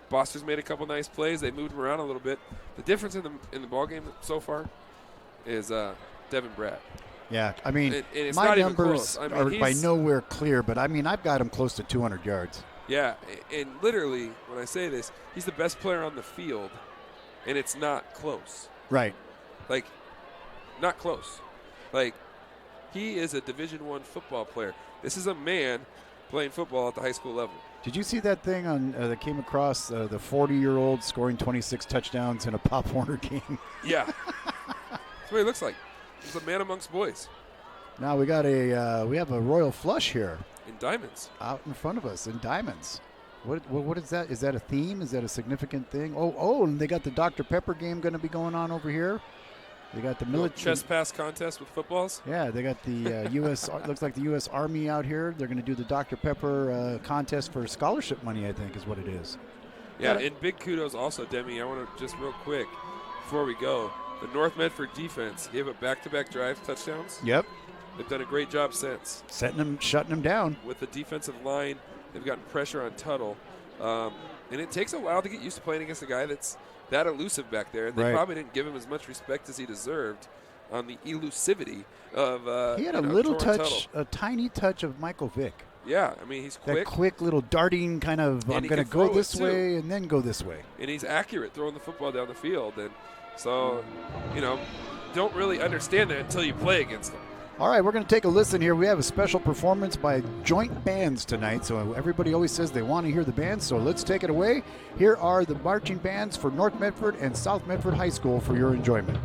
Speaker 7: Boster's made a couple nice plays. They moved him around a little bit. The difference in the ball game so far is Devin Brad.
Speaker 1: Yeah, I mean,
Speaker 7: it's
Speaker 1: my
Speaker 7: not even
Speaker 1: numbers
Speaker 7: close. I
Speaker 1: are
Speaker 7: mean,
Speaker 1: by nowhere clear, but I mean, I've got him close to 200 yards.
Speaker 7: Yeah, and literally, when I say this, he's the best player on the field, and it's not close.
Speaker 1: Right.
Speaker 7: Like, not close. Like, he is a Division I football player. This is a man playing football at the high school level.
Speaker 1: Did you see that thing that came across the 40-year-old scoring 26 touchdowns in a Pop Warner game?
Speaker 7: Yeah. That's what he looks like. He's a man amongst boys.
Speaker 1: Now we got we have a royal flush here.
Speaker 7: In diamonds.
Speaker 1: Out in front of us in diamonds. What is that? Is that a theme? Is that a significant thing? Oh, and they got the Dr. Pepper game going to be going on over here. They got the military
Speaker 7: chest pass contest with footballs.
Speaker 1: Yeah, they got the U.S. looks like the U.S. Army out here. They're going to do the Dr. Pepper contest for scholarship money, I think, is what it is.
Speaker 7: Yeah, and big kudos also, Demi. I want to just real quick before we go. The North Medford defense gave up back-to-back drives, touchdowns.
Speaker 1: Yep.
Speaker 7: They've done a great job since.
Speaker 1: Shutting them down.
Speaker 7: With the defensive line, they've gotten pressure on Tuttle. And it takes a while to get used to playing against a guy that's that elusive back there. And they probably didn't give him as much respect as he deserved on the elusivity of
Speaker 1: he had a little touch, a tiny touch of Michael Vick.
Speaker 7: Yeah, I mean, he's quick.
Speaker 1: That quick little darting kind of, I'm going to go this way and then go this way.
Speaker 7: And he's accurate throwing the football down the field. And so, don't really understand that until you play against him.
Speaker 1: All right, we're going to take a listen here. We have a special performance by joint bands tonight, so everybody always says they want to hear the bands, so let's take it away. Here are the marching bands for North Medford and South Medford High School for your enjoyment.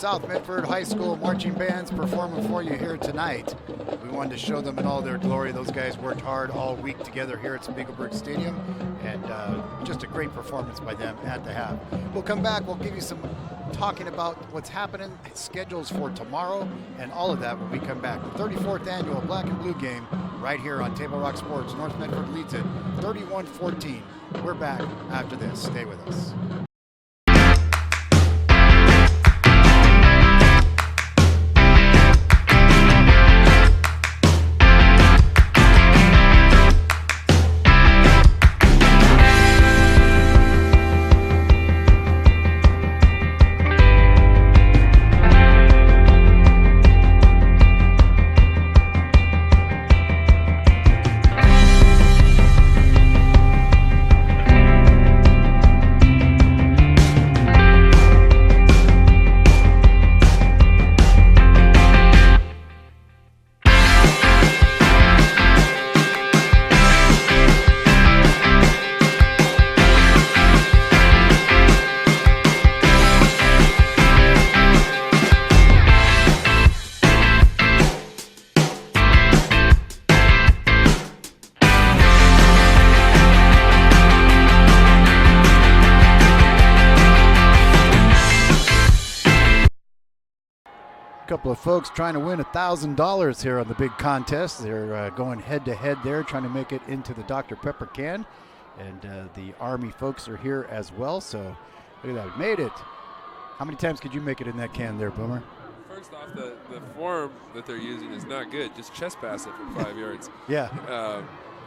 Speaker 1: South Medford High School marching bands performing for you here tonight. We wanted to show them in all their glory. Those guys worked hard all week together here at Spiegelberg Stadium, and just a great performance by them at the half. We'll come back. We'll give you some talking about what's happening, schedules for tomorrow, and all of that when we come back. The 34th annual Black and Blue game right here on Table Rock Sports. North Medford leads it 31-14. We're back after this. Stay with us. Couple of folks trying to win $1,000 here on the big contest. They're going head to head there, trying to make it into the Dr. Pepper can. And the Army folks are here as well. So look at that, we made it. How many times could you make it in that can there, Boomer?
Speaker 7: First off, the form that they're using is not good. Just chest pass it from 5 yards.
Speaker 1: Yeah.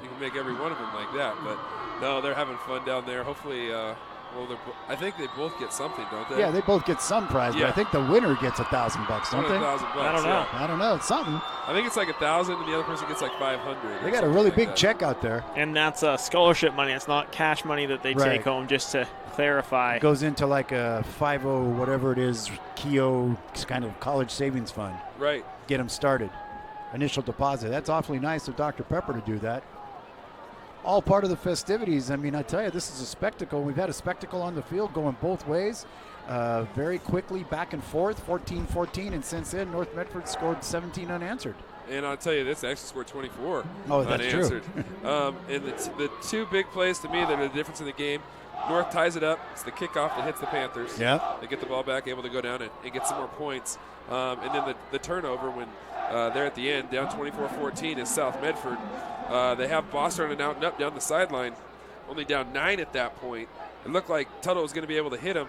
Speaker 7: You can make every one of them like that. But no, they're having fun down there. Hopefully, I think they both get something, don't they?
Speaker 1: Yeah, they both get some prize, but I think the winner gets $1,000, don't they?
Speaker 7: $1,000.
Speaker 18: I don't know.
Speaker 1: I don't know. It's something.
Speaker 7: I think it's like 1,000, and the other person gets like 500.
Speaker 1: They got a really big check out there.
Speaker 18: And that's scholarship money. It's not cash money that they take home, just to clarify.
Speaker 1: It goes into like a 5-0, whatever it is, KEO kind of college savings fund.
Speaker 7: Right.
Speaker 1: Get them started. Initial deposit. That's awfully nice of Dr. Pepper to do that. All part of the festivities. I mean, I tell you, this is a spectacle. We've had a spectacle on the field going both ways. Very quickly, back and forth, 14-14, and since then, North Medford scored 17 unanswered.
Speaker 7: And I'll tell you, this actually scored 24
Speaker 1: that's
Speaker 7: unanswered.
Speaker 1: true.
Speaker 7: And the two big plays to me that are the difference in the game, North ties it up. It's the kickoff that hits the Panthers.
Speaker 1: Yeah.
Speaker 7: They get the ball back, able to go down and get some more points. And then the turnover when they're at the end, down 24-14 is South Medford. They have Boss running out and up down the sideline, only down 9 at that point. It looked like Tuttle was going to be able to hit him.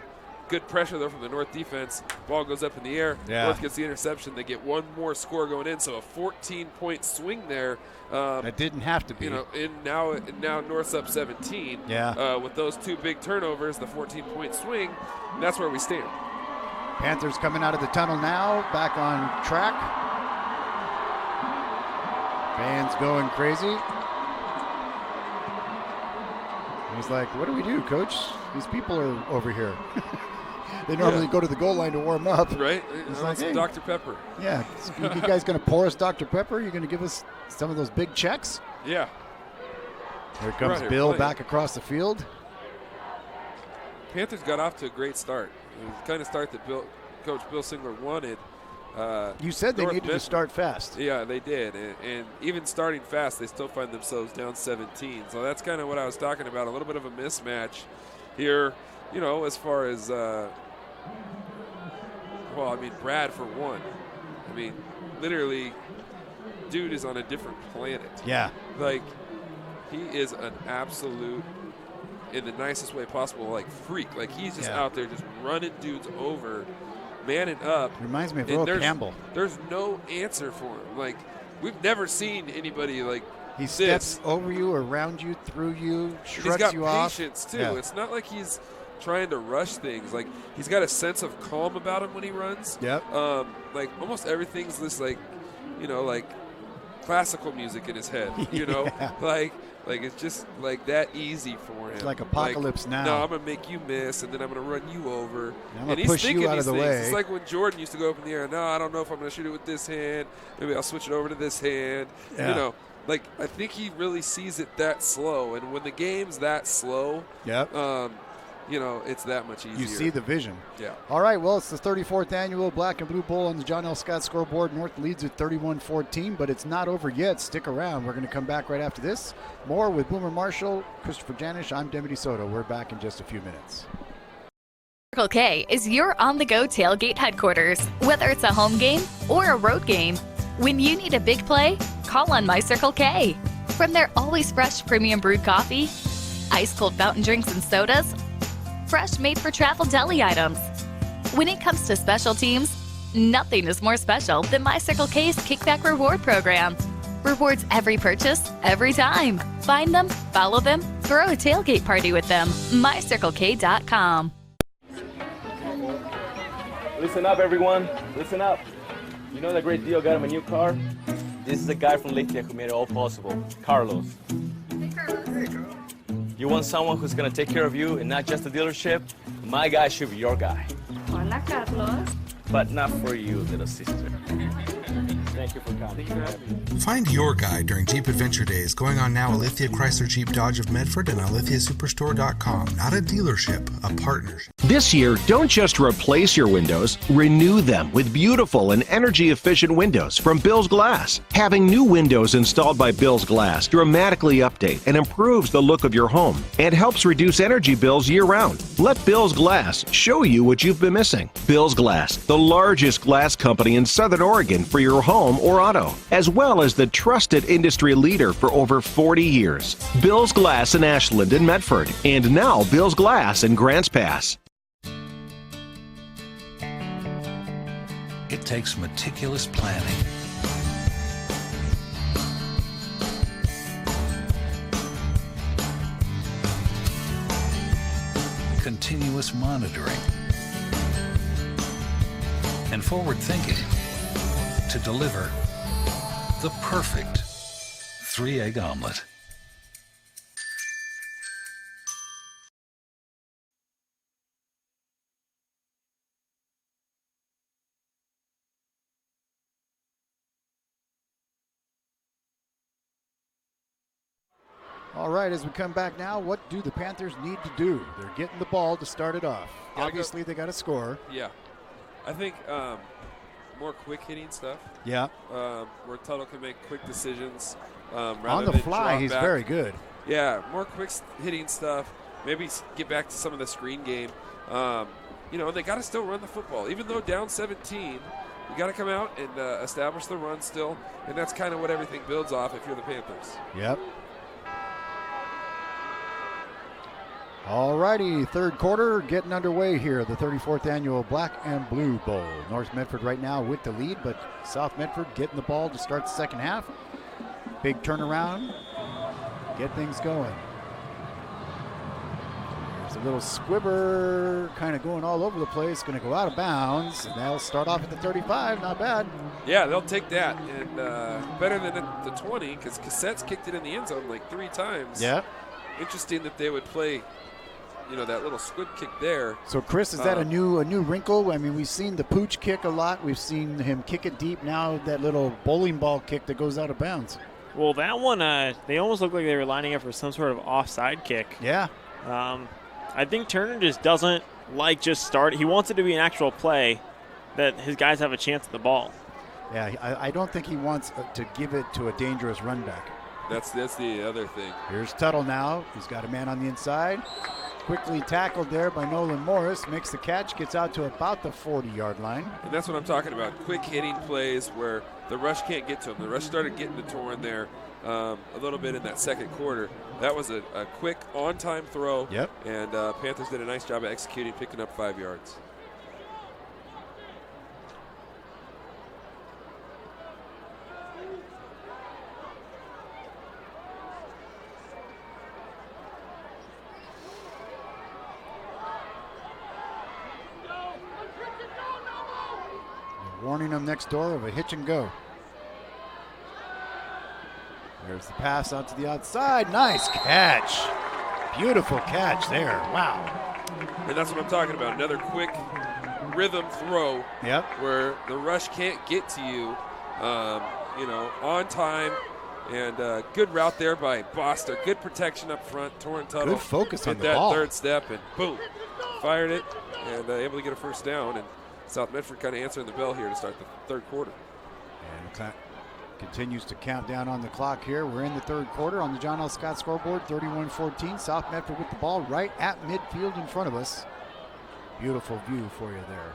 Speaker 7: Good pressure, though, from the North defense. Ball goes up in the air.
Speaker 1: Yeah.
Speaker 7: North gets the interception. They get one more score going in, so a 14-point swing there.
Speaker 1: That didn't have to be.
Speaker 7: You know, and now North's up 17.
Speaker 1: Yeah.
Speaker 7: With those two big turnovers, the 14-point swing, and that's where we stand.
Speaker 1: Panthers coming out of the tunnel now, back on track. Fans going crazy. He's like, what do we do, Coach? These people are over here. They normally go to the goal line to warm up.
Speaker 7: Right?
Speaker 1: It's like, hey,
Speaker 7: Dr. Pepper.
Speaker 1: Yeah. You guys going to pour us Dr. Pepper? You're going to give us some of those big checks?
Speaker 7: Yeah.
Speaker 1: Here comes Bill back across the field.
Speaker 7: Panthers got off to a great start. It was the kind of start that Coach Bill Singler wanted.
Speaker 1: You said they needed to start fast.
Speaker 7: Yeah, they did. And even starting fast, they still find themselves down 17. So that's kind of what I was talking about, a little bit of a mismatch here, you know, as far as, Brad for one. I mean, literally, dude is on a different planet.
Speaker 1: Yeah.
Speaker 7: Like, he is an absolute, in the nicest way possible, like freak. Like, he's just out there just running dudes over, manning up.
Speaker 1: Reminds me of Earl Campbell.
Speaker 7: There's no answer for him. Like, we've never seen anybody like
Speaker 1: he
Speaker 7: this.
Speaker 1: Steps over you, around you, through you, shrugs you off.
Speaker 7: He's got patience, too.
Speaker 1: Yeah.
Speaker 7: It's not like he's trying to rush things. Like, he's got a sense of calm about him when he runs.
Speaker 1: Yep.
Speaker 7: Like, almost everything's this, like, you know, like classical music in his head, you know? Like it's just like that easy for him.
Speaker 1: It's like Apocalypse Now.
Speaker 7: No, I'm going to make you miss, and then I'm going to run you over.
Speaker 1: I'm going to push you out of the way.
Speaker 7: It's like when Jordan used to go up in the air. No, I don't know if I'm going to shoot it with this hand. Maybe I'll switch it over to this hand.
Speaker 1: Yeah.
Speaker 7: You know, like, I think he really sees it that slow. And when the game's that slow, it's that much easier.
Speaker 1: You see the vision.
Speaker 7: Yeah.
Speaker 1: All right, well, it's the 34th annual Black and Blue Bowl on the John L. Scott scoreboard. North leads at 31-14, but it's not over yet. Stick around. We're going to come back right after this. More with Boomer Marshall, Christopher Janish. I'm Deputy Soto. We're back in just a few minutes.
Speaker 16: Circle K is your on-the-go tailgate headquarters. Whether it's a home game or a road game, when you need a big play, call on My Circle K. From their always fresh premium brewed coffee, ice-cold fountain drinks and sodas, fresh made-for-travel deli items. When it comes to special teams, nothing is more special than My Circle K's Kickback Reward Program. Rewards every purchase, every time. Find them, follow them, throw a tailgate party with them. MyCircleK.com.
Speaker 19: Listen up, everyone. Listen up. You know that great deal got him a new car? This is the guy from Lithia who made it all possible, Carlos.
Speaker 20: Hey, Carlos.
Speaker 19: You want someone who's gonna take care of you and not just the dealership? My guy should be your guy.
Speaker 20: Hola, Carlos.
Speaker 19: But not for you, little sister. Thank you for coming.
Speaker 21: Find your guy during Jeep Adventure Days going on now at Lithia Chrysler Jeep Dodge of Medford and on lithiasuperstore.com. Not a dealership, a partnership.
Speaker 22: This year, don't just replace your windows, renew them with beautiful and energy-efficient windows from Bill's Glass. Having new windows installed by Bill's Glass dramatically update and improves the look of your home and helps reduce energy bills year-round. Let Bill's Glass show you what you've been missing. Bill's Glass, the largest glass company in Southern Oregon for your home or auto, as well as the trusted industry leader for over 40 years. Bill's Glass in Ashland and Medford, and now Bill's Glass in Grants Pass.
Speaker 17: It takes meticulous planning, continuous monitoring, and forward thinking to deliver the perfect 3-egg omelet.
Speaker 1: All right, as we come back now, what do the Panthers need to do? They're getting the ball to start it off. Obviously, they got to score.
Speaker 7: Yeah. I think more quick hitting stuff.
Speaker 1: Yeah.
Speaker 7: Where Tuttle can make quick decisions.
Speaker 1: On the fly, he's very good.
Speaker 7: Yeah, more quick hitting stuff. Maybe get back to some of the screen game. They got to still run the football. Even though down 17, you got to come out and establish the run still. And that's kind of what everything builds off if you're the Panthers.
Speaker 1: Yep. All righty, third quarter getting underway here, the 34th annual Black and Blue Bowl. North Medford right now with the lead, but South Medford getting the ball to start the second half. Big turnaround, get things going. There's a little squibber kind of going all over the place, going to go out of bounds, and they'll start off at the 35, not bad.
Speaker 7: Yeah, they'll take that, and better than the 20, because Cassette's kicked it in the end zone like 3 times.
Speaker 1: Yeah.
Speaker 7: Interesting that they would play that little squid kick there.
Speaker 1: So, Chris, is that a new wrinkle? I mean, we've seen the pooch kick a lot. We've seen him kick it deep. Now that little bowling ball kick that goes out of bounds.
Speaker 18: Well, that one, they almost looked like they were lining up for some sort of offside kick.
Speaker 1: Yeah.
Speaker 18: I think Turner just doesn't like just start. He wants it to be an actual play that his guys have a chance at the ball.
Speaker 1: Yeah, I don't think he wants to give it to a dangerous run back.
Speaker 7: That's the other thing.
Speaker 1: Here's Tuttle now. He's got a man on the inside. Quickly tackled there by Nolan Morris. Makes the catch, gets out to about the 40-yard line.
Speaker 7: And that's what I'm talking about. Quick hitting plays where the rush can't get to him. The rush started getting to Torrin there a little bit in that second quarter. That was a quick on-time throw.
Speaker 1: Yep.
Speaker 7: And Panthers did a nice job of executing, picking up 5 yards.
Speaker 1: Warning them next door of a hitch and go. There's the pass out to the outside. Nice catch. Beautiful catch there. Wow.
Speaker 7: And that's what I'm talking about. Another quick rhythm throw.
Speaker 1: Yep.
Speaker 7: Where the rush can't get to you, on time, And good route there by Boster. Good protection up front. Torrin Tuttle.
Speaker 1: Good focus on the
Speaker 7: that
Speaker 1: ball.
Speaker 7: Third step, and boom, fired it, and able to get a first down. And South Medford kind of answering the bell here to start the third quarter.
Speaker 1: And continues to count down on the clock here. We're in the third quarter on the John L. Scott scoreboard, 31-14. South Medford with the ball right at midfield in front of us. Beautiful view for you there.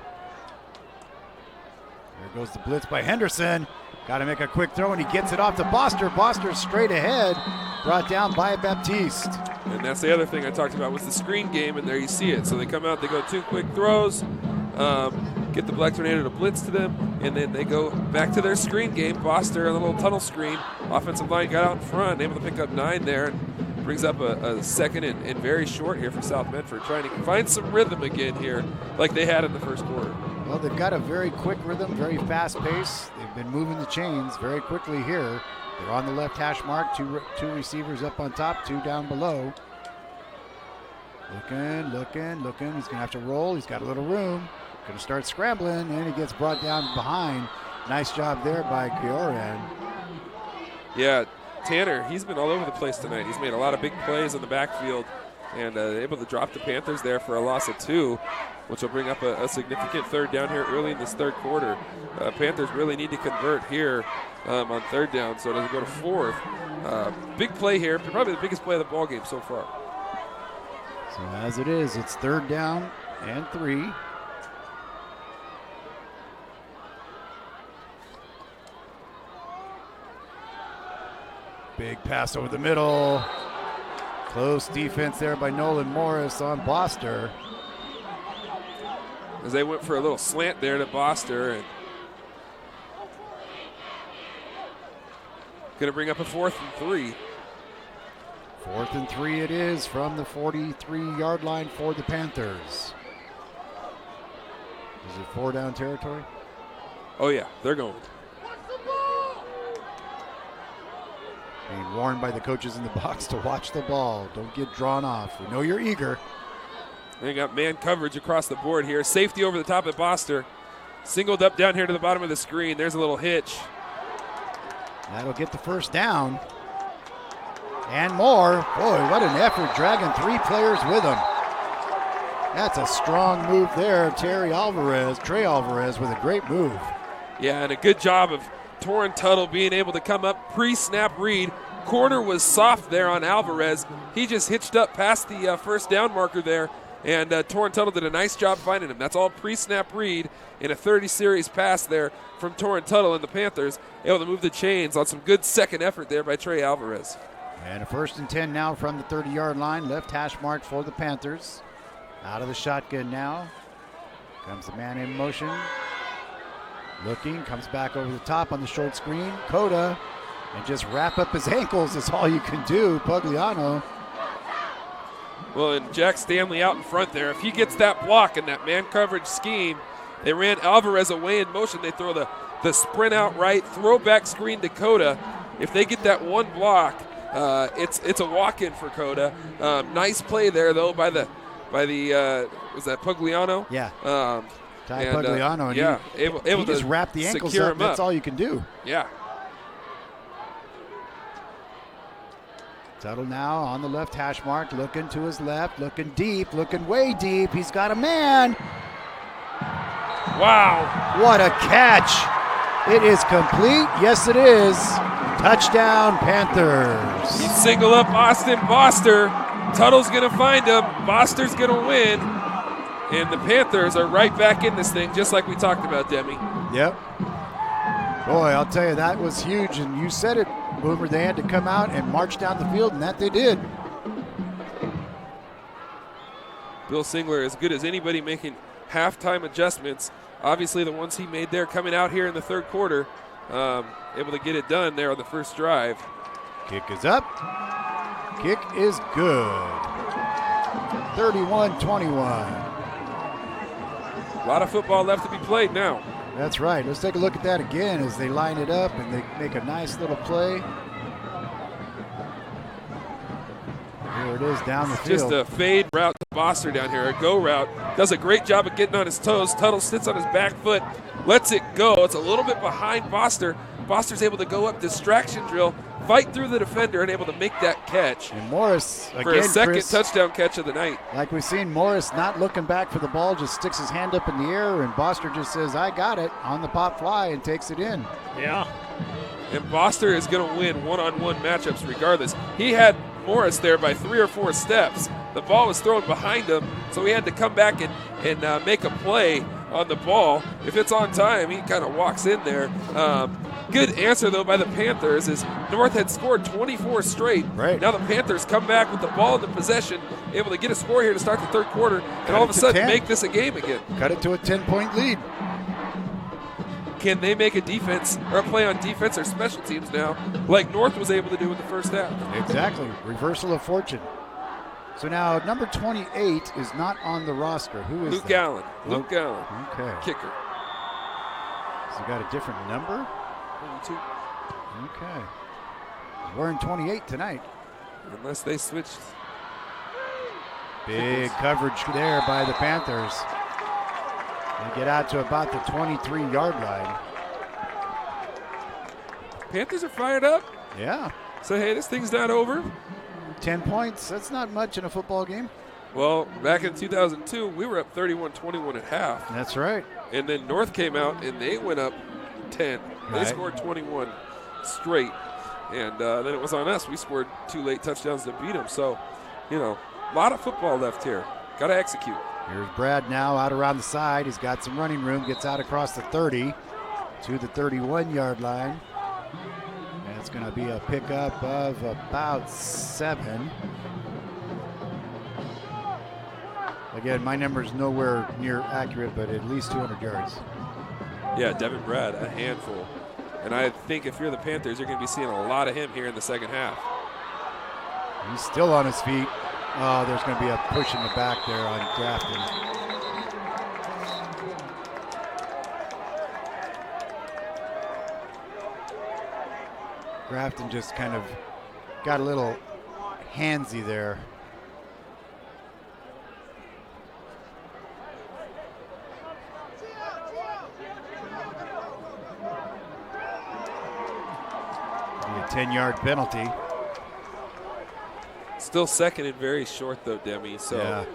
Speaker 1: There goes the blitz by Henderson. Got to make a quick throw, and he gets it off to Boster. Boster straight ahead, brought down by Baptiste.
Speaker 7: And that's the other thing I talked about was the screen game, and there you see it. So they come out, they go 2 quick throws, get the Black Tornado to blitz to them, and then they go back to their screen game. Boster, a little tunnel screen. Offensive line got out in front, able to pick up 9 there, and brings up a second and very short here for South Medford, trying to find some rhythm again here like they had in the first quarter.
Speaker 1: Well, they've got a very quick rhythm, very fast pace. They've been moving the chains very quickly here. They're on the left hash mark, two receivers up on top, 2 down below. Looking. He's going to have to roll. He's got a little room. Going to start scrambling, and he gets brought down behind. Nice job there by Kioran.
Speaker 7: Yeah, Tanner, he's been all over the place tonight. He's made a lot of big plays in the backfield and able to drop the Panthers there for a loss of 2, which will bring up a significant third down here early in this third quarter. Panthers really need to convert here on third down, so it doesn't go to fourth. Big play here, probably the biggest play of the ball game so far.
Speaker 1: So as it is, it's third down and 3. Big pass over the middle. Close defense there by Nolan Morris on Boster.
Speaker 7: As they went for a little slant there to Boster, and going to bring up a 4th and 3.
Speaker 1: 4th and 3 it is from the 43-yard line for the Panthers. Is it 4 down territory?
Speaker 7: Oh yeah, they're going.
Speaker 1: Being warned by the coaches in the box to watch the ball. Don't get drawn off. We know you're eager.
Speaker 7: They got man coverage across the board here. Safety over the top at Boster. Singled up down here to the bottom of the screen. There's a little hitch.
Speaker 1: That'll get the first down. And more. Boy, what an effort, dragging 3 players with him. That's a strong move there. Trey Alvarez with a great move.
Speaker 7: Yeah, and a good job of Torrin Tuttle being able to come up pre-snap read. Corner was soft there on Alvarez. He just hitched up past the first down marker there, and Torrin Tuttle did a nice job finding him. That's all pre-snap read in a 30-series pass there from Torrin Tuttle, and the Panthers able to move the chains on some good second effort there by Trey Alvarez.
Speaker 1: And a 1st and 10 now from the 30-yard line. Left hash mark for the Panthers. Out of the shotgun now. Comes the man in motion. Looking, comes back over the top on the short screen. Coda, and just wrap up his ankles is all you can do. Pugliano.
Speaker 7: Well, and Jack Stanley out in front there. If he gets that block in that man coverage scheme, they ran Alvarez away in motion. They throw the sprint out right, throwback screen to Coda. If they get that one block, it's a walk-in for Coda. Nice play there though by the was that Pugliano?
Speaker 1: Yeah. Ty Pugliano,
Speaker 7: and
Speaker 1: able
Speaker 7: he
Speaker 1: just
Speaker 7: to
Speaker 1: wrap the ankles
Speaker 7: secure
Speaker 1: up. That's all you can do.
Speaker 7: Yeah.
Speaker 1: Tuttle now on the left hash mark, looking to his left, looking deep, looking way deep. He's got a man.
Speaker 7: Wow.
Speaker 1: What a catch. It is complete. Yes, it is. Touchdown, Panthers.
Speaker 7: You single up Austin Boster. Tuttle's going to find him. Boster's going to win. And the Panthers are right back in this thing, just like we talked about, Demi.
Speaker 1: Yep. Boy, I'll tell you, that was huge. And you said it, Boomer. They had to come out and march down the field, and that they did.
Speaker 7: Bill Singler, as good as anybody making halftime adjustments. Obviously, the ones he made there coming out here in the third quarter, able to get it done there on the first drive.
Speaker 1: Kick is up. Kick is good. 31-21.
Speaker 7: A lot of football left to be played now.
Speaker 1: That's right. Let's take a look at that again as they line it up and they make a nice little play. Here it is down the field.
Speaker 7: Just a fade route to Boster down here, a go route. Does a great job of getting on his toes. Tuttle sits on his back foot, lets it go. It's a little bit behind Boster. Boster's able to go up, distraction drill, fight through the defender and able to make that catch.
Speaker 1: And Morris,
Speaker 7: for
Speaker 1: again,
Speaker 7: a second
Speaker 1: Chris,
Speaker 7: touchdown catch of the night.
Speaker 1: Like we've seen, Morris not looking back for the ball, just sticks his hand up in the air, and Boster just says, I got it, on the pop fly, and takes it in.
Speaker 18: Yeah.
Speaker 7: And Boster is going to win one-on-one matchups regardless. He had Morris there by 3 or 4 steps. The ball was thrown behind him, so he had to come back and make a play on the ball. If it's on time, he kind of walks in there. Good answer, though, by the Panthers, is North had scored 24 straight.
Speaker 1: Right.
Speaker 7: Now the Panthers come back with the ball in the possession, able to get a score here to start the third quarter, and all of a sudden make this a game again.
Speaker 1: Cut it to a 10-point lead.
Speaker 7: Can they make a defense or a play on defense or special teams now, like North was able to do in the first half?
Speaker 1: Exactly. Reversal of fortune. So now number 28 is not on the roster. Who is
Speaker 7: Luke
Speaker 1: that?
Speaker 7: Allen. Luke Allen.
Speaker 1: Okay.
Speaker 7: Kicker.
Speaker 1: So got a different number?
Speaker 7: 22.
Speaker 1: Okay. Wearing 28 tonight.
Speaker 7: Unless they switch.
Speaker 1: Big coverage there by the Panthers. They get out to about the 23-yard line.
Speaker 7: Panthers are fired up.
Speaker 1: Yeah.
Speaker 7: So, hey, this thing's not over.
Speaker 1: 10 points, that's not much in a football game.
Speaker 7: Well, back in 2002, we were up 31-21 at half.
Speaker 1: That's right.
Speaker 7: And then North came out, and they went up 10. They
Speaker 1: Right.
Speaker 7: scored 21 straight. And then it was on us. We scored 2 late touchdowns to beat them. So, you know, a lot of football left here. Got to execute.
Speaker 1: Here's Brad now out around the side. He's got some running room, gets out across the 30 to the 31-yard line. And it's going to be a pickup of about 7. Again, my number's nowhere near accurate, but at least 200 yards.
Speaker 7: Yeah, Devin Brad, a handful. And I think if you're the Panthers, you're going to be seeing a lot of him here in the second half.
Speaker 1: He's still on his feet. Oh, there's going to be a push in the back there on Grafton. Grafton just kind of got a little handsy there. A 10-yard penalty.
Speaker 7: Still second and very short, though, Demi. So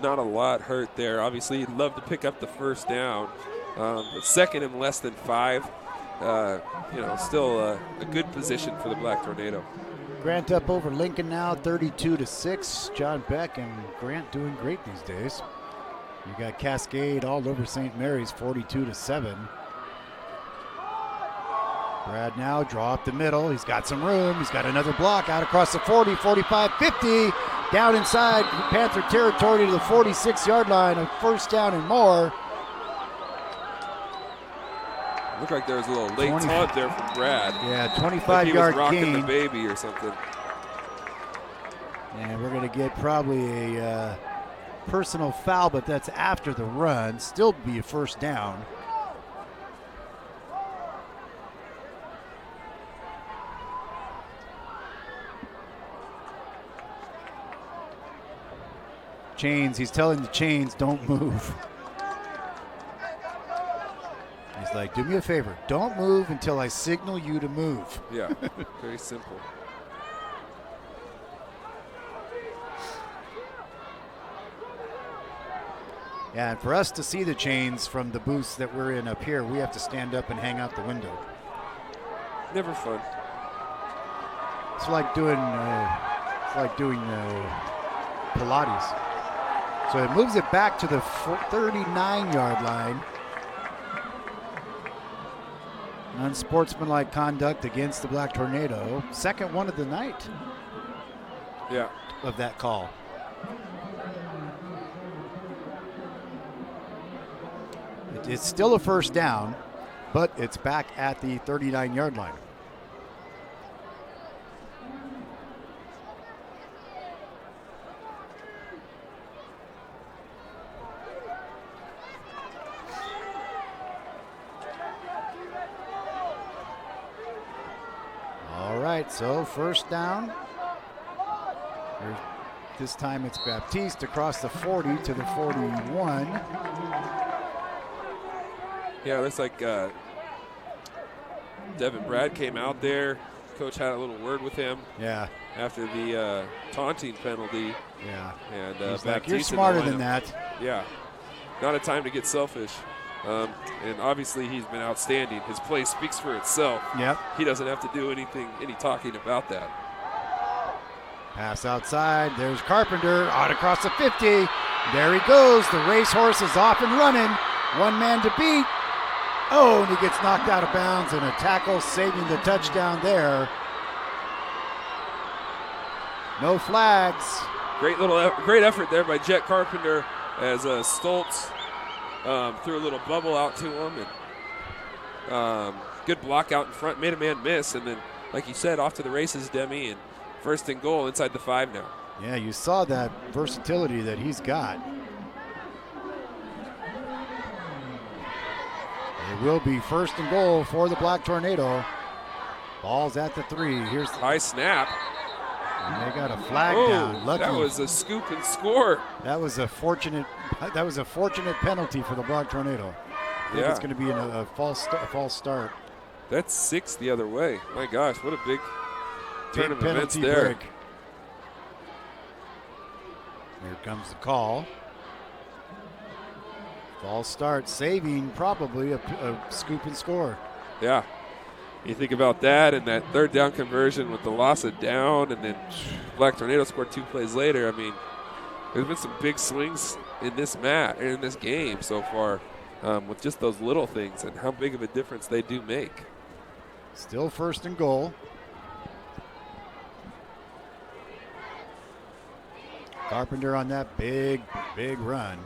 Speaker 7: not a lot hurt there. Obviously, you'd love to pick up the first down. But second and less than 5, still a good position for the Black Tornado.
Speaker 1: Grant up over Lincoln now, 32-6. John Beck and Grant doing great these days. You got Cascade all over St. Mary's, 42-7. Brad now draw up the middle. He's got some room. He's got another block out across the 40, 45, 50. Down inside Panther territory to the 46-yard line. A first down and more.
Speaker 7: Looked like there was a little late taunt there from Brad.
Speaker 1: Yeah, 25-yard
Speaker 7: like he was rocking
Speaker 1: gain.
Speaker 7: the baby or something.
Speaker 1: And we're going to get probably a personal foul, but that's after the run. Still be a first down. Chains, he's telling the Chains, don't move. He's like, do me a favor, don't move until I signal you to move.
Speaker 7: Yeah, very simple.
Speaker 1: Yeah, and for us to see the Chains from the booths that we're in up here, we have to stand up and hang out the window.
Speaker 7: Never fun.
Speaker 1: It's like doing Pilates. So it moves it back to the 39-yard line. Unsportsmanlike conduct against the Black Tornado. Second one of the night.
Speaker 7: Yeah.
Speaker 1: Of that call. It's still a first down, but it's back at the 39-yard line. All right, so first down. This time it's Baptiste across the 40 to the 41.
Speaker 7: Yeah, it looks like Devin Brad came out there, coach had a little word with him.
Speaker 1: Yeah.
Speaker 7: After the taunting penalty.
Speaker 1: Yeah.
Speaker 7: And
Speaker 1: he's like,
Speaker 7: Baptiste
Speaker 1: you're
Speaker 7: in the
Speaker 1: smarter than
Speaker 7: lineup.
Speaker 1: that.
Speaker 7: Yeah. Not a time to get selfish. And obviously he's been outstanding. His play speaks for itself.
Speaker 1: Yep.
Speaker 7: He doesn't have to do any talking about that.
Speaker 1: Pass outside. There's Carpenter out across the 50. There he goes. The racehorse is off and running. One man to beat. Oh, and he gets knocked out of bounds, and a tackle saving the touchdown there. No flags.
Speaker 7: Great effort there by Jet Carpenter as Stoltz threw a little bubble out to him, and good block out in front, made a man miss, and then, like you said, off to the races, Demi, and first and goal inside the 5 now.
Speaker 1: Yeah, you saw that versatility that he's got. It will be first and goal for the Black Tornado. Ball's at the 3. Here's the
Speaker 7: high snap.
Speaker 1: And they got a flag down. Lucky.
Speaker 7: That was a scoop and score.
Speaker 1: That was a fortunate penalty for the Black Tornado. I think it's going to be a false start.
Speaker 7: That's 6 the other way. My gosh, what a big turn of events
Speaker 1: penalty
Speaker 7: there.
Speaker 1: break. Here comes the call. False start, saving probably a scoop and score.
Speaker 7: Yeah. You think about that and that third down conversion with the loss of down, and then Black Tornado scored 2 plays later. I mean, there's been some big swings in this game so far with just those little things and how big of a difference they do make.
Speaker 1: Still first and goal. Carpenter on that big run.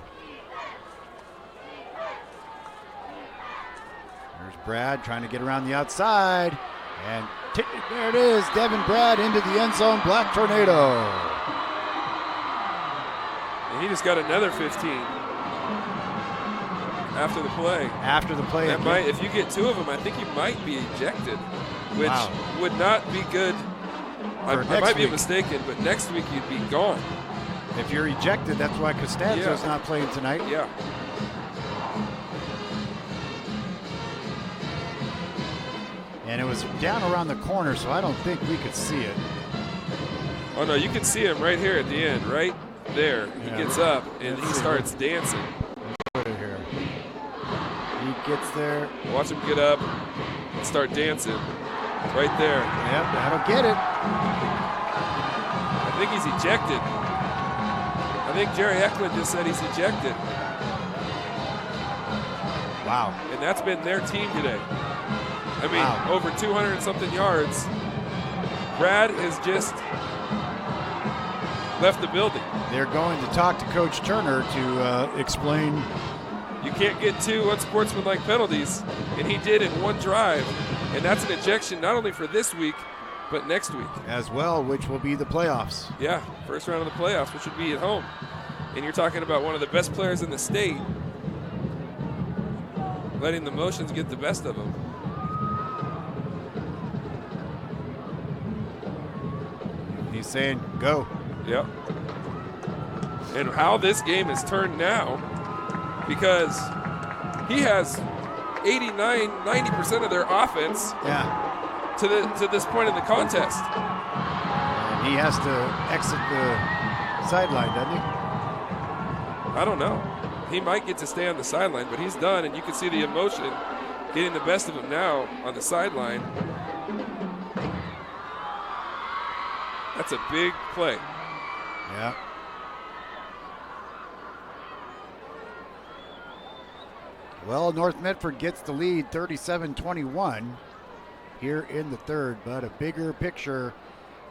Speaker 1: There's Brad trying to get around the outside. And there it is, Devin Brad into the end zone, Black Tornado.
Speaker 7: And he just got another 15 after the play.
Speaker 1: After the play.
Speaker 7: If you get 2 of them, I think you might be ejected, which would not be good. I might be mistaken, but next week you'd be gone.
Speaker 1: If you're ejected, that's why Costanzo's not playing tonight.
Speaker 7: Yeah.
Speaker 1: And it was down around the corner, so I don't think we could see it.
Speaker 7: Oh, no, you can see him right here at the end, right there. He gets up, and he starts dancing.
Speaker 1: Put it here. He gets there.
Speaker 7: Watch him get up and start dancing right there.
Speaker 1: Yep, that'll get it.
Speaker 7: I think he's ejected. I think Jerry Eklund just said he's ejected.
Speaker 1: Wow.
Speaker 7: And that's been their team today. I mean, over 200 and something yards. Brad has just left the building.
Speaker 1: They're going to talk to Coach Turner to explain.
Speaker 7: You can't get 2 unsportsmanlike penalties, and he did in 1 drive. And that's an ejection not only for this week, but next week.
Speaker 1: As well, which will be the playoffs.
Speaker 7: Yeah, first round of the playoffs, which would be at home. And you're talking about one of the best players in the state letting the motions get the best of him.
Speaker 1: He's saying, go.
Speaker 7: Yep. And how this game has turned now, because he has 89, 90% of their offense to this point in the contest.
Speaker 1: And he has to exit the sideline, doesn't he?
Speaker 7: I don't know. He might get to stay on the sideline, but he's done, and you can see the emotion getting the best of him now on the sideline. That's a big play.
Speaker 1: Yeah. Well, North Medford gets the lead 37-21 here in the third, but a bigger picture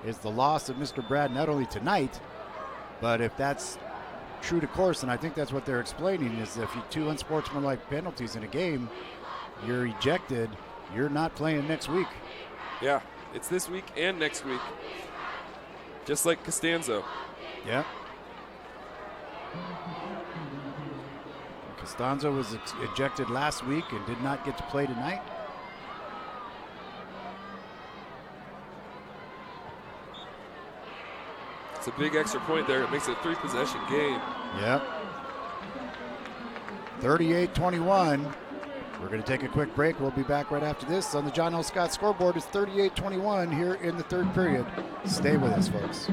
Speaker 1: is the loss of Mr. Brad not only tonight, but if that's true to course, and I think that's what they're explaining, is if you 2 unsportsmanlike penalties in a game, you're ejected, you're not playing next week.
Speaker 7: Yeah, it's this week and next week. Just like Costanzo.
Speaker 1: Yeah. Costanzo was ejected last week and did not get to play tonight.
Speaker 7: It's a big extra point there. It makes it a 3-possession game.
Speaker 1: Yep. 38-21. We're going to take a quick break. We'll be back right after this. On the John L. Scott scoreboard, it's 38-21 here in the third period. Stay with us, folks.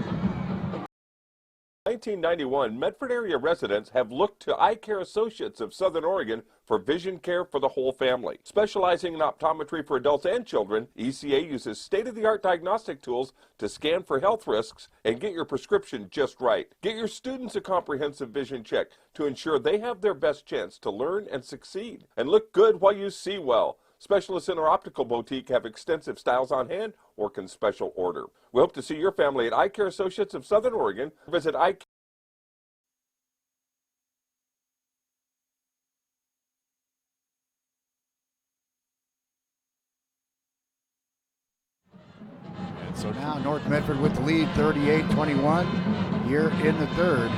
Speaker 2: 1991, Medford area residents have looked to Eye Care Associates of Southern Oregon for vision care for the whole family. Specializing in optometry for adults and children, ECA uses state-of-the-art diagnostic tools to scan for health risks and get your prescription just right. Get your students a comprehensive vision check to ensure they have their best chance to learn and succeed. And look good while you see well. Specialists in our optical boutique have extensive styles on hand or can special order. We hope to see your family at Eye Care Associates of Southern Oregon. Visit Eye Care.
Speaker 1: So now North Medford with the lead, 38-21 here in the third.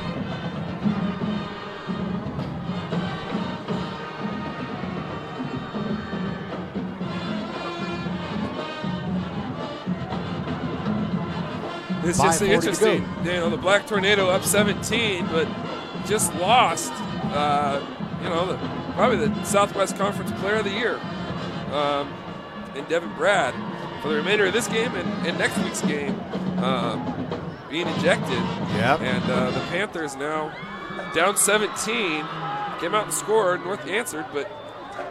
Speaker 7: It's just interesting. You know, the Black Tornado up 17, but just lost, probably the Southwest Conference Player of the Year in Devin Brad for the remainder of this game and next week's game being ejected.
Speaker 1: Yep.
Speaker 7: And the Panthers now down 17, came out and scored. North answered, but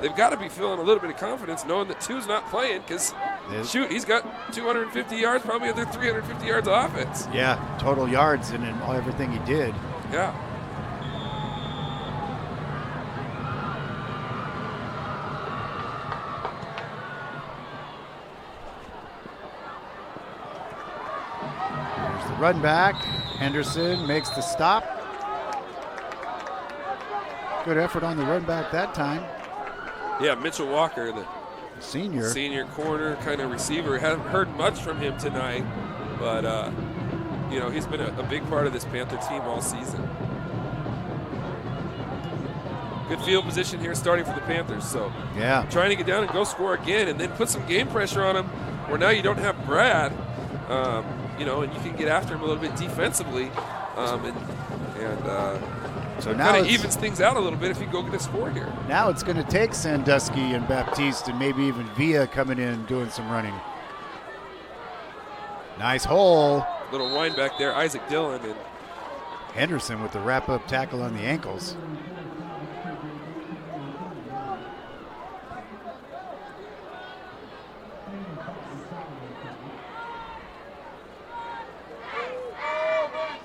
Speaker 7: they've got to be feeling a little bit of confidence knowing that Two's not playing because, shoot, he's got 250 yards, probably other 350 yards of offense.
Speaker 1: Yeah, total yards and everything he did.
Speaker 7: Yeah.
Speaker 1: There's the run back. Henderson makes the stop. Good effort on the run back that time.
Speaker 7: Yeah, Mitchell Walker, the
Speaker 1: senior
Speaker 7: corner kind of receiver. Haven't heard much from him tonight, but he's been a big part of this Panther team all season. Good field position here starting for the Panthers. So
Speaker 1: yeah,
Speaker 7: trying to get down and go score again and then put some game pressure on him where now you don't have Brad, and you can get after him a little bit defensively.
Speaker 1: So now
Speaker 7: kind of evens things out a little bit if you go get a score here.
Speaker 1: Now it's going to take Sandusky and Baptiste and maybe even Villa coming in doing some running. Nice hole.
Speaker 7: Little wind back there, Isaac Dillon. And
Speaker 1: Henderson with the wrap-up tackle on the ankles.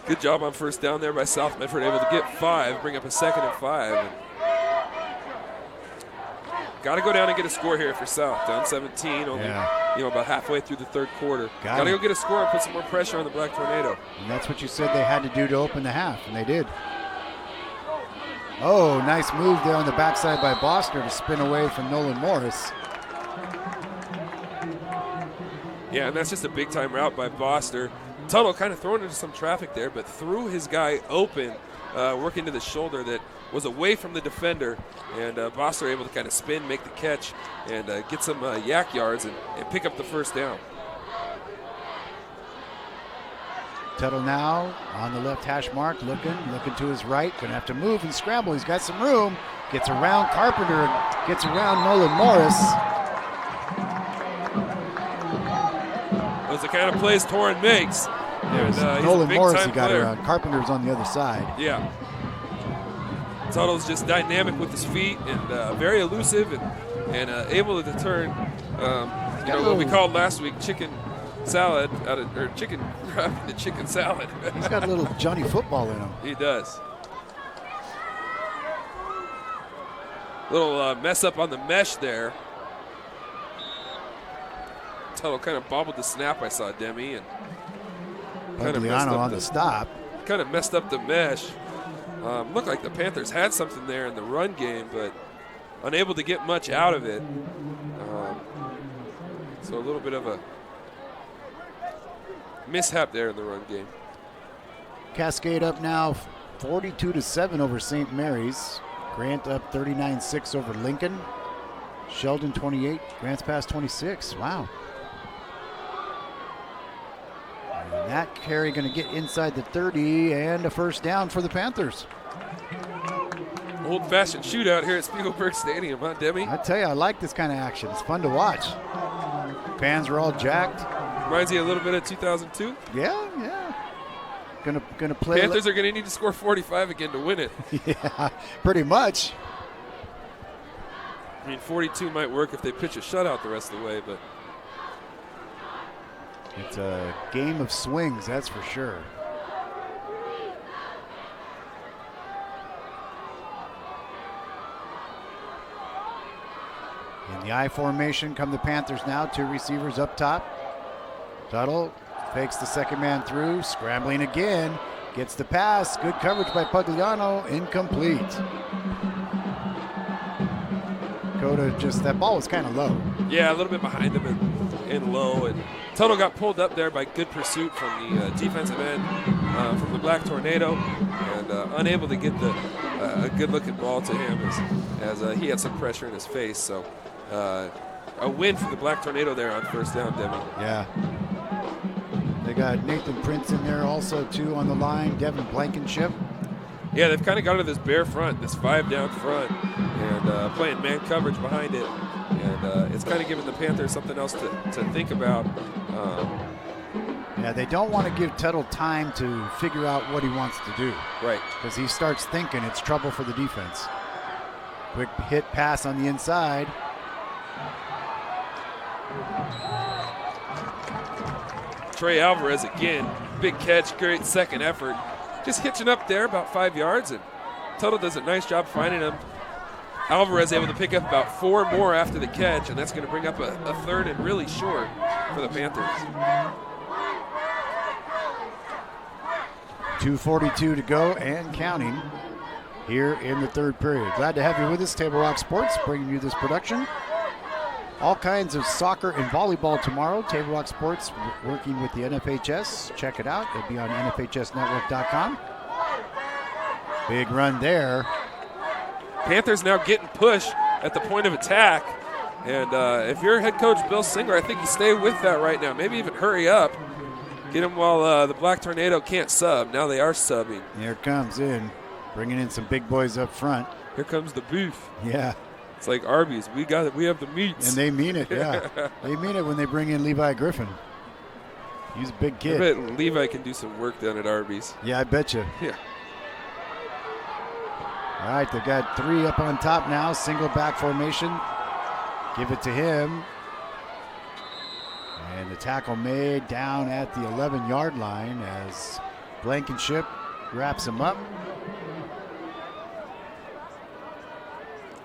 Speaker 7: Good job on first down there by South Medford, able to get 5, bring up a 2nd and 5. Got to go down and get a score here for South. Down 17, only about halfway through the third quarter. Got to go get a score and put some more pressure on the Black Tornado.
Speaker 1: And that's what you said they had to do to open the half, and they did. Oh, nice move there on the backside by Bosner to spin away from Nolan Morris.
Speaker 7: Yeah, and that's just a big-time route by Bosner. Tuttle kind of thrown into some traffic there, but threw his guy open, working to the shoulder that was away from the defender. And Bosser able to kind of spin, make the catch, and get some yak yards and pick up the first down.
Speaker 1: Tuttle now on the left hash mark, looking to his right. Going to have to move and scramble. He's got some room. Gets around Carpenter, gets around Nolan Morris.
Speaker 7: Those are the kind of plays Torrin makes.
Speaker 1: Nolan Morris he got around. Carpenter's on the other side.
Speaker 7: Yeah. Tuttle's just dynamic with his feet and very elusive and able to turn what we called last week chicken salad chicken crab into chicken salad.
Speaker 1: He's got a little Johnny football in him.
Speaker 7: He does. Little mess up on the mesh there. Tuttle kind of bobbled the snap, I saw Demi, and kind of messed up
Speaker 1: on the stop.
Speaker 7: Kind of messed up the mesh. Looked like the Panthers had something there in the run game, but unable to get much out of it. So a little bit of a mishap there in the run game.
Speaker 1: Cascade up now 42-7 over St. Mary's. Grant up 39-6 over Lincoln. Sheldon 28, Grants Pass 26. Wow. And that carry going to get inside the 30 and a first down for the Panthers.
Speaker 7: Old-fashioned shootout here at Spiegelberg Stadium, huh, Demi?
Speaker 1: I tell you, I like this kind of action. It's fun to watch. Fans are all jacked.
Speaker 7: Reminds you a little bit of 2002.
Speaker 1: Yeah. Gonna play.
Speaker 7: Panthers are gonna need to score 45 again to win it.
Speaker 1: Yeah, pretty much.
Speaker 7: I mean, 42 might work if they pitch a shutout the rest of the way, but
Speaker 1: it's a game of swings, that's for sure. In the I formation come the Panthers now. 2 receivers up top. Tuttle fakes the second man through, scrambling again. Gets the pass. Good coverage by Pugliano. Incomplete. Dakota that ball was kind of low.
Speaker 7: Yeah, a little bit behind him and low. And Tuttle got pulled up there by good pursuit from the defensive end from the Black Tornado, and unable to get a good-looking ball to him as he had some pressure in his face. So a win for the Black Tornado there on first down, Devin.
Speaker 1: Yeah. They got Nathan Prince in there also, too, on the line. Devin Blankenship.
Speaker 7: Yeah, they've kind of got to this bare front, this 5-down front, and playing man coverage behind it. And it's kind of giving the Panthers something else to think about.
Speaker 1: Yeah, they don't want to give Tuttle time to figure out what he wants to do.
Speaker 7: Right.
Speaker 1: Because he starts thinking it's trouble for the defense. Quick hit pass on the inside.
Speaker 7: Trey Alvarez again, big catch, great second effort. Just hitching up there about 5 yards, and Tuttle does a nice job finding him. Alvarez able to pick up about 4 more after the catch, and that's going to bring up a third and really short for the Panthers.
Speaker 1: 2:42 to go and counting here in the third period. Glad to have you with us, Table Rock Sports, bringing you this production. All kinds of soccer and volleyball tomorrow. Table Rock Sports working with the NFHS. Check it out. It'll be on NFHSnetwork.com. Big run there.
Speaker 7: Panthers now getting pushed at the point of attack. And if you're head coach Bill Singler, I think you stay with that right now. Maybe even hurry up. Get him while the Black Tornado can't sub. Now they are subbing.
Speaker 1: Here it comes in. Bringing in some big boys up front.
Speaker 7: Here comes the beef.
Speaker 1: Yeah.
Speaker 7: It's like Arby's. We have the meats.
Speaker 1: And they mean it, yeah. They mean it when they bring in Levi Griffin. He's a big kid.
Speaker 7: I bet Levi can do some work down at Arby's.
Speaker 1: Yeah, I bet you.
Speaker 7: Yeah.
Speaker 1: All right, they've got 3 up on top now. Single back formation. Give it to him. And the tackle made down at the 11-yard line as Blankenship wraps him up.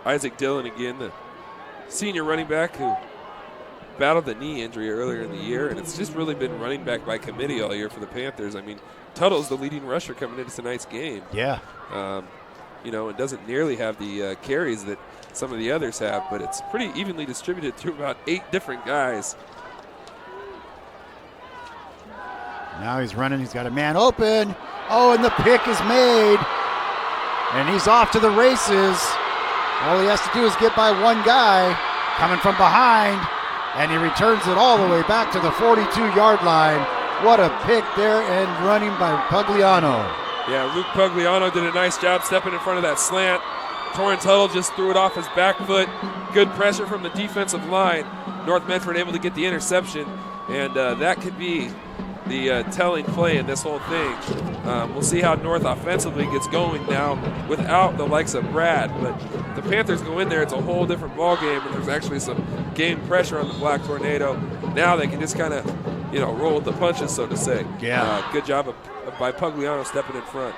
Speaker 7: Isaac Dillon again, the senior running back who battled the knee injury earlier in the year, and it's just really been running back by committee all year for the Panthers. I mean, Tuttle's the leading rusher coming into tonight's game.
Speaker 1: Yeah.
Speaker 7: It doesn't nearly have the carries that some of the others have, but it's pretty evenly distributed through about 8 different guys.
Speaker 1: Now he's running. He's got a man open. Oh, and the pick is made. And he's off to the races. All he has to do is get by one guy coming from behind, and he returns it all the way back to the 42-yard line. What a pick there and running by Pugliano.
Speaker 7: Yeah, Luke Pugliano did a nice job stepping in front of that slant. Torrance Tuttle just threw it off his back foot. Good pressure from the defensive line. North Medford able to get the interception, and that could be the telling play in this whole thing. We'll see how North offensively gets going now without the likes of Brad, but the Panthers go in there, it's a whole different ball game, and there's actually some game pressure on the Black Tornado. Now they can just kind of, roll with the punches, so to say.
Speaker 1: Yeah.
Speaker 7: Good job by Pugliano stepping in front.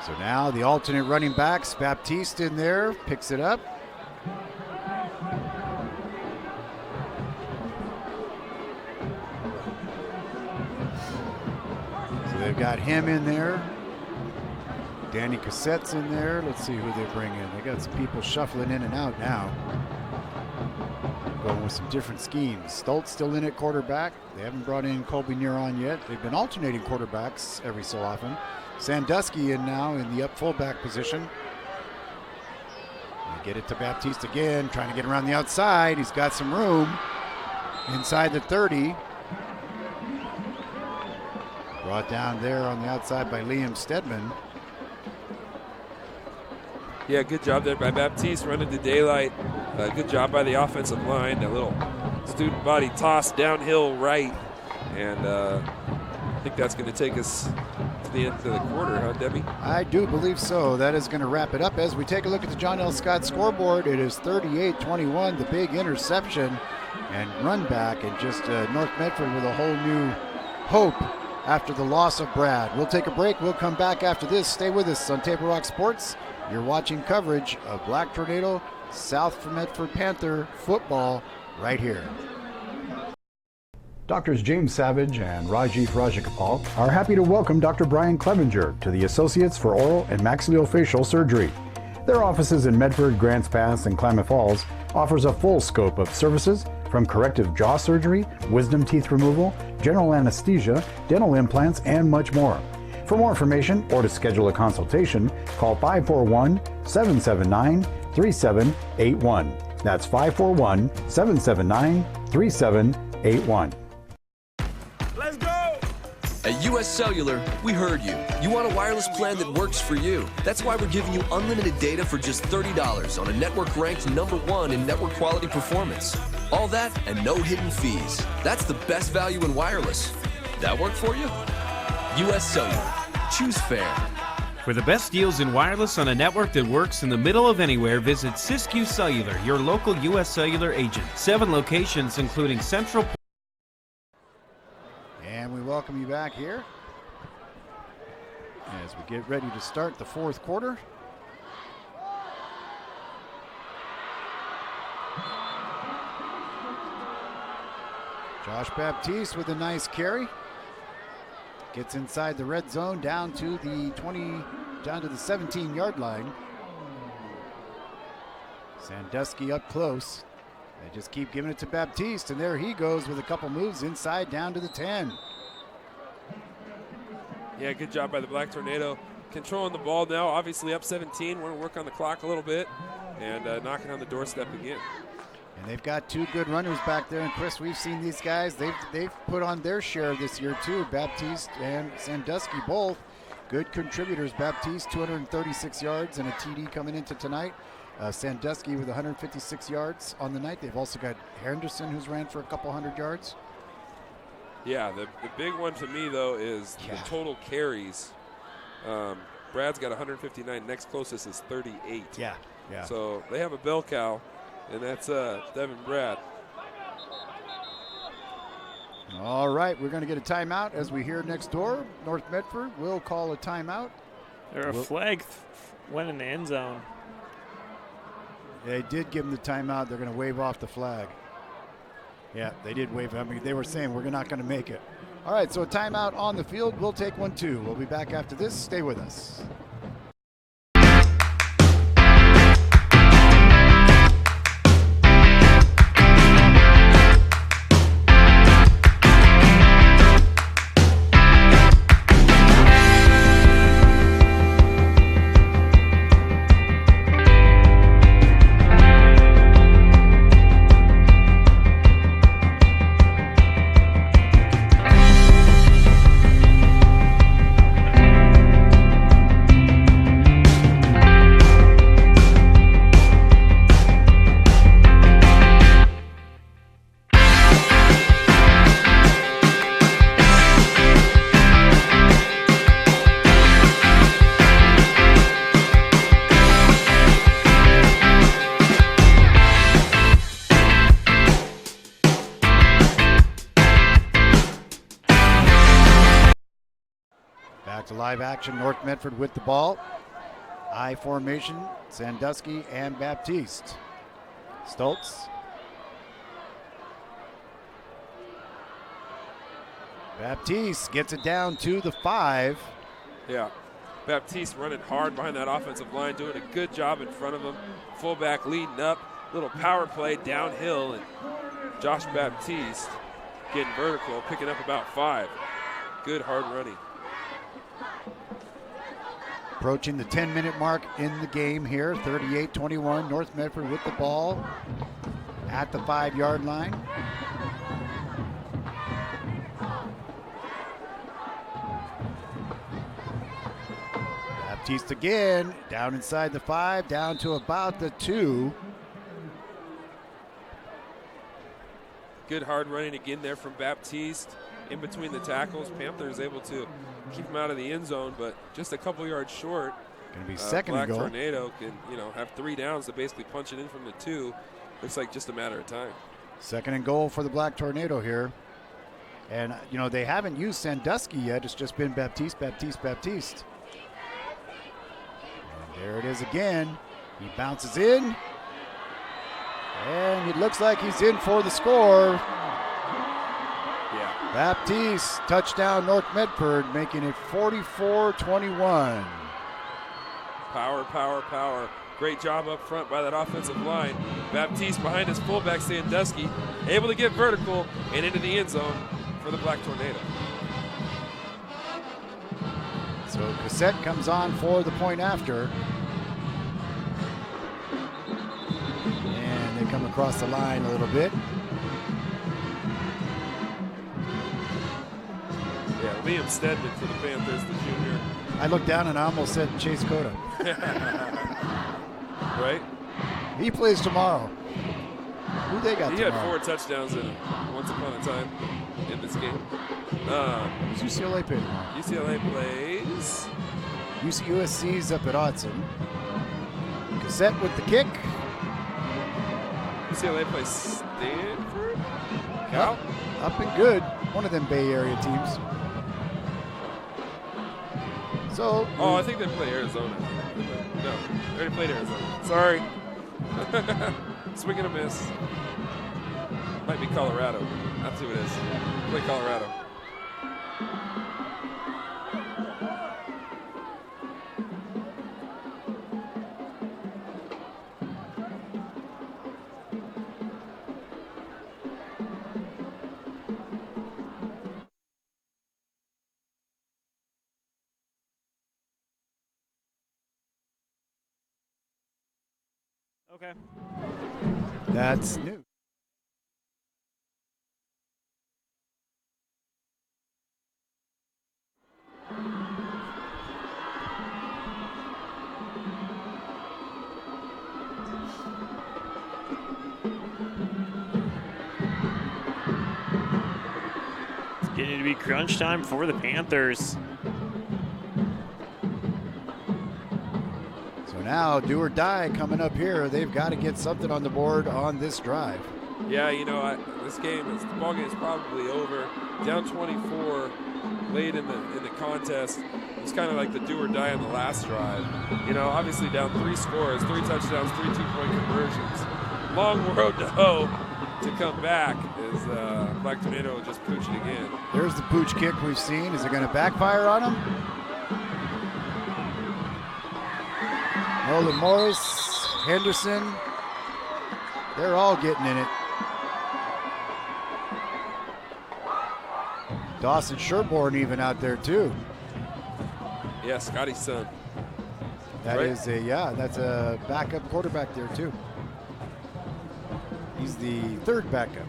Speaker 1: So now the alternate running backs, Baptiste in there, picks it up. So they've got him in there. Danny Cassette's in there. Let's see who they bring in. They got some people shuffling in and out now. Going with some different schemes. Stoltz still in at quarterback. They haven't brought in Colby Neron yet. They've been alternating quarterbacks every so often. Sandusky in now in the up fullback position. They get it to Baptiste again, trying to get around the outside. He's got some room inside the 30. Brought down there on the outside by Liam Stedman.
Speaker 7: Yeah, good job there by Baptiste running to daylight. Good job by the offensive line. That little student body toss downhill right. And I think that's going to take us to the end of the quarter, huh, Debbie?
Speaker 1: I do believe so. That is going to wrap it up as we take a look at the John L. Scott scoreboard. It is 38-21, the big interception and run back, and just North Medford with a whole new hope after the loss of Brad. We'll take a break. We'll come back after this. Stay with us on Table Rock Sports. You're watching coverage of Black Tornado, South Medford Panther football right here. Doctors James Savage and Rajiv Rajagopal are happy to welcome Dr. Brian Clevenger to the Associates for Oral and Maxillofacial Surgery. Their offices in Medford, Grants Pass, and Klamath Falls offers a full scope of services from corrective jaw surgery, wisdom teeth removal, general anesthesia, dental implants, and much more. For more information or to schedule a consultation, call 541-779-3781. That's 541-779-3781.
Speaker 10: Let's go! At US Cellular, we heard you. You want a wireless plan that works for you. That's why we're giving you unlimited data for just $30 on a network ranked #1 in network quality performance. All that and no hidden fees. That's the best value in wireless. That work for you? US Cellular. Choose fair.
Speaker 9: For the best deals in wireless on a network that works in the middle of anywhere, visit Siskiyou Cellular, your local US Cellular agent. 7 locations, including Central.
Speaker 1: And we welcome you back here as we get ready to start the fourth quarter. Josh Baptiste with a nice carry. Gets inside the red zone down to the 17-yard line. Sandusky up close. They just keep giving it to Baptiste, and there he goes with a couple moves inside down to the 10.
Speaker 7: Yeah, good job by the Black Tornado. Controlling the ball now, obviously up 17. Want to work on the clock a little bit and knocking on the doorstep again.
Speaker 1: And they've got 2 good runners back there. And Chris, we've seen these guys. They've put on their share this year too. Baptiste and Sandusky both good contributors. Baptiste 236 yards and a TD coming into tonight. Sandusky with 156 yards on the night. They've also got Henderson, who's ran for a couple hundred yards.
Speaker 7: Yeah, the big one to me, though, is the total carries. Brad's got 159. Next closest is 38.
Speaker 1: Yeah.
Speaker 7: So they have a bell cow, and that's Devin Brad.
Speaker 1: All right, we're going to get a timeout as we hear next door. North Medford will call a timeout.
Speaker 18: A flag went in the end zone.
Speaker 1: They did give them the timeout. They're going to wave off the flag. Yeah, they did wave. I mean, they were saying we're not going to make it. All right, so a timeout on the field. We'll take one too. We'll be back after this. Stay with us. Back to live action. North Medford with the ball. I formation, Sandusky and Baptiste. Stoltz. Baptiste gets it down to the 5.
Speaker 7: Yeah. Baptiste running hard behind that offensive line, doing a good job in front of him. Fullback leading up. Little power play downhill, and Josh Baptiste getting vertical, picking up about 5. Good hard running.
Speaker 1: Approaching the 10-minute mark in the game here. 38-21. North Medford with the ball at the 5-yard line. Baptiste again, down inside the 5, down to about the 2.
Speaker 7: Good hard running again there from Baptiste in between the tackles. Panthers able to keep him out of the end zone, but just a couple yards short.
Speaker 1: Going to be second and goal.
Speaker 7: Black Tornado can, have 3 downs to basically punch it in from the 2. Looks like just a matter of time.
Speaker 1: Second and goal for the Black Tornado here. And, they haven't used Sandusky yet. It's just been Baptiste. And there it is again. He bounces in. And it looks like he's in for the score.
Speaker 7: Yeah.
Speaker 1: Baptiste, touchdown North Medford, making it 44-21.
Speaker 7: Power. Great job up front by that offensive line. Baptiste behind his fullback Sandusky, able to get vertical and into the end zone for the Black Tornado.
Speaker 1: So Cassette comes on for the point after. And they come across the line a little bit.
Speaker 7: Yeah, Liam Stedman for the Panthers, the junior.
Speaker 1: I looked down and I almost said Chase Cota.
Speaker 7: Right?
Speaker 1: He plays tomorrow. Who they got
Speaker 7: He
Speaker 1: tomorrow?
Speaker 7: had 4 touchdowns in once upon a time in this game.
Speaker 1: Who's UCLA play tomorrow?
Speaker 7: UCLA plays.
Speaker 1: USC's up at Autzen. Cassette with the kick.
Speaker 7: UCLA plays Stanford.
Speaker 1: Cal? Up and good. One of them Bay Area teams. So.
Speaker 7: I think they play Arizona. No, they already played Arizona. Sorry. Swing and a miss. Might be Colorado. That's who it is. Play Colorado.
Speaker 18: Okay.
Speaker 1: That's new.
Speaker 18: It's getting to be crunch time for the Panthers.
Speaker 1: Now, do or die coming up here. They've got to get something on the board on this drive.
Speaker 7: Yeah, this game, the ball game is probably over. Down 24 late in the contest. It's kind of like the do or die on the last drive. Obviously down 3 scores, 3 touchdowns, 3 2-point conversions. Long road to hoe to come back as Black Tornado just pooch it again.
Speaker 1: There's the pooch kick we've seen. Is it going to backfire on him? Nolan Morris, Henderson, they're all getting in it. Dawson Sherborne even out there too.
Speaker 7: Yeah, Scotty's son.
Speaker 1: That right? That's a backup quarterback there too. He's the 3rd backup.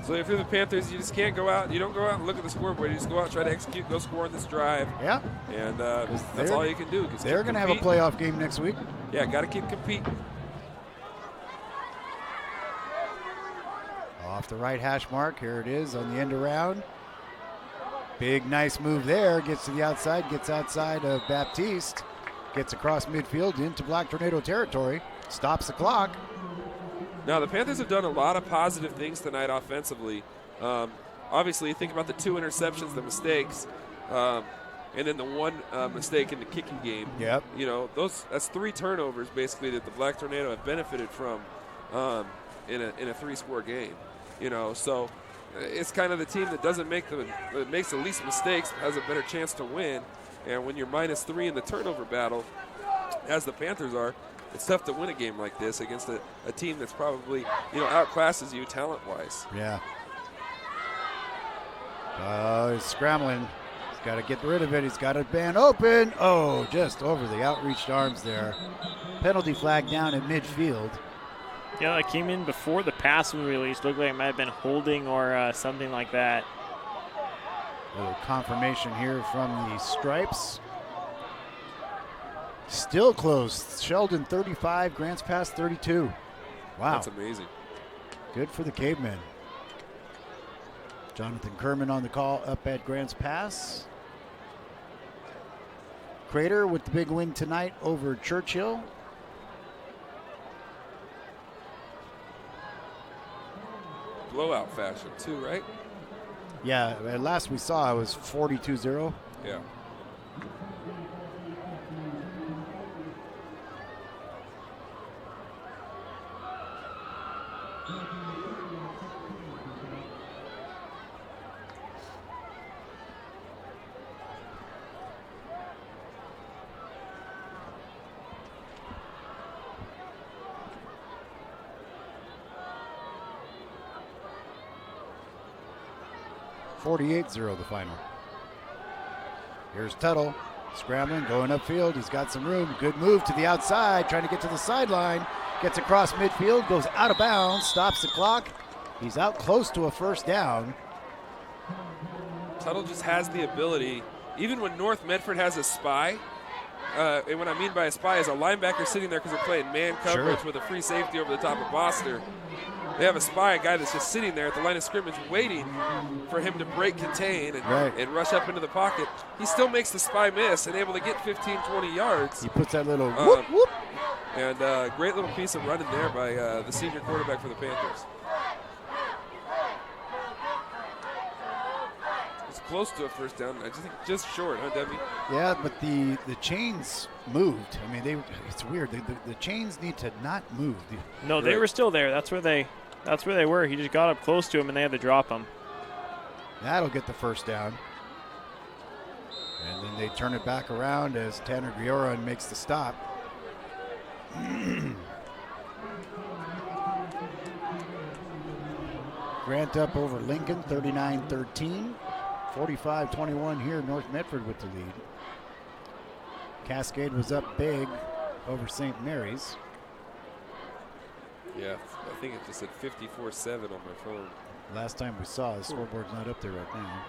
Speaker 7: So if you're the Panthers, you just can't go out. You don't go out and look at the scoreboard. You just go out and try to execute, go score on this drive.
Speaker 1: Yeah.
Speaker 7: And that's all you can do.
Speaker 1: They're going to have a playoff game next week.
Speaker 7: Yeah, got to keep competing.
Speaker 1: Off the right hash mark. Here it is on the end around. Big, nice move there. Gets to the outside, gets outside of Baptiste. Gets across midfield into Black Tornado territory. Stops the clock.
Speaker 7: Now, the Panthers have done a lot of positive things tonight offensively. Obviously, you think about the 2 interceptions, the mistakes, and then the 1 mistake in the kicking game.
Speaker 1: Yep.
Speaker 7: That's 3 turnovers, basically, that the Black Tornado have benefited from in a 3-score game. So it's kind of the team that makes the least mistakes, has a better chance to win. And when you're -3 in the turnover battle, as the Panthers are, it's tough to win a game like this against a team that's probably, outclasses you talent-wise.
Speaker 1: Yeah. He's scrambling. got to get rid of it. He's got a man open. Oh, just over the outreached arms there. Penalty flag down at midfield.
Speaker 18: Yeah, that came in before the pass was released. Looked like it might have been holding or something like that.
Speaker 1: A little confirmation here from the stripes. Still close. Sheldon 35, Grants Pass 32. Wow.
Speaker 7: That's amazing.
Speaker 1: Good for the Cavemen. Jonathan Kerman on the call up at Grants Pass. Crater with the big win tonight over Churchill.
Speaker 7: Blowout fashion too, right?
Speaker 1: Yeah, last we saw it was 42-0.
Speaker 7: Yeah.
Speaker 1: The final. Here's Tuttle scrambling, going upfield. He's got some room. Good move to the outside, trying to get to the sideline. Gets across midfield, goes out of bounds, stops the clock. He's out close to a first down.
Speaker 7: Tuttle just has the ability, even when North Medford has a spy, and what I mean by a spy is a linebacker sitting there because they're playing man coverage with a free safety over the top of Boster. They have a spy, a guy that's just sitting there at the line of scrimmage waiting for him to break contain and rush up into the pocket. He still makes the spy miss and able to get 15, 20 yards.
Speaker 1: He puts that little whoop, whoop.
Speaker 7: And great little piece of running there by the senior quarterback for the Panthers. It's close to a first down. I just think just short, huh, Debbie?
Speaker 1: Yeah, but the chains moved. I mean, it's weird. The chains need to not move.
Speaker 18: No, they were still there. That's where they were. He just got up close to him, and they had to drop him.
Speaker 1: That'll get the first down. And then they turn it back around as Tanner Grioran makes the stop. Grant up over Lincoln, 39-13. 45-21 here, North Medford with the lead. Cascade was up big over St. Mary's.
Speaker 7: Yeah, I think it just said 54-7 on my phone.
Speaker 1: Last time we saw, the scoreboard's not up there right now.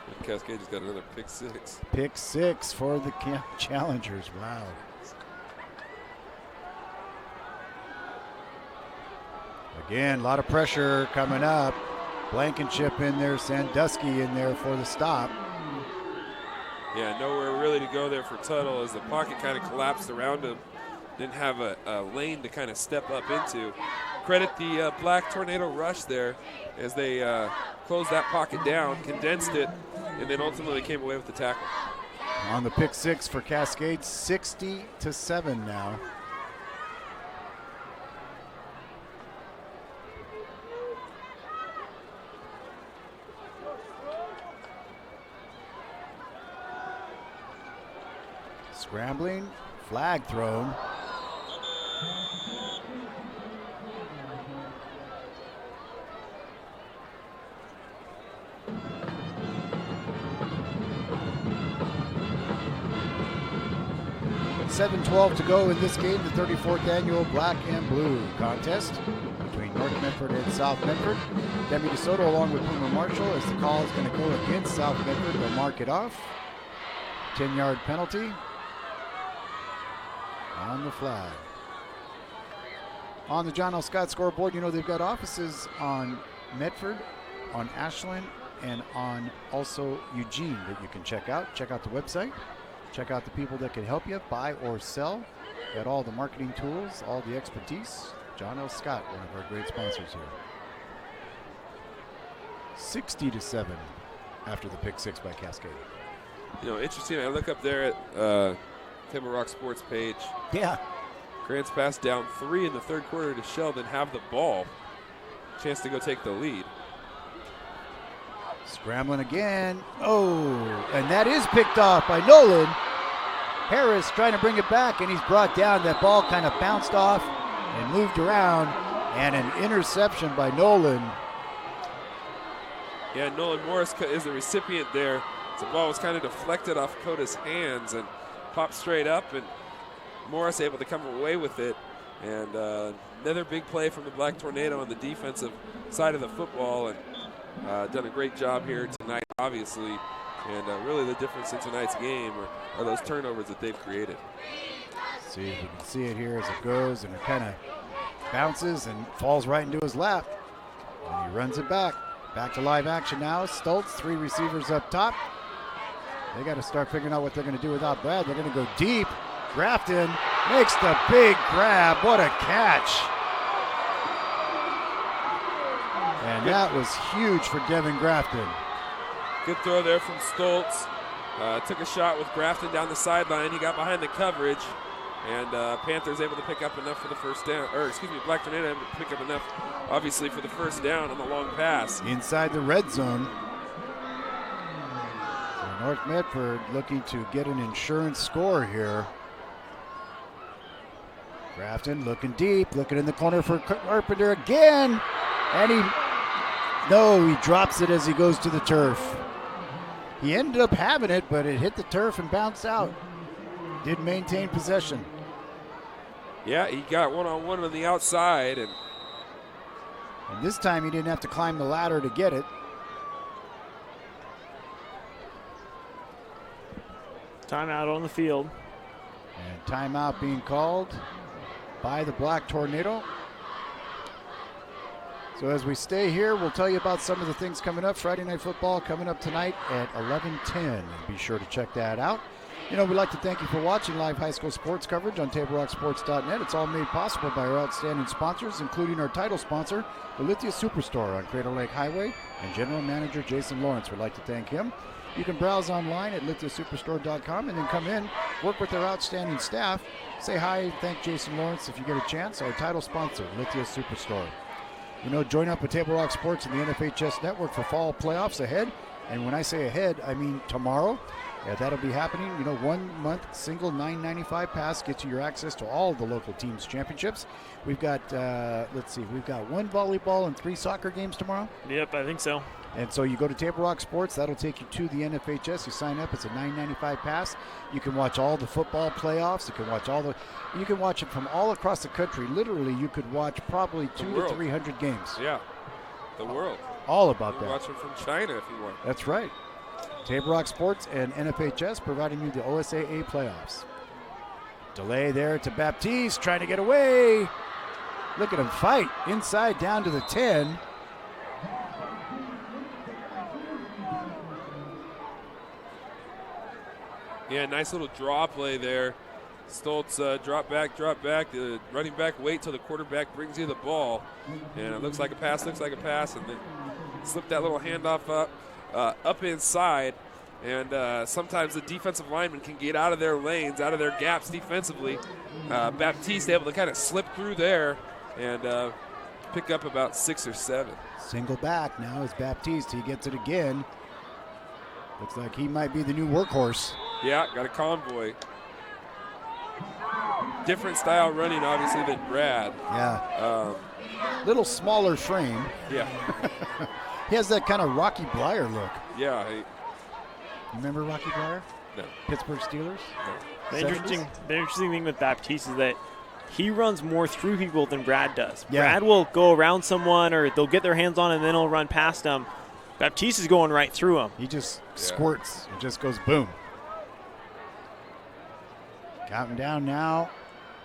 Speaker 7: And Cascade just got another pick six.
Speaker 1: Pick six for the Challengers. Wow. Again, a lot of pressure coming up. Blankenship in there, Sandusky in there for the stop.
Speaker 7: Yeah, nowhere really to go there for Tuttle as the pocket kind of collapsed around him. Didn't have a lane to kind of step up into. Credit the Black Tornado Rush there as they closed that pocket down, condensed it, and then ultimately came away with the tackle.
Speaker 1: On the pick six for Cascade, 60-7 now. Scrambling, flag thrown. .7:12 to go in this game, the 34th annual Black and Blue contest between North Medford and South Medford. Demi DeSoto along with Boomer Marshall as the call is going to go against South Medford. They'll mark it off. 10-yard penalty on the flag. On the John L. Scott scoreboard, you know they've got offices on Medford, on Ashland, and on also Eugene that you can check out. Check out the website. Check out the people that can help you buy or sell. Got all the marketing tools, all the expertise. John L. Scott, one of our great sponsors here. 60-7 after the pick six by Cascade.
Speaker 7: You know, interesting. I look up there at Table Rock Sports page.
Speaker 1: Yeah.
Speaker 7: Grants Pass down 3 in the third quarter to Sheldon, have the ball. Chance to go take the lead.
Speaker 1: Scrambling again. Oh, and that is picked off by Nolan. Harris trying to bring it back, and he's brought down. That ball kind of bounced off and moved around, and an interception by Nolan.
Speaker 7: Yeah, Nolan Morris is the recipient there. So the ball was kind of deflected off Coda's hands and popped straight up, and Morris able to come away with it. And another big play from the Black Tornado on the defensive side of the football, and done a great job here tonight, obviously. And really the difference in tonight's game are those turnovers that they've created.
Speaker 1: See, you can see it here as it goes, and it kind of bounces and falls right into his lap. And he runs it back. Back to live action now. Stoltz, 3 receivers up top. They got to start figuring out what they're going to do without Brad. They're going to go deep. Grafton makes the big grab. What a catch. And that was huge for Devin Grafton.
Speaker 7: Good throw there from Stoltz. Took a shot with Grafton down the sideline. He got behind the coverage. And Panthers able to pick up enough for the first down. Black Tornado able to pick up enough, obviously, for the first down on the long pass.
Speaker 1: Inside the red zone. So North Medford looking to get an insurance score here. Grafton looking deep, looking in the corner for Carpenter again. And he drops it as he goes to the turf. He ended up having it, but it hit the turf and bounced out. Did maintain possession.
Speaker 7: Yeah, he got one-on-one on the outside. And
Speaker 1: this time he didn't have to climb the ladder to get it.
Speaker 18: Timeout on the field.
Speaker 1: And timeout being called by the Black Tornado. So as we stay here, we'll tell you about some of the things coming up. Friday Night Football coming up tonight at 11:10. Be sure to check that out. You know, we'd like to thank you for watching live high school sports coverage on TableRockSports.net. It's all made possible by our outstanding sponsors, including our title sponsor, the Lithia Superstore on Crater Lake Highway, and General Manager Jason Lawrence. We'd like to thank him. You can browse online at lithiasuperstore.com and then come in, work with their outstanding staff, say hi, thank Jason Lawrence if you get a chance. Our title sponsor, Lithia Superstore. You know, join up with Table Rock Sports and the NFHS Network for fall playoffs ahead. And when I say ahead, I mean tomorrow. Yeah, that'll be happening. You know, 1 month single $9.95 pass gets you your access to all of the local teams' championships. We've got, we've got 1 volleyball and 3 soccer games tomorrow.
Speaker 18: Yep, I think so.
Speaker 1: And so you go to Table Rock Sports, that'll take you to the NFHS. You sign up, it's a $9.95 pass. You can watch all the football playoffs. You can watch it from all across the country. Literally, you could watch probably 200 to 300 games.
Speaker 7: Yeah, the world.
Speaker 1: All about
Speaker 7: you
Speaker 1: that.
Speaker 7: Watch it from China if you want.
Speaker 1: That's right. Table Rock Sports and NFHS providing you the OSAA playoffs. Delay there to Baptiste, trying to get away. Look at him fight inside down to the 10.
Speaker 7: Yeah, nice little draw play there. Stoltz drop back. The running back wait till the quarterback brings you the ball. And it looks like a pass, and then slip that little handoff up inside. And sometimes the defensive lineman can get out of their lanes, out of their gaps defensively. Baptiste able to kind of slip through there and pick up about 6 or 7.
Speaker 1: Single back now is Baptiste. He gets it again. Looks like he might be the new workhorse.
Speaker 7: Yeah, got a convoy. Different style running, obviously, than Brad.
Speaker 1: Yeah. Little smaller frame.
Speaker 7: Yeah.
Speaker 1: He has that kind of Rocky Blyer look.
Speaker 7: Yeah.
Speaker 1: You remember Rocky Blyer?
Speaker 7: No.
Speaker 1: Pittsburgh Steelers?
Speaker 7: No.
Speaker 18: The interesting thing with Baptiste is that he runs more through people than Brad does.
Speaker 1: Yeah.
Speaker 18: Brad will go around someone or they'll get their hands on and then he'll run past them. Baptiste is going right through him.
Speaker 1: He just squirts. It just goes boom. Counting down now.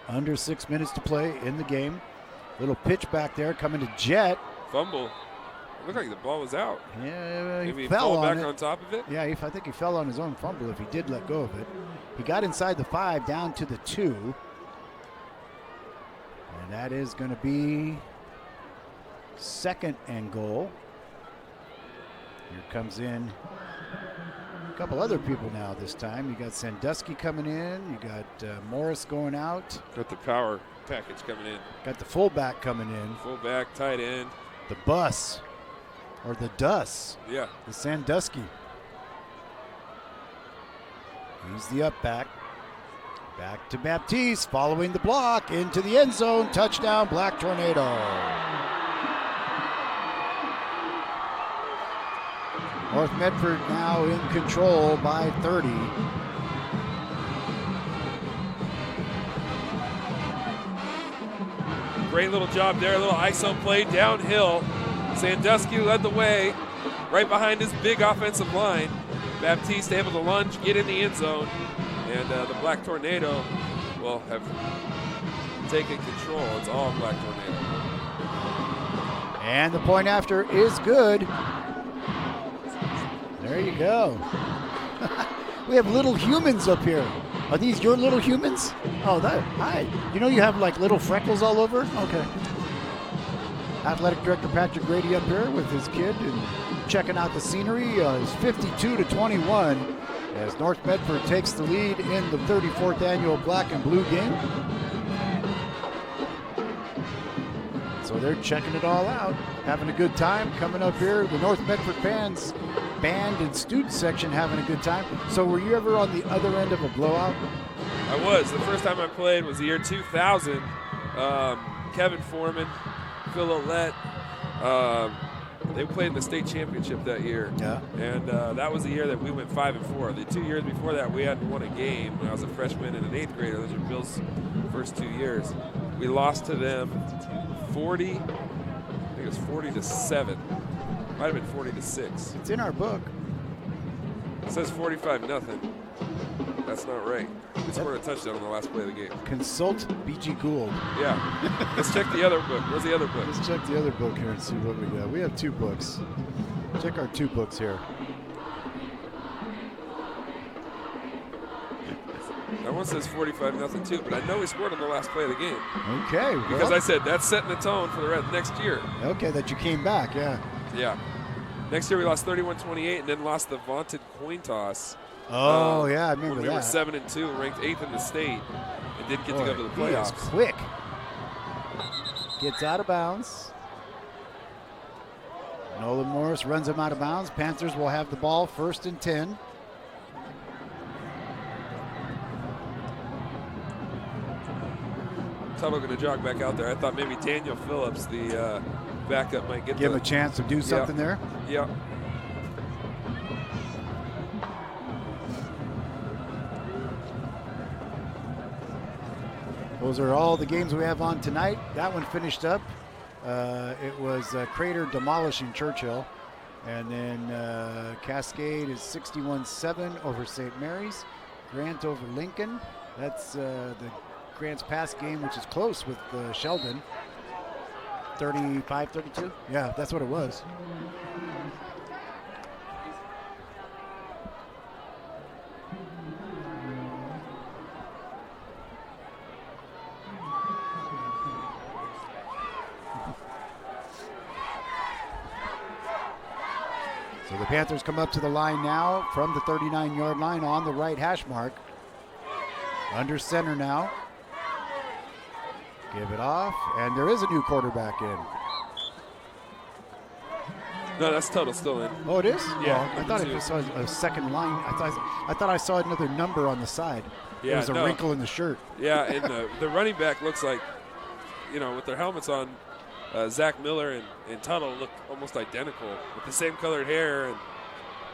Speaker 1: Under 6 minutes to play in the game. Little pitch back there coming to Jet.
Speaker 7: Fumble. Looked like the ball was out.
Speaker 1: Yeah,
Speaker 7: maybe he
Speaker 1: fell
Speaker 7: fell
Speaker 1: on
Speaker 7: back
Speaker 1: it.
Speaker 7: on top of it.
Speaker 1: Yeah, I think he fell on his own fumble if he did let go of it. He got inside the 5, down to the 2. And that is going to be 2nd and goal. Here comes in a couple other people now this time. You got Sandusky coming in. You got Morris going out.
Speaker 7: Got the power package coming in.
Speaker 1: Got the fullback coming in.
Speaker 7: Fullback, tight end.
Speaker 1: The bus. Or the Dus.
Speaker 7: Yeah.
Speaker 1: The Sandusky. He's the up back. Back to Baptiste, following the block, into the end zone. Touchdown, Black Tornado. North Medford now in control by 30.
Speaker 7: Great little job there, a little ISO play downhill. Sandusky led the way, right behind his big offensive line. Baptiste able to lunge, get in the end zone, and the Black Tornado will have taken control. It's all Black Tornado.
Speaker 1: And the point after is good. There you go. We have little humans up here. Are these your little humans? Oh, hi. You know you have like little freckles all over? Okay. Athletic Director Patrick Grady up here with his kid and checking out the scenery. It's 52-21 as North Medford takes the lead in the 34th annual Black and Blue game. So they're checking it all out, having a good time coming up here. The North Medford fans, band and student section having a good time. So were you ever on the other end of a blowout?
Speaker 7: I was. The first time I played was the year 2000. Kevin Foreman, Phil Ouellette, they played in the state championship that year.
Speaker 1: Yeah.
Speaker 7: And that was the year that we went 5-4. The 2 years before that, we hadn't won a game. When I was a freshman and an 8th grader. Those were Bill's first 2 years. We lost to them 40, I think it was 40-7. Might have been 40-6.
Speaker 1: It's in our book.
Speaker 7: It says 45-0. That's not right. We scored a touchdown on the last play of the game.
Speaker 1: Consult B.G. Gould.
Speaker 7: Yeah. Let's check the other book. Where's the other book?
Speaker 1: Let's check the other book here and see what we got. We have 2 books. Check our 2 books here.
Speaker 7: That one says 45-0 too, but I know we scored on the last play of the game.
Speaker 1: Okay.
Speaker 7: Because I said that's setting the tone for the next year.
Speaker 1: Okay, that you came back, yeah.
Speaker 7: Yeah. Next year we lost 31-28 and then lost the vaunted coin toss.
Speaker 1: Oh, yeah, I remember
Speaker 7: when we
Speaker 1: that.
Speaker 7: were 7-2, ranked 8th in the state, and didn't get to go to the
Speaker 1: He
Speaker 7: playoffs.
Speaker 1: is quick. Gets out of bounds. Nolan Morris runs him out of bounds. Panthers will have the ball 1st and 10.
Speaker 7: Tuttle going to jog back out there. I thought maybe Daniel Phillips, the backup, might
Speaker 1: Give him a chance to do something there.
Speaker 7: Yeah.
Speaker 1: Those are all the games we have on tonight. That one finished up. It was Crater demolishing Churchill. And then Cascade is 61-7 over St. Mary's. Grant over Lincoln. That's the Grant's past game, which is close with Sheldon. 35-32. Yeah, that's what it was. So the Panthers come up to the line now from the 39-yard line on the right hash mark. Under center now. Give it off, and there is a new quarterback in.
Speaker 7: No, that's Tuttle still in.
Speaker 1: Oh, it is?
Speaker 7: Yeah.
Speaker 1: Well, I thought I saw a second line. I thought I saw another number on the side.
Speaker 7: Yeah,
Speaker 1: there was a wrinkle in the shirt.
Speaker 7: Yeah, and the running back looks like, with their helmets on, Zach Miller and Tuttle look almost identical with the same colored hair.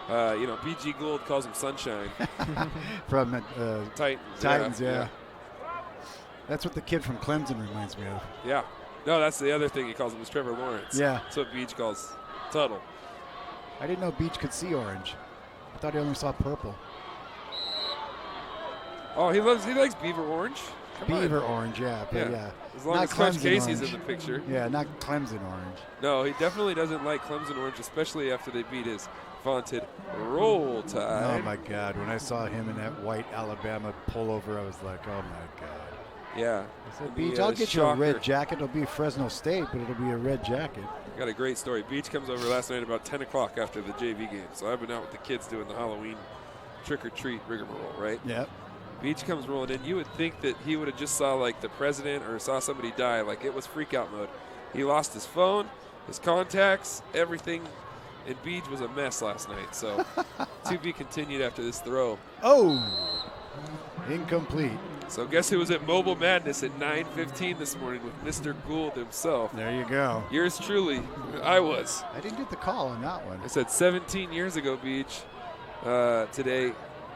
Speaker 7: And, B.G. Gould calls him Sunshine.
Speaker 1: From
Speaker 7: Titans.
Speaker 1: Titans, yeah. That's what the kid from Clemson reminds me of.
Speaker 7: Yeah. No, that's the other thing he calls him is Trevor Lawrence.
Speaker 1: Yeah.
Speaker 7: That's what Beach calls Tuttle.
Speaker 1: I didn't know Beach could see orange. I thought he only saw purple.
Speaker 7: Oh, he likes beaver orange.
Speaker 1: Beaver orange, yeah. But yeah.
Speaker 7: As long
Speaker 1: not
Speaker 7: as Coach
Speaker 1: Clemson
Speaker 7: Casey's
Speaker 1: orange.
Speaker 7: in the picture.
Speaker 1: Yeah, not Clemson orange.
Speaker 7: No, he definitely doesn't like Clemson orange, especially after they beat his vaunted Roll Tide.
Speaker 1: Oh, my God. When I saw him in that white Alabama pullover, I was like, oh, my God.
Speaker 7: Yeah.
Speaker 1: I said, Beach, I'll get you a red jacket. It'll be Fresno State, but it'll be a red jacket.
Speaker 7: Got a great story. Beach comes over last night about 10 o'clock after the JV game. So I've been out with the kids doing the Halloween trick-or-treat rigmarole, right?
Speaker 1: Yep.
Speaker 7: Beach comes rolling in. You would think that he would have just saw like the president or saw somebody die. Like it was freak out mode. He lost his phone, his contacts, everything. And Beach was a mess last night. So to be continued after this throw.
Speaker 1: Oh, incomplete.
Speaker 7: So guess who was at Mobile Madness at 9:15 this morning with Mr. Gould himself?
Speaker 1: There you go.
Speaker 7: Yours truly, I was.
Speaker 1: I didn't get the call on that one.
Speaker 7: I said 17 years ago, Beach, today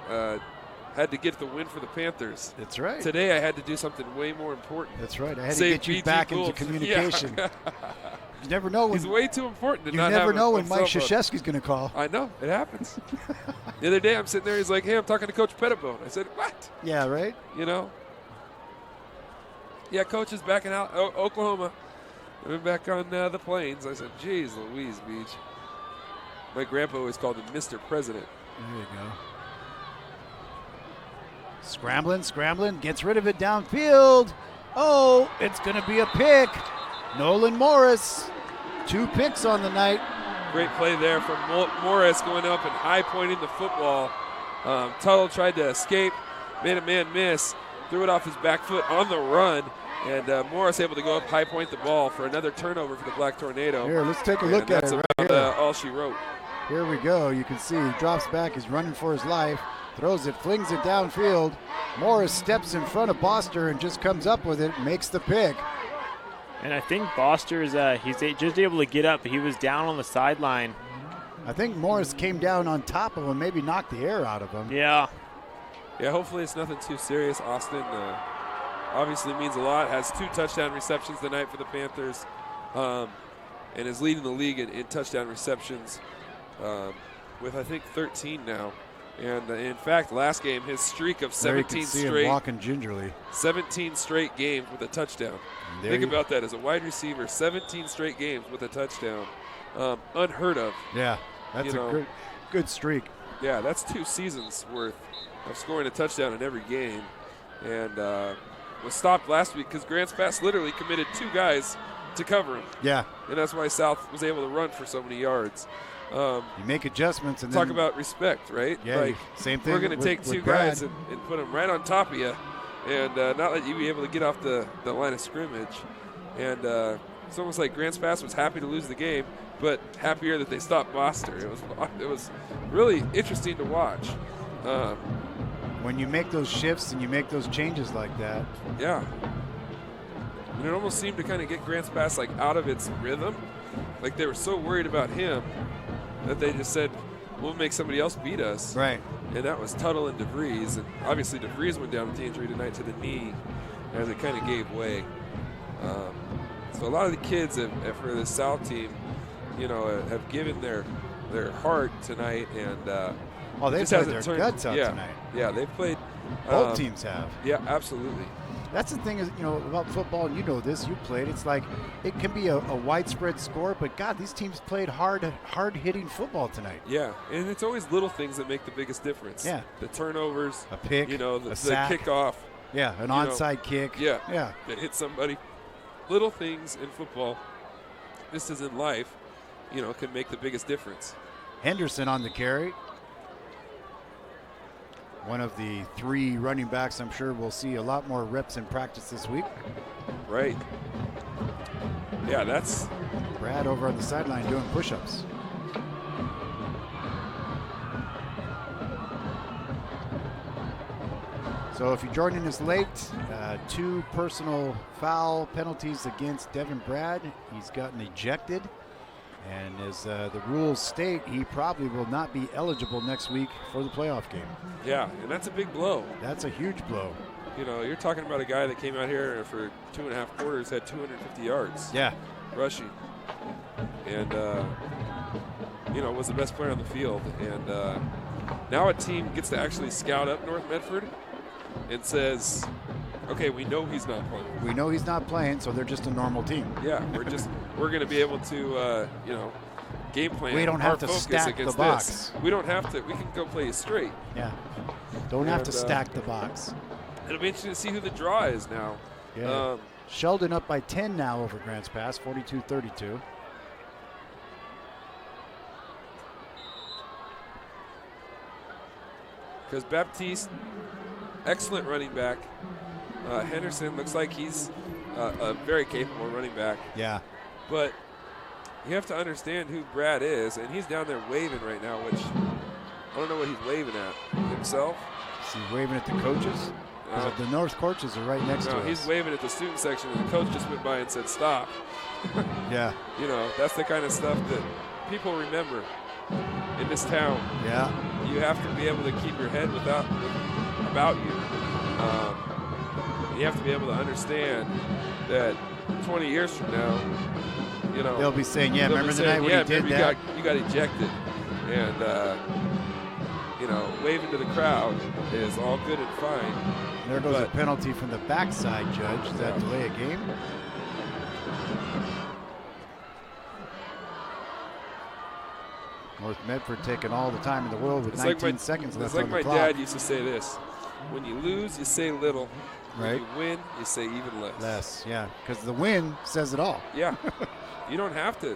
Speaker 7: had to get the win for the Panthers.
Speaker 1: That's right.
Speaker 7: Today I had to do something way more important.
Speaker 1: That's right. I had to
Speaker 7: Save
Speaker 1: get you
Speaker 7: BG
Speaker 1: back into
Speaker 7: Gould.
Speaker 1: communication.
Speaker 7: Yeah.
Speaker 1: You never know when
Speaker 7: he's way too important to
Speaker 1: you
Speaker 7: not
Speaker 1: never
Speaker 7: have
Speaker 1: know
Speaker 7: a
Speaker 1: when Mike
Speaker 7: cell phone.
Speaker 1: Krzyzewski's going to call.
Speaker 7: I know. It happens. The other day I'm sitting there, he's like, hey, I'm talking to Coach Pettibone. I said, what?
Speaker 1: Yeah, right?
Speaker 7: You know? Yeah, Coach is back in Oklahoma. I've been back on the plains. I said, geez, Louise, Beach. My grandpa always called him Mr. President.
Speaker 1: There you go. Scrambling, gets rid of it downfield. Oh, it's going to be a pick. Nolan Morris, 2 picks on the night.
Speaker 7: Great play there from Morris going up and high pointing the football. Tuttle tried to escape, made a man miss, threw it off his back foot on the run, and Morris able to go up, high point the ball for another turnover for the Black Tornado.
Speaker 1: Here, let's take a look at
Speaker 7: it.
Speaker 1: That's
Speaker 7: right
Speaker 1: here.
Speaker 7: All she wrote.
Speaker 1: Here we go. You can see he drops back. He's running for his life. Throws it, flings it downfield. Morris steps in front of Boster and just comes up with it, makes the pick.
Speaker 18: And I think Boster's he's just able to get up. He was down on the sideline.
Speaker 1: I think Morris came down on top of him, maybe knocked the air out of him.
Speaker 18: Yeah.
Speaker 7: Yeah, hopefully it's nothing too serious. Austin obviously means a lot. Has 2 touchdown receptions tonight for the Panthers, and is leading the league in touchdown receptions with, I think, 13 now. And in fact, last game, his streak of 17 straight,
Speaker 1: walking gingerly,
Speaker 7: 17 straight games with a touchdown. Think about that as a wide receiver, 17 straight games with a touchdown, unheard of.
Speaker 1: Yeah, that's a good streak.
Speaker 7: Yeah, that's 2 seasons worth of scoring a touchdown in every game, and was stopped last week because Grants Pass literally committed 2 guys to cover him.
Speaker 1: Yeah,
Speaker 7: and that's why South was able to run for so many yards.
Speaker 1: You make adjustments and
Speaker 7: talk
Speaker 1: then,
Speaker 7: about respect, right?
Speaker 1: Yeah,
Speaker 7: like,
Speaker 1: same thing.
Speaker 7: We're going to take 2 guys and put them right on top of you, and not let you be able to get off the line of scrimmage. And it's almost like Grants Pass was happy to lose the game, but happier that they stopped Boster. It was really interesting to watch.
Speaker 1: When you make those shifts and you make those changes like that.
Speaker 7: Yeah. And it almost seemed to kind of get Grants Pass like out of its rhythm. Like they were so worried about him that they just said, we'll make somebody else beat us.
Speaker 1: Right.
Speaker 7: And that was Tuttle and DeVries. And obviously DeVries went down with the injury tonight to the knee as it kind of gave way. So a lot of the kids for the South team, have given their heart tonight. And
Speaker 1: they've played their guts out tonight.
Speaker 7: Yeah, they've played.
Speaker 1: Both teams have.
Speaker 7: Yeah, absolutely.
Speaker 1: That's the thing is, about football, and you know this, you played. It's like it can be a widespread score, but God, these teams played hard-hitting football tonight.
Speaker 7: Yeah, and it's always little things that make the biggest difference.
Speaker 1: Yeah.
Speaker 7: The turnovers,
Speaker 1: a pick,
Speaker 7: the
Speaker 1: sack,
Speaker 7: kickoff.
Speaker 1: Yeah, an onside kick.
Speaker 7: Yeah.
Speaker 1: Yeah.
Speaker 7: That hit somebody. Little things in football, just as in life, can make the biggest difference.
Speaker 1: Henderson on the carry. One of the 3 running backs I'm sure we'll see a lot more reps in practice this week.
Speaker 7: Right. Yeah, that's
Speaker 1: Brad over on the sideline doing push-ups. So if you're joining us late, 2 personal foul penalties against Devin Brad. He's gotten ejected. And as the rules state, he probably will not be eligible next week for the playoff game.
Speaker 7: Yeah, and that's a big blow.
Speaker 1: That's a huge blow.
Speaker 7: You're talking about a guy that came out here for 2.5 quarters, had 250 yards.
Speaker 1: Yeah.
Speaker 7: Rushing. And, was the best player on the field. And now a team gets to actually scout up North Medford and says, okay, we know he's not playing.
Speaker 1: We know he's not playing, so they're just a normal team.
Speaker 7: Yeah, we're going to be able to, game plan.
Speaker 1: We don't have to stack the box.
Speaker 7: This. We don't have to. We can go play straight.
Speaker 1: Yeah. Don't have to stack the box.
Speaker 7: It'll be interesting to see who the draw is now.
Speaker 1: Yeah. Sheldon up by 10 now over Grants Pass, 42-32.
Speaker 7: Because Baptiste, excellent running back. Henderson looks like he's a very capable running back.
Speaker 1: Yeah.
Speaker 7: But you have to understand who Brad is, and he's down there waving right now, which I don't know what he's waving at. Himself?
Speaker 1: Is he waving at the coaches? The North coaches are right next to us.
Speaker 7: He's waving at the student section, and the coach just went by and said, "Stop."
Speaker 1: Yeah.
Speaker 7: You know, that's the kind of stuff that people remember in this town.
Speaker 1: Yeah.
Speaker 7: You have to be able to keep your head about you. You have to be able to understand that 20 years from now, you know,
Speaker 1: they'll be saying, "Yeah, remember the night when
Speaker 7: yeah,
Speaker 1: you did that?
Speaker 7: You got ejected," and you know, waving to the crowd is all good and fine.
Speaker 1: There goes a penalty from the backside, Judge. Does that delay a game? North Medford taking all the time in the world with 19 seconds left on the clock.
Speaker 7: It's like my dad used to say this: when you lose, you say little.
Speaker 1: Right.
Speaker 7: When you win, you say even less.
Speaker 1: Less, yeah, because the win says it all.
Speaker 7: Yeah. You don't have to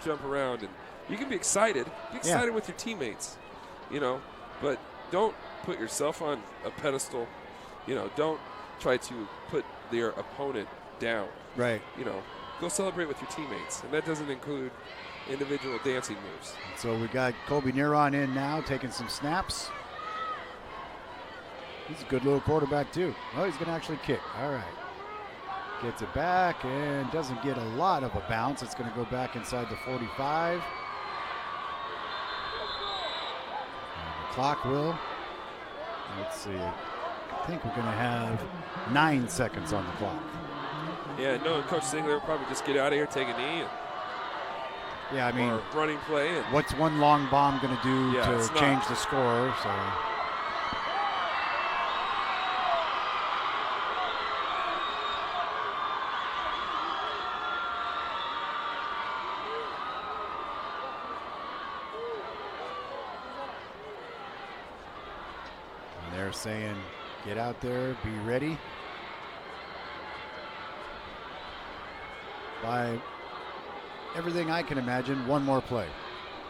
Speaker 7: jump around, and you can be excited. Be excited with your teammates, you know, but don't put yourself on a pedestal. You know, don't try to put your opponent down.
Speaker 1: Right.
Speaker 7: You know, go celebrate with your teammates, and that doesn't include individual dancing moves.
Speaker 1: So we got Colby Neron in now, taking some snaps. He's a good little quarterback too. Oh, he's going to actually kick. All right. Gets it back and doesn't get a lot of a bounce. It's going to go back inside the 45. And the clock will. Let's see. I think we're going to have 9 seconds on the clock.
Speaker 7: Yeah, no, Coach Singler will probably just get out of here, take a knee.
Speaker 1: Yeah, I mean,
Speaker 7: or running play. And
Speaker 1: what's one long bomb going to do to change the score? So. They're saying, get out there, be ready. By everything I can imagine, one more play.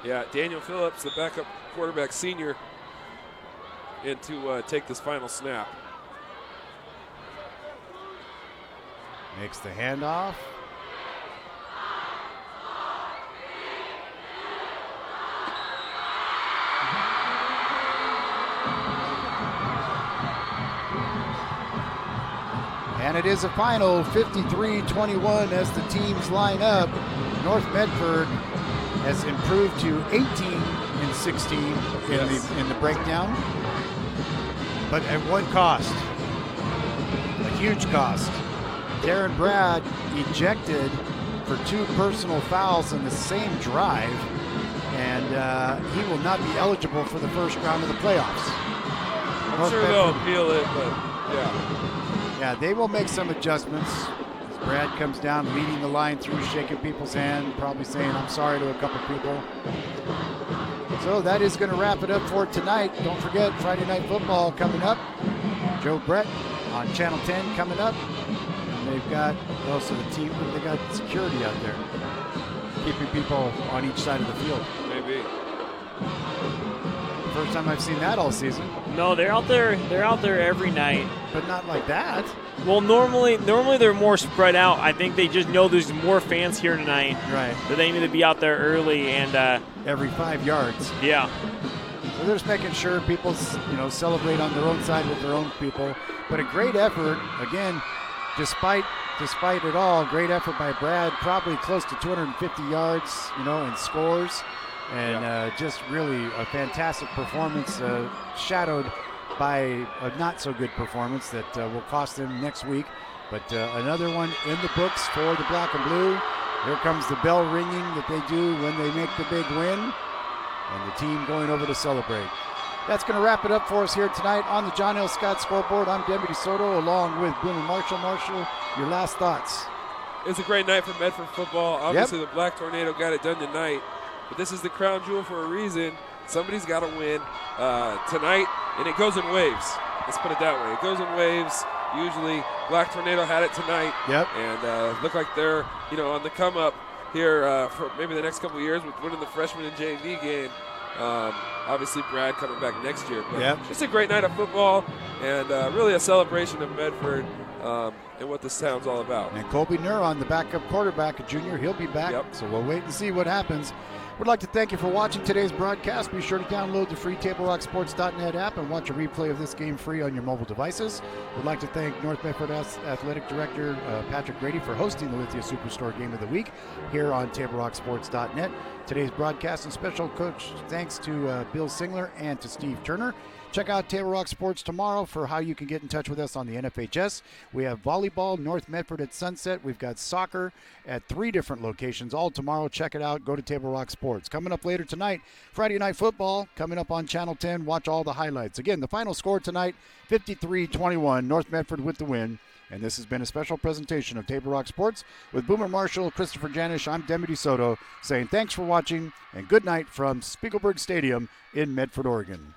Speaker 7: Yeah, Daniel Phillips, the backup quarterback senior, in to take this final snap.
Speaker 1: Makes the handoff. And it is a final 53-21 as the teams line up. North Medford has improved to 18-16 in the breakdown, but at one cost, a huge cost. Darren Brad ejected for 2 personal fouls in the same drive, and he will not be eligible for the first round of the playoffs.
Speaker 7: I'm sure they'll appeal it, but yeah.
Speaker 1: Yeah, they will make some adjustments. As Brad comes down, leading the line through, shaking people's hand, probably saying I'm sorry to a couple people. So that is going to wrap it up for tonight. Don't forget, Friday Night Football coming up. Joe Brett on Channel 10 coming up. And they've got also the team, they got security out there, keeping people on each side of the field.
Speaker 7: Maybe.
Speaker 1: First time I've seen that all season.
Speaker 18: No, they're out there every night.
Speaker 1: But not like that.
Speaker 18: Well, normally they're more spread out. I think they just know there's more fans here tonight.
Speaker 1: Right.
Speaker 18: That they need to be out there early and
Speaker 1: every 5 yards.
Speaker 18: Yeah.
Speaker 1: So they're just making sure people, celebrate on their own side with their own people. But a great effort, again, despite it all, great effort by Brad, probably close to 250 yards, in scores. And just really a fantastic performance, shadowed by a not-so-good performance that will cost them next week. But another one in the books for the Black and Blue. Here comes the bell ringing that they do when they make the big win. And the team going over to celebrate. That's going to wrap it up for us here tonight on the John L. Scott Scoreboard. I'm Deputy Soto along with Boomer Marshall. Marshall, your last thoughts.
Speaker 7: It's a great night for Medford football. Obviously, the Black Tornado got it done tonight. But this is the crown jewel for a reason. Somebody's got to win tonight, and it goes in waves. Let's put it that way. It goes in waves. Usually, Black Tornado had it tonight.
Speaker 1: Yep.
Speaker 7: And look like they're, on the come up here for maybe the next couple of years with winning the freshman and JV game. Obviously, Brad coming back next year. But it's a great night of football, and really a celebration of Medford and what this town's all about.
Speaker 1: And Colby Neuron, the backup quarterback, a junior, he'll be back.
Speaker 7: Yep.
Speaker 1: So we'll wait and see what happens. We'd like to thank you for watching today's broadcast. Be sure to download the free TableRockSports.net app and watch a replay of this game free on your mobile devices. We'd like to thank North Medford Athletic Director Patrick Grady for hosting the Lithia Superstore Game of the Week here on TableRockSports.net. Today's broadcast and special coach thanks to Bill Singler and to Steve Turner. Check out Table Rock Sports tomorrow for how you can get in touch with us on the NFHS. We have volleyball, North Medford at Sunset. We've got soccer at 3 different locations, all tomorrow. Check it out. Go to Table Rock Sports. Coming up later tonight, Friday Night Football, coming up on Channel 10. Watch all the highlights. Again, the final score tonight, 53-21, North Medford with the win. And this has been a special presentation of Table Rock Sports with Boomer Marshall, Christopher Janish. I'm Demi DeSoto saying thanks for watching and good night from Spiegelberg Stadium in Medford, Oregon.